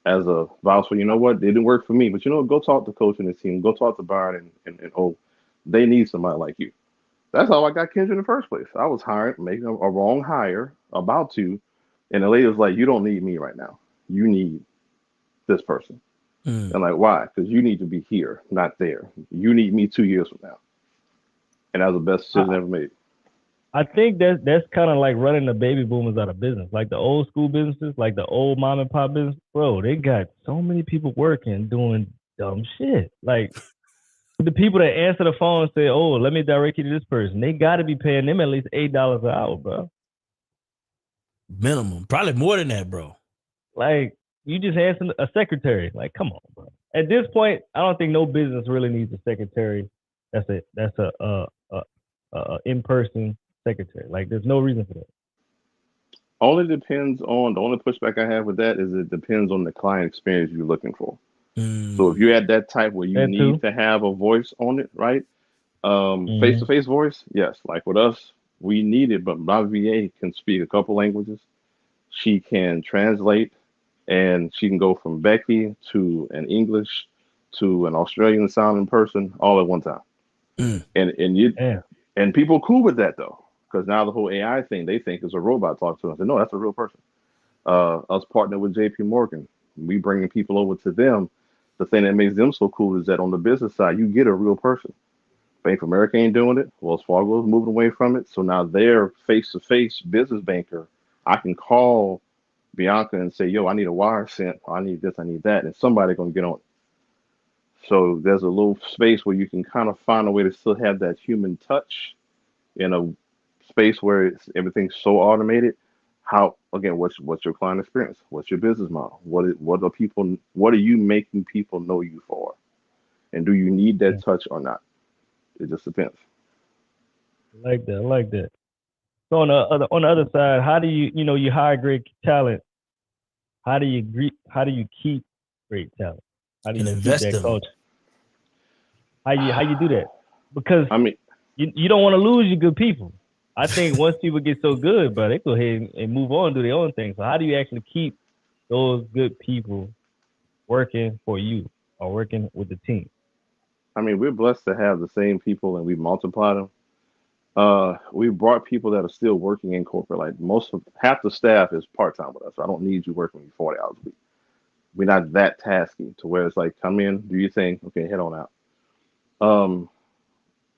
as a voucher for, what, it didn't work for me, but go talk to coach and his team, go talk to Byron and oh, they need somebody like you. That's how I got Kendra in the first place. I was hired, making a wrong hire, about to, and the lady was like, "You don't need me right now. You need this person." And like, why? Because you need to be here, not there. You need me 2 years from now. And that was the best decision ever made. I think that's kind of like running the baby boomers out of business, like the old school businesses, like the old mom and pop business. Bro, they got so many people working doing dumb shit. Like the people that answer the phone and say, "Oh, let me direct you to this person," they got to be paying them at least $8 an hour, bro. Minimum, probably more than that, bro. Like you just answer a secretary. Like, come on, bro. At this point, I don't think no business really needs a secretary. That's a in-person secretary. Like, there's no reason for that. Only depends on the only pushback I have with that is it depends on the client experience you're looking for. So if you're at that type where you need to have a voice on it, right? Face-to-face voice, yes. Like with us, we need it, but my VA can speak a couple languages. She can translate, and she can go from Becky to an English to an Australian sounding person all at one time. And people cool with that though, because now the whole AI thing they think is a robot talking to us. No, that's a real person. Us partner with JP Morgan, we bringing people over to them. The thing that makes them so cool is that on the business side, you get a real person. Bank of America ain't doing it. Wells Fargo is moving away from it. So now their face-to-face business banker, I can call Bianca and say, "Yo, I need a wire sent. I need this. I need that," and somebody gonna get on it. So there's a little space where you can kind of find a way to still have that human touch in a space where everything's so automated. How again? What's your client experience? What's your business model? What are people? What are you making people know you for? And do you need that touch or not? It just depends. I like that. So on the other side, how do you hire great talent? How do you keep great talent? How do you keep that culture? How you do that? Because I mean, you don't want to lose your good people. I think once people get so good, bro, they go ahead and move on and do their own thing. So how do you actually keep those good people working for you or working with the team? I mean, we're blessed to have the same people and we multiply them. We've brought people that are still working in corporate. Like half the staff is part time with us. So I don't need you working 40 hours a week. We're not that tasky to where it's like, come in, do your thing, okay, head on out.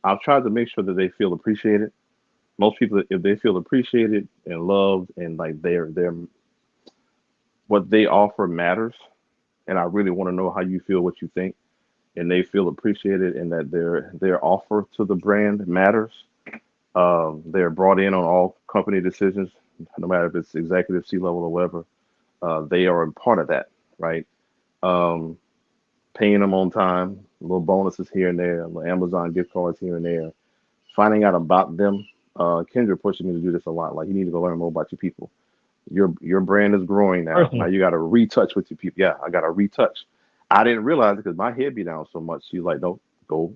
I've tried to make sure that they feel appreciated. Most people, if they feel appreciated and loved, and like they're what they offer matters, and I really want to know how you feel, what you think, and they feel appreciated, and that their offer to the brand matters. They're brought in on all company decisions, no matter if it's executive, C level, or whatever. They are a part of that, right? paying them on time, little bonuses here and there, little Amazon gift cards here and there, finding out about them. Kendra pushing me to do this a lot. Like, you need to go learn more about your people. Your brand is growing now. Now Personal. you got to retouch with your people. Yeah, I got to retouch. I didn't realize it because my head be down so much. She's like, no, go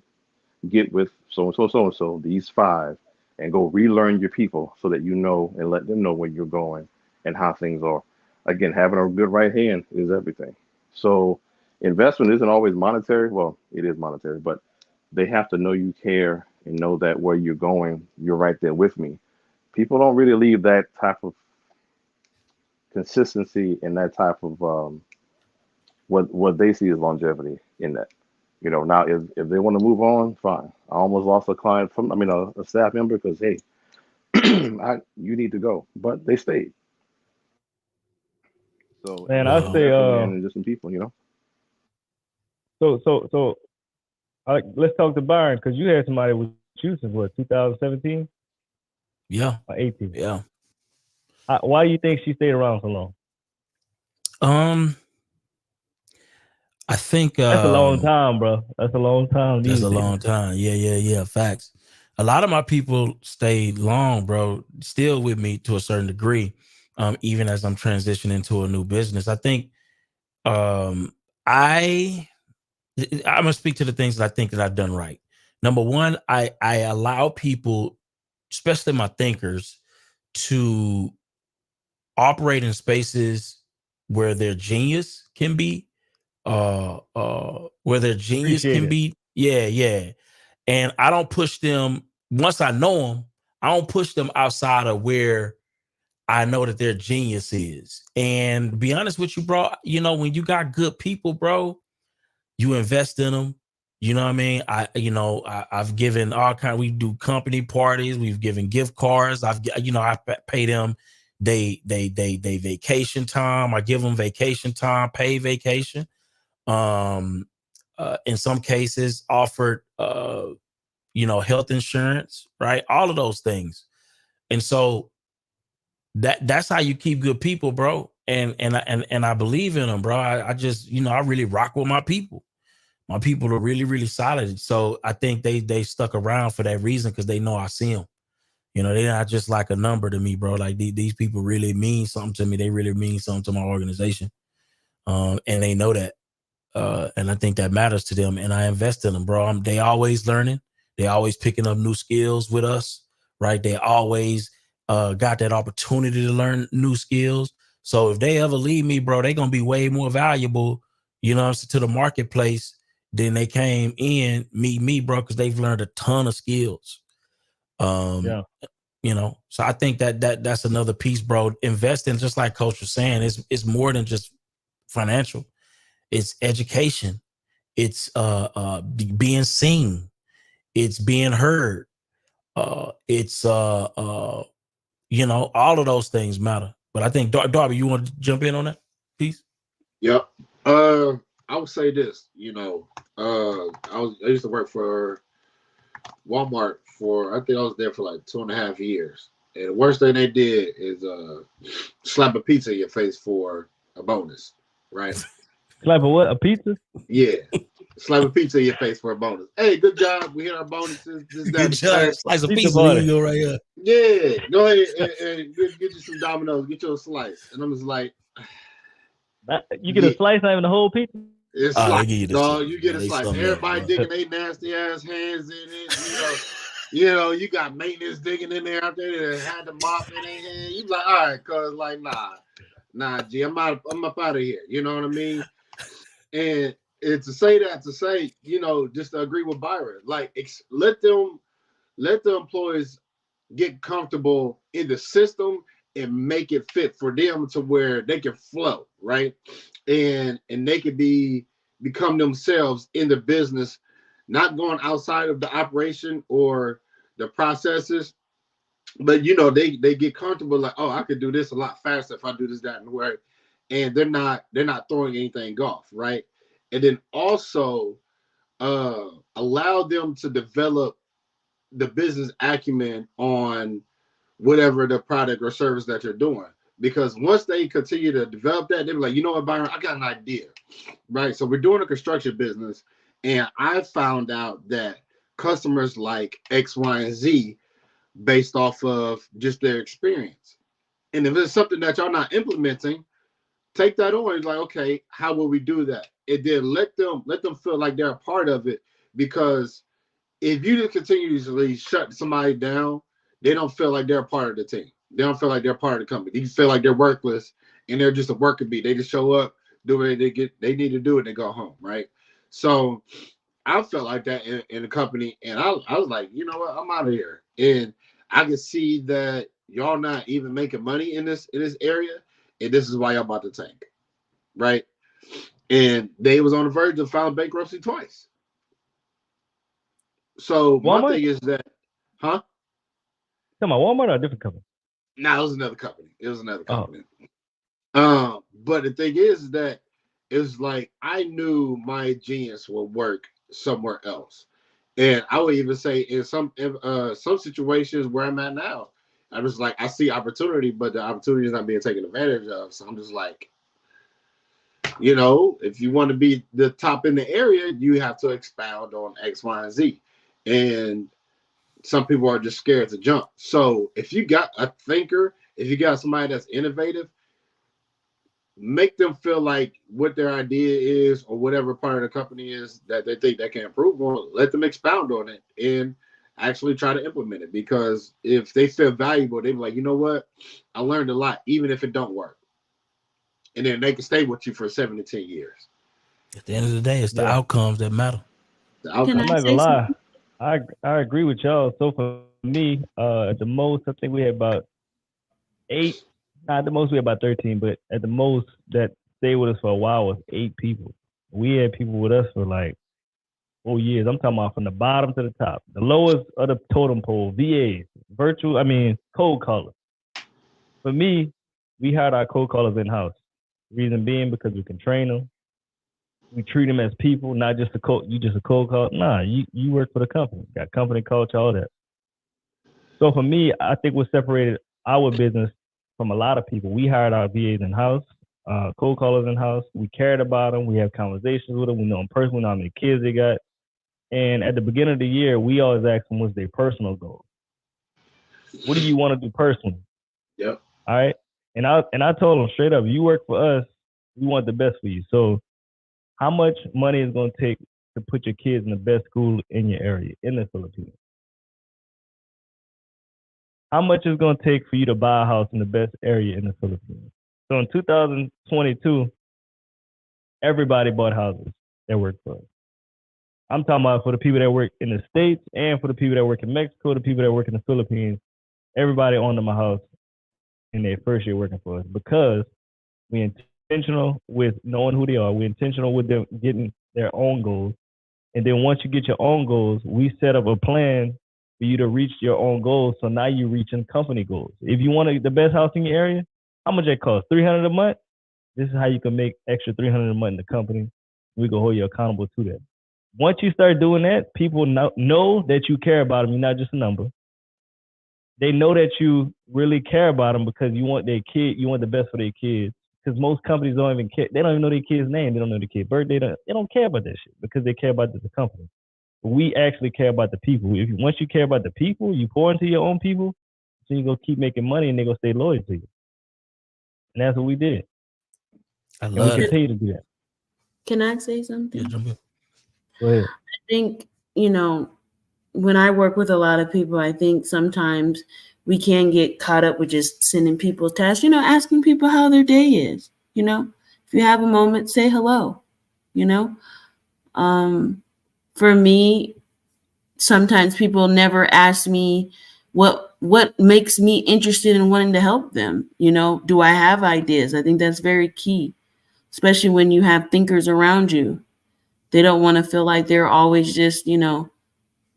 get with so and so, so and so, these five, and go relearn your people so that you know and let them know where you're going and how things are. Again, having a good right hand is everything. So investment isn't always monetary. Well, it is monetary, but they have to know you care and know that where you're going, you're right there with me. People don't really leave that type of consistency and that type of what they see as longevity in that. Now if they want to move on, fine. I almost lost a client from, I mean, a staff member because hey, you need to go, but they stayed. So Man, I invest, Uh, say invest in man and just in people. so let's talk to Byron, because you had somebody with you since what, 2017 yeah, or 18? yeah. Why do you think she stayed around so long? Um, I think That's a long time, bro. That's a long time. that's You a stay long there. time. Yeah. Facts. A lot of my people stayed long, bro. Still with me to a certain degree. Even as I'm transitioning to a new business, I think um, I I'm gonna speak to the things that I think that I've done right. Number one, I allow people, especially my thinkers, to operate in spaces where their genius can be, where their genius Appreciate can it. be. Yeah. And I don't push them once I know them. I don't push them outside of where I know that their genius is. And to be honest with you, bro, when you got good people, bro, you invest in them. You know what I mean? I've given all kind. We do company parties. We've given gift cards. I pay them. They vacation time. I give them vacation time, paid vacation. Um, in some cases, offered health insurance, right? All of those things. And so that's how you keep good people, bro. And I believe in them, bro. I just I really rock with my people. My people are really, really solid. So I think they stuck around for that reason, because they know I see them. They're not just like a number to me, bro. Like these people really mean something to me. They really mean something to my organization. And they know that. And I think that matters to them. And I invest in them, bro. They always learning. They always picking up new skills with us, right? They always got that opportunity to learn new skills. So if they ever leave me, bro, they're gonna be way more valuable, to the marketplace than they came in meet me, bro, because they've learned a ton of skills. Yeah. So I think that's another piece, bro. Investing, just like Coach was saying, it's more than just financial. It's education. It's being seen. It's being heard. It's all of those things matter. But I think Darby, you want to jump in on that piece? Yep. I would say this. I used to work for Walmart for, I think I was there for like 2.5 years. And the worst thing they did is slap a pizza in your face for a bonus, right? Slap a what? A pizza? Yeah. Slap a pizza in your face for a bonus. Hey, good job. We hit our bonuses. This, that, Good job. Slice of Pizza pizza. There party. you go, right here. Yeah. Go ahead and get you some Domino's. Get you a slice. And I'm just like, You get yeah. a slice, not even the whole pizza? It's Oh, they slice, give you the dog. slice, You get bro. a They slice. something else, Everybody bro. digging their nasty ass hands in it. You got maintenance digging in there out there that had the mop in their hand. You be like, all right, cuz like, nah, G, I'm up out of here. You know what I mean? And to say, just to agree with Byron, like let the employees get comfortable in the system and make it fit for them to where they can flow, right? And they could become themselves in the business, not going outside of the operation or the processes, but they get comfortable, like, oh, I could do this a lot faster if I do this, that, and the way. And they're not throwing anything off, right? And then also allow them to develop the business acumen on whatever the product or service that you're doing. because once they continue to develop that, they're like, you know what, Byron, I got an idea, right? So we're doing a construction business, and I found out that customers like X, Y, and Z based off of just their experience. And if it's something that y'all not implementing, take that on. It's like, okay, how will we do that? And then let them feel like they're a part of it, because if you just continuously shut somebody down, they don't feel like they're a part of the team. They don't feel like they're part of the company. They feel like they're worthless and they're just a worker bee. They just show up, do what they need to do, and they go home, right? So I felt like that in the company, and I was like, you know what, I'm out of here. And I could see that y'all not even making money in this area, and this is why y'all about to tank, right? And they was on the verge of filing bankruptcy twice. So my thing is that, huh? Come on, Walmart or a different company? No, it was another company. But the thing is that it's like I knew my genius would work somewhere else, and I would even say in some situations where I'm at now, I'm just like I see opportunity, but the opportunity is not being taken advantage of. So I'm just like, you know, if you want to be the top in the area, you have to expound on X, Y, and Z, and some people are just scared to jump. So if you got a thinker, if you got somebody that's innovative, make them feel like what their idea is or whatever part of the company is that they think they can improve on, let them expound on it and actually try to implement it. Because if they feel valuable, they're like, you know what? I learned a lot, even if it don't work. And then they can stay with you for 7 to 10 years. At the end of the day, it's the outcomes that matter. I'm not gonna lie. I agree with y'all. So for me, at the most, I think we had about 8. Not the most, we had about 13, but at the most that stayed with us for a while was 8 people. We had people with us for like 4 years. I'm talking about from the bottom to the top. The lowest of the totem pole, VAs, cold callers. For me, we hired our cold callers in-house. Reason being because we can train them. We treat them as people, not just you just a cold call. Nah, you work for the company. Got company culture, all that. So for me, I think what separated our business from a lot of people, we hired our VAs in-house, cold callers in-house. We cared about them. We have conversations with them. We know them personally, we know how many kids they got. And at the beginning of the year, we always ask them what's their personal goal. What do you want to do personally? Yep. All right. And I told them straight up, you work for us, we want the best for you. So how much money is going to take to put your kids in the best school in your area, in the Philippines? How much is going to take for you to buy a house in the best area in the Philippines? So in 2022, everybody bought houses that work for us. I'm talking about for the people that work in the States and for the people that work in Mexico, the people that work in the Philippines. Everybody owned them a house in their first year working for us because we're intentional with knowing who they are. We're intentional with them getting their own goals. And then once you get your own goals, we set up a plan for you to reach your own goals. So now you're reaching company goals. If you want the best house in your area, how much that cost? $300 a month? This is how you can make extra $300 a month in the company. We can hold you accountable to that. Once you start doing that, people know that you care about them. You're not just a number. They know that you really care about them because you want you want the best for their kids. Because most companies don't even care. They don't even know their kid's name. They don't know their kid's birthday. They don't care about that shit because they care about the company. But we actually care about the people. Once you care about the people, you pour into your own people, so you're going to keep making money and they're going to stay loyal to you. And that's what we did. I love it. Continue to do that. Can I say something? Yeah, jump in. Go ahead. I think, when I work with a lot of people, I think sometimes we can get caught up with just sending people tasks, asking people how their day is. If you have a moment, say hello. For me, sometimes people never ask me what makes me interested in wanting to help them. Do I have ideas? I think that's very key, especially when you have thinkers around you. They don't want to feel like they're always just,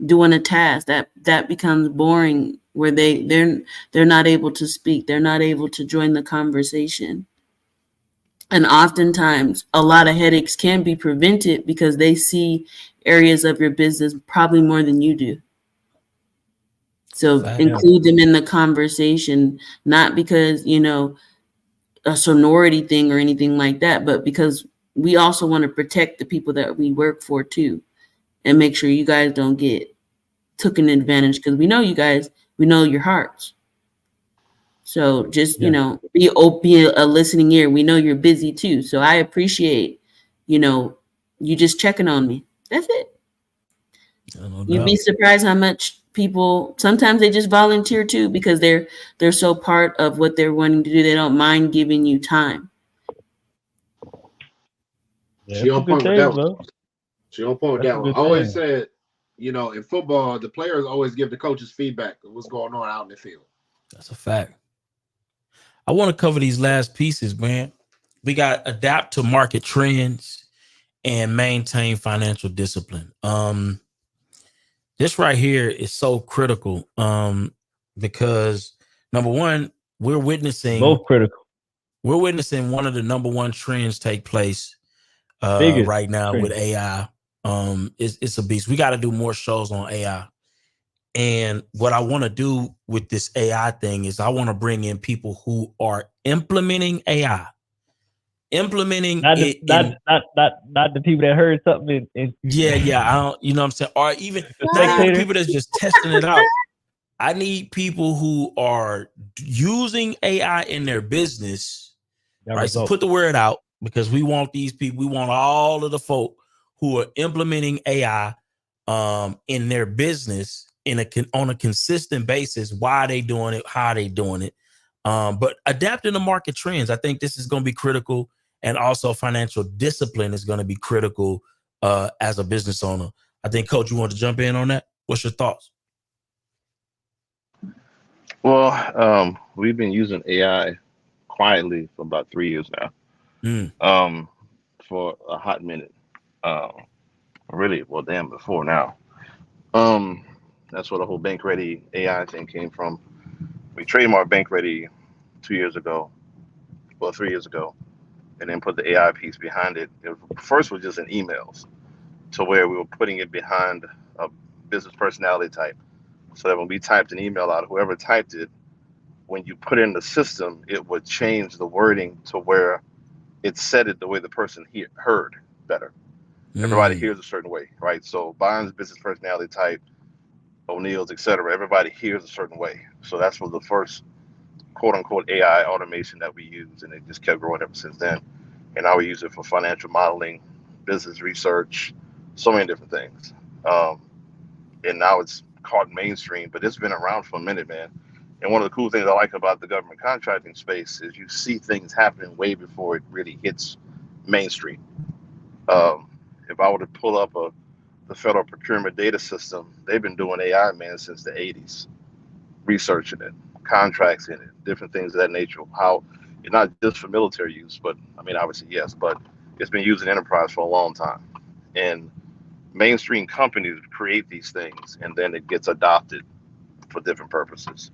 doing a task that becomes boring, where they're not able to speak. They're not able to join the conversation. And oftentimes a lot of headaches can be prevented because they see areas of your business probably more than you do. So include them in the conversation, not because, a sonority thing or anything like that, but because we also want to protect the people that we work for too, and make sure you guys don't get taken advantage, because we know you guys, we know your hearts. So just, Yeah. be a listening ear. We know you're busy too. So I appreciate, you just checking on me. That's it. No You'd be doubt. surprised how much people, sometimes they just volunteer too, because they're so part of what they're wanting to do. They don't mind giving you time. Yeah, She that's a on good point with thing, that one. bro. She on point with That's that a one. I good always thing. said, in football, the players always give the coaches feedback of what's going on out in the field. That's a fact. I want to cover these last pieces, man. We got adapt to market trends and maintain financial discipline. This right here is so critical. Because number one, we're witnessing Both critical. one of the number one trends take place Biggest right now with trend. AI. It's a beast. We got to do more shows on AI. And what I want to do with this AI thing is I want to bring in people who are implementing AI, implementing Not the it in, not the people that heard something in yeah. I don't, you know what I'm saying? Or even the not even the spectator. people that's just testing it out. I need people who are using AI in their business, That right? So result. put the word out, because we want these people, we want all of the folk who are implementing AI in their business on a consistent basis. Why are they doing it? How are they doing it? But adapting to market trends, I think this is going to be critical, and also financial discipline is going to be critical as a business owner. I think, Coach, you want to jump in on that? What's your thoughts? Well, we've been using AI quietly for about 3 years now. Mm. For a hot minute. Um, really, well, damn, before now. Um, that's where the whole Bank Ready AI thing came from. We trademarked Bank Ready 2 years ago, well, 3 years ago, and then put the AI piece behind it. First was just in emails, to where we were putting it behind a business personality type, so that when we typed an email out, whoever typed it, when you put it in the system, it would change the wording to where it said it the way the person heard better. Everybody Mm. hears a certain way, right? So Byron's business personality type, O'Neill's, etc. Everybody hears a certain way. So that's was the first quote unquote AI automation that we use, and it just kept growing ever since then. And now we use it for financial modeling, business research, so many different things. Um, and now it's caught mainstream, but it's been around for a minute, man. And one of the cool things I like about the government contracting space is you see things happening way before it really hits mainstream. Um, if I were to pull up the federal procurement data system, they've been doing AI, man, since the 80s, researching it, contracts in it, different things of that nature. How it's not just for military use, but I mean, obviously, yes, but it's been used in enterprise for a long time. And mainstream companies create these things, and then it gets adopted for different purposes.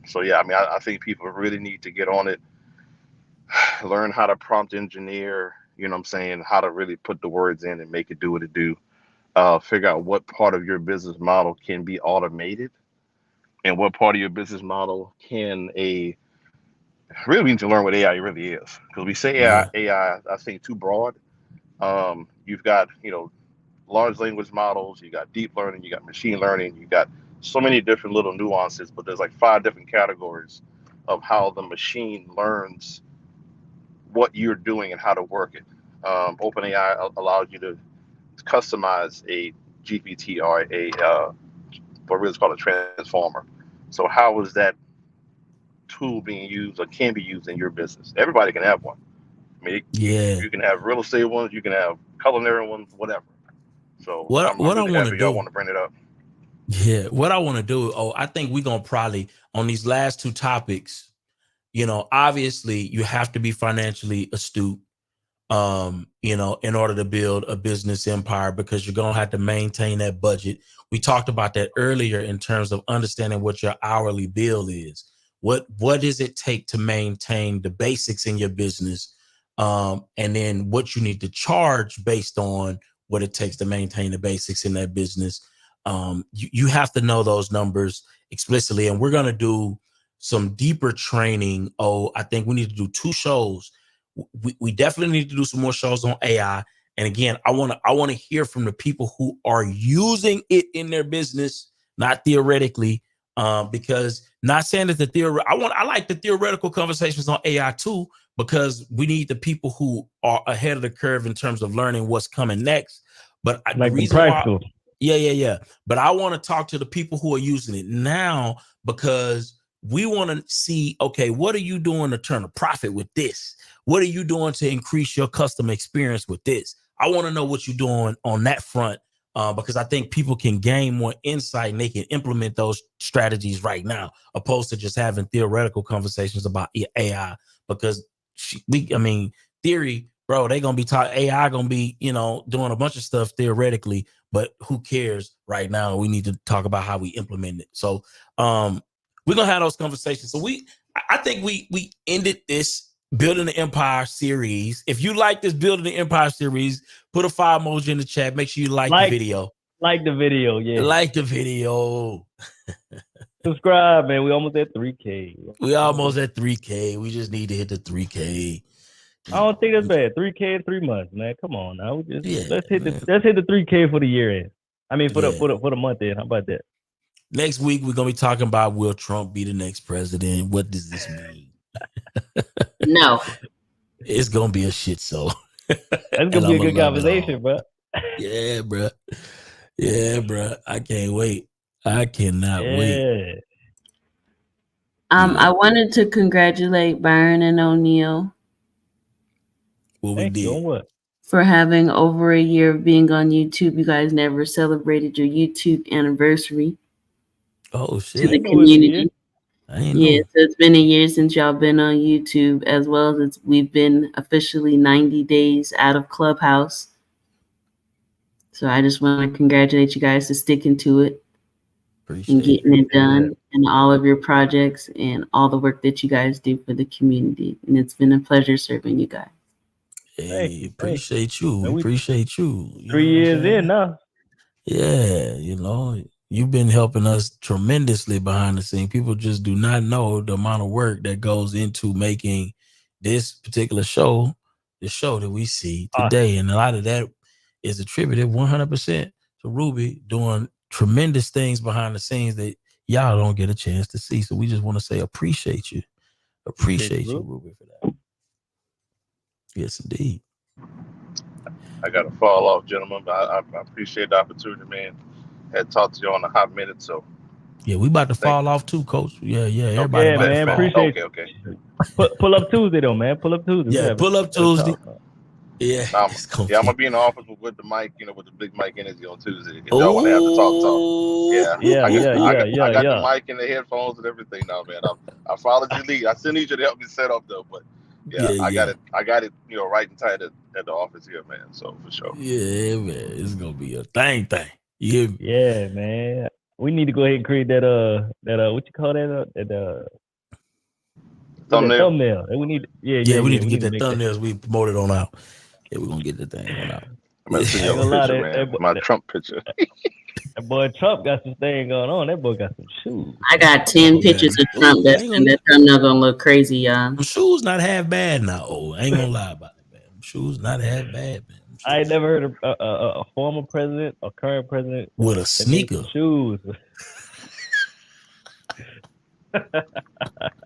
So, yeah, I mean, I think people really need to get on it, learn how to prompt engineer, you know what I'm saying, how to really put the words in and make it do what it do. Figure out what part of your business model can be automated, and what part of your business model can a really we need to learn what AI really is, because we say Yeah. I think too broad. You've got large language models, you got deep learning, you got machine learning, you got so many different little nuances, but there's like 5 different categories of how the machine learns what you're doing and how to work it. OpenAI allows you to customize a GPT or what really is called a transformer. So how is that tool being used or can be used in your business? Everybody can have one. I mean, Yeah. you can have real estate ones, you can have culinary ones, whatever. So I'm What I really want to happy y'all do. want to bring it up. Yeah. What I want to do. Oh, I think we're going to probably on these last two topics, obviously you have to be financially astute, in order to build a business empire, because you're going to have to maintain that budget. We talked about that earlier in terms of understanding what your hourly bill is. What does it take to maintain the basics in your business? And then what you need to charge based on what it takes to maintain the basics in that business. You have to know those numbers explicitly. And we're going to do some deeper training. I think we need to do 2 shows. We definitely need to do some more shows on AI. And again, I want to hear from the people who are using it in their business, not theoretically. Because not saying that I like the theoretical conversations on AI too, because we need the people who are ahead of the curve in terms of learning what's coming next. But like the practical. Yeah. But I want to talk to the people who are using it now, because we want to see, okay, what are you doing to turn a profit with this? What are you doing to increase your customer experience with this? I want to know what you're doing on that front, because I think people can gain more insight and they can implement those strategies right now, opposed to just having theoretical conversations about AI. Because theory, bro, they gonna be taught AI gonna be, doing a bunch of stuff theoretically, but who cares right now? We need to talk about how we implement it. So we're gonna have those conversations. So I think we ended this Building the Empire series. If you like this Building the Empire series, put a fire emoji in the chat. Make sure you like the video. Like the video, yeah. Like the video. Subscribe, man. We almost at 3K. We almost at 3K. We just need to hit the 3K. I don't think that's bad. 3K in 3 months, man. Come on now. Let's hit the 3K for the year end. I mean for the month end. How about that? Next week we're gonna be talking about, will Trump be the next president? What does this mean? No. It's gonna be a shit show. That's gonna be a good conversation, bro. Yeah, bro. Yeah, bro. I can't wait. I cannot wait. I wanted to congratulate Byron and O'Neal. What we did. What? For having over a year of being on YouTube. You guys never celebrated your YouTube anniversary. Oh shit. To the community. Yeah, so it's been a year since y'all been on YouTube, as well as we've been officially 90 days out of Clubhouse. So I just want to congratulate you guys for sticking to it. And getting it done, and all of your projects and all the work that you guys do for the community. And it's been a pleasure serving you guys. Hey, appreciate you. We appreciate you. 3 years in now. Yeah, you've been helping us tremendously behind the scenes. People just do not know the amount of work that goes into making this particular show, the show that we see today. And a lot of that is attributed 100% to Ruby doing tremendous things behind the scenes that y'all don't get a chance to see. So we just want to say appreciate you. Appreciate you, Ruby, for that. Yes, indeed. I got to fall off, gentlemen, but I appreciate the opportunity, man. Had talked to you on a hot minute, so. Yeah, we about to fall off too, Coach. Yeah. Everybody about to fall. Appreciate it. Okay. Pull up Tuesday, though, man. Pull up Tuesday. Yeah, pull up Tuesday. Yeah, I'm gonna be in the office with the mic, with the big mic energy on Tuesday. If y'all want to have the talk. Yeah. I got the mic and the headphones and everything now, man. I followed your lead. I still need you to help me set up though, but I got it, right and tight at the office here, man. So for sure. Yeah, man, it's gonna be a thing. Yeah, man. We need to go ahead and create that what you call that thumbnail. We need we need to get that thumbnails. We promoted on out. Yeah, we're gonna get the thing on out. I'm gonna see your picture, man. My Trump picture. That boy Trump got some thing going on. That boy got some shoes. I got 10 pictures of Trump. That thumbnail gonna look crazy, y'all. Them shoes not half bad now. I ain't gonna lie about it, man. Them shoes not half bad, man. I ain't never heard of a former president or current president with a sneaker shoes.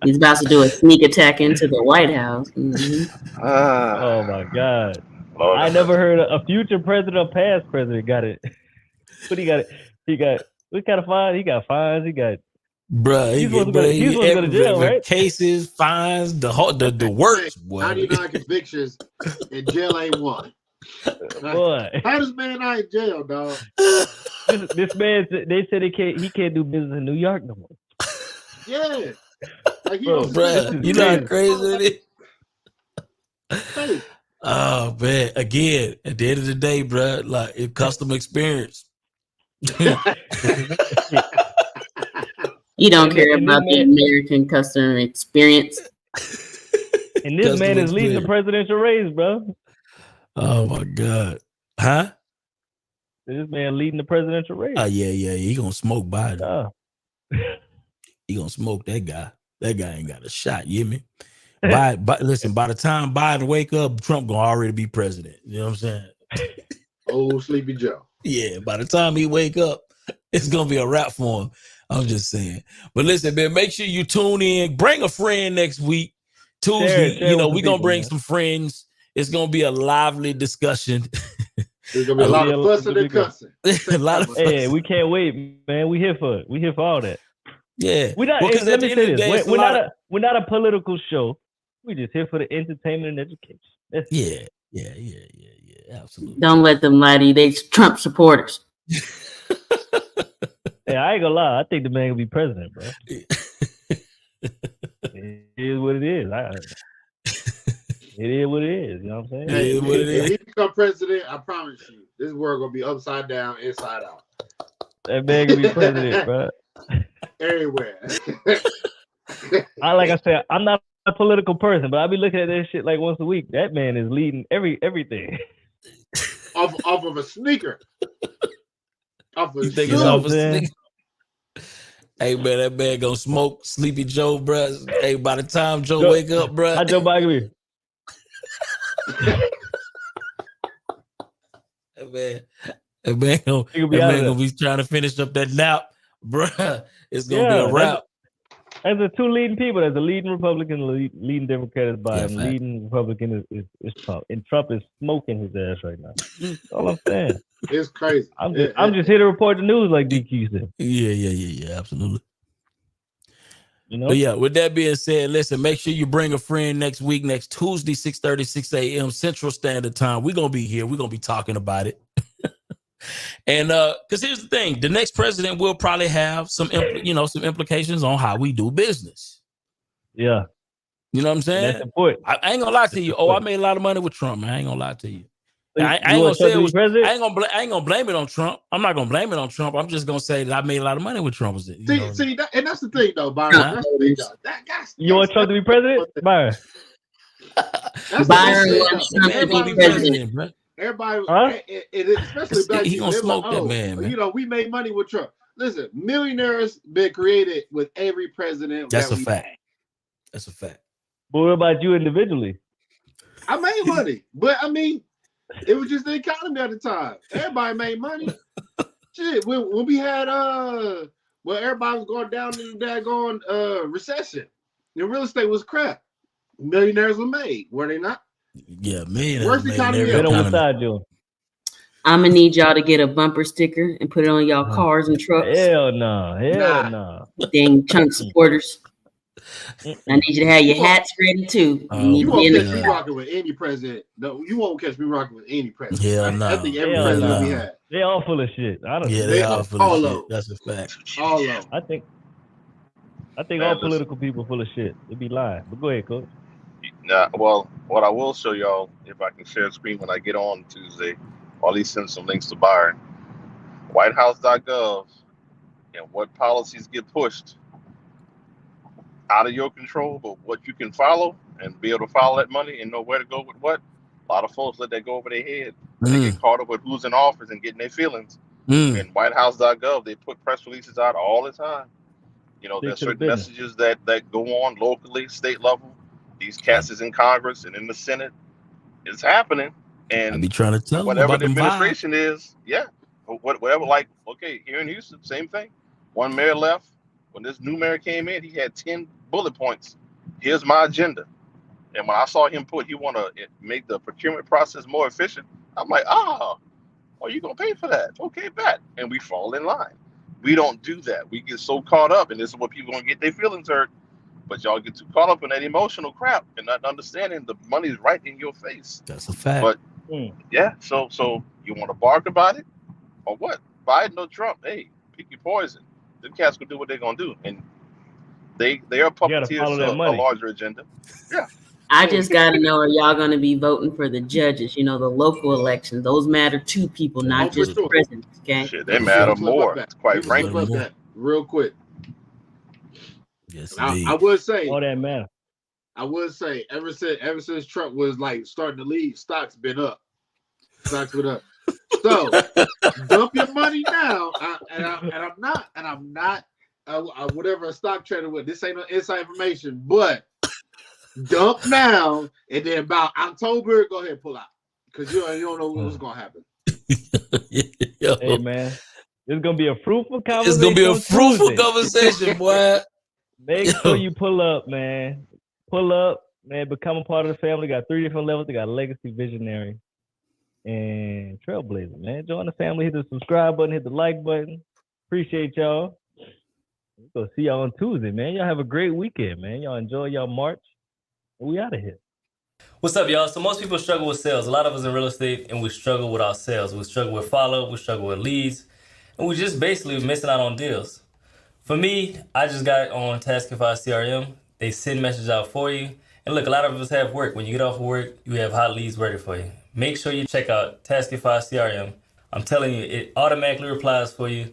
He's about to do a sneak attack into the White House. Mm-hmm. Oh my God! I never heard a future president or past president got it. But he got it. He got what kind of fines? He got fines. He got. Bruh, he's supposed to go to jail, right? Cases, fines, the works. 99 convictions, and jail ain't one. Boy, how does man not in jail, dog? This man, they said he can't do business in New York no more. Yeah, like bruh, you know how crazy it is. Oh man, again, at the end of the day, bruh, like it's customer experience. You don't care about the American customer experience. And this man is leading the presidential race, bro. Oh my God. Huh? This man leading the presidential race. Yeah. He gonna smoke Biden. He gonna smoke that guy. That guy ain't got a shot. You hear me? Listen, by the time Biden wake up, Trump gonna already be president. You know what I'm saying? Old Sleepy Joe. Yeah, by the time he wake up, it's gonna be a wrap for him. I'm just saying. But listen, man, make sure you tune in. Bring a friend next week. Tuesday, share we're with gonna people, bring man. some friends. It's gonna be a lively discussion. There's gonna be a lot of fussing and cussing. A lot of Hey, we can't wait, man. We here for it. We here for all that. Yeah. We're not. Well, Let me say this: we're not not a political show. We just here for the entertainment and education. That's yeah, absolutely. Don't let them lie to you. They Trump supporters. Hey, I ain't gonna lie. I think the man will be president, bro. It is what it is. It is what it is. You know what I'm saying? It is what it If is. he become president, I promise you, this world gonna be upside down, inside out. That man can be president, bro. Everywhere. Like I said, I'm not a political person, but I be looking at that shit like once a week. That man is leading everything. off of a sneaker. Off of You think shoe. it's off a saying? sneaker? Hey man, that man gonna smoke Sleepy Joe, bro. Hey, by the time Joe wake up, bro. How Joe Biden be? That man gonna be trying to finish up that nap, bro. It's gonna be a wrap. As the two leading people, there's a leading Republican, leading Democrat is Biden, Yeah, leading Republican is Trump, and Trump is smoking his ass right now. That's all I'm saying. It's crazy. I'm just here to report the news, like DQ said. Yeah, absolutely. You know? But yeah, with that being said, listen, make sure you bring a friend next week, next Tuesday, 6:30, 6 a.m. Central Standard Time. We're gonna be here. We're gonna be talking about it. And because here's the thing, the next president will probably have some implications on how we do business. Yeah. You know what I'm saying? That's important. I ain't gonna lie to you. I made a lot of money with Trump, man. I ain't gonna lie to you. I ain't gonna blame it on Trump. I'm not gonna blame it on Trump. I'm just gonna say that I made a lot of money with Trump. And that's the thing, though, Byron. That's the thing, though. You want Trump to be president, Byron? Byron wants Trump to be president, bro. Everybody, especially black he gonna people, smoke that man. You know, we made money with Trump. Listen, millionaires been created with every president. That's a fact. That's a fact. But what about you individually? I made money, but I mean, it was just the economy at the time. Everybody made money. Shit, when we had when everybody was going down in the daggone recession, and real estate was crap. Millionaires were made, were they not? Yeah, millionaires. Worst economy ever. I'm gonna need y'all to get a bumper sticker and put it on y'all cars and trucks. Hell no. Dang Trump supporters. I need you to have your hats ready too. You won't catch me rocking with any president. No, you won't catch me rocking with any president. Yeah, no. I think every president we had. They all full of shit. They all full of shit. That's a fact. All of them. I think all political people full of shit. They be lying. But go ahead, Coach. Nah, well, what I will show y'all, if I can share a screen when I get on Tuesday, or at least send some links to Byron, whitehouse.gov, and what policies get pushed out of your control, but what you can follow and be able to follow that money and know where to go with what. A lot of folks let that go over their head. They get caught up with who's in office and getting their feelings. And whitehouse.gov, they put press releases out all the time. You know, there's certain messages that go on locally, state level. These cats is in Congress and in the Senate. It's happening. And I be trying to tell whatever the them administration is, whatever, like, okay, here in Houston, same thing. One mayor left. When this new mayor came in, he had 10 bullet points. Here's my agenda. And when I saw him he want to make the procurement process more efficient, I'm like, you going to pay for that? Okay, bet. And we fall in line. We don't do that. We get so caught up, and this is what people going to get their feelings hurt. But y'all get too caught up in that emotional crap and not understanding the money's right in your face. That's a fact. But yeah, so you want to bark about it or what? Biden or Trump? Hey, pick your poison. Them cats can do what they're gonna do, and they are puppeteers to a larger agenda. Yeah. I just gotta know, are y'all gonna be voting for the judges? You know, the local elections. Those matter to people, not just the presidents. Okay. Shit, they matter more. Quite frankly. Real quick. Yes, I would say all that matter. I would say ever since Trump was like starting to lead, stocks been up. Stocks been up. So dump your money now, and I'm not whatever a stock trader would. This ain't no inside information, but dump now, and then about October, go ahead and pull out because you don't know what's gonna happen. Hey man, it's gonna be a fruitful conversation. It's gonna be a fruitful Tuesday. conversation, boy. Make sure you pull up, man. Pull up, man. Become a part of the family. Got 3 different levels. They got legacy, visionary, and trailblazer. Man, join the family. Hit the subscribe button. Hit the like button. Appreciate y'all. We'll see y'all on Tuesday, man. Y'all have a great weekend, man. Y'all enjoy y'all March. We out of here. What's up, y'all? So most people struggle with sales. A lot of us in real estate, and we struggle with our sales. We struggle with follow-up. We struggle with leads. And we just basically missing out on deals. For me, I just got on Taskify CRM. They send messages out for you. And look, a lot of us have work. When you get off of work, you have hot leads ready for you. Make sure you check out Taskify CRM. I'm telling you, it automatically replies for you.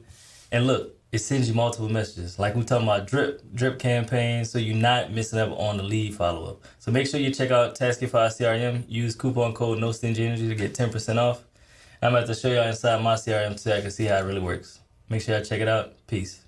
And look, it sends you multiple messages. Like we talking about drip campaigns, so you're not missing up on the lead follow-up. So make sure you check out Taskify CRM. Use coupon code NoStingyEnergy to get 10% off. I'm about to show y'all inside my CRM so I can see how it really works. Make sure y'all check it out. Peace.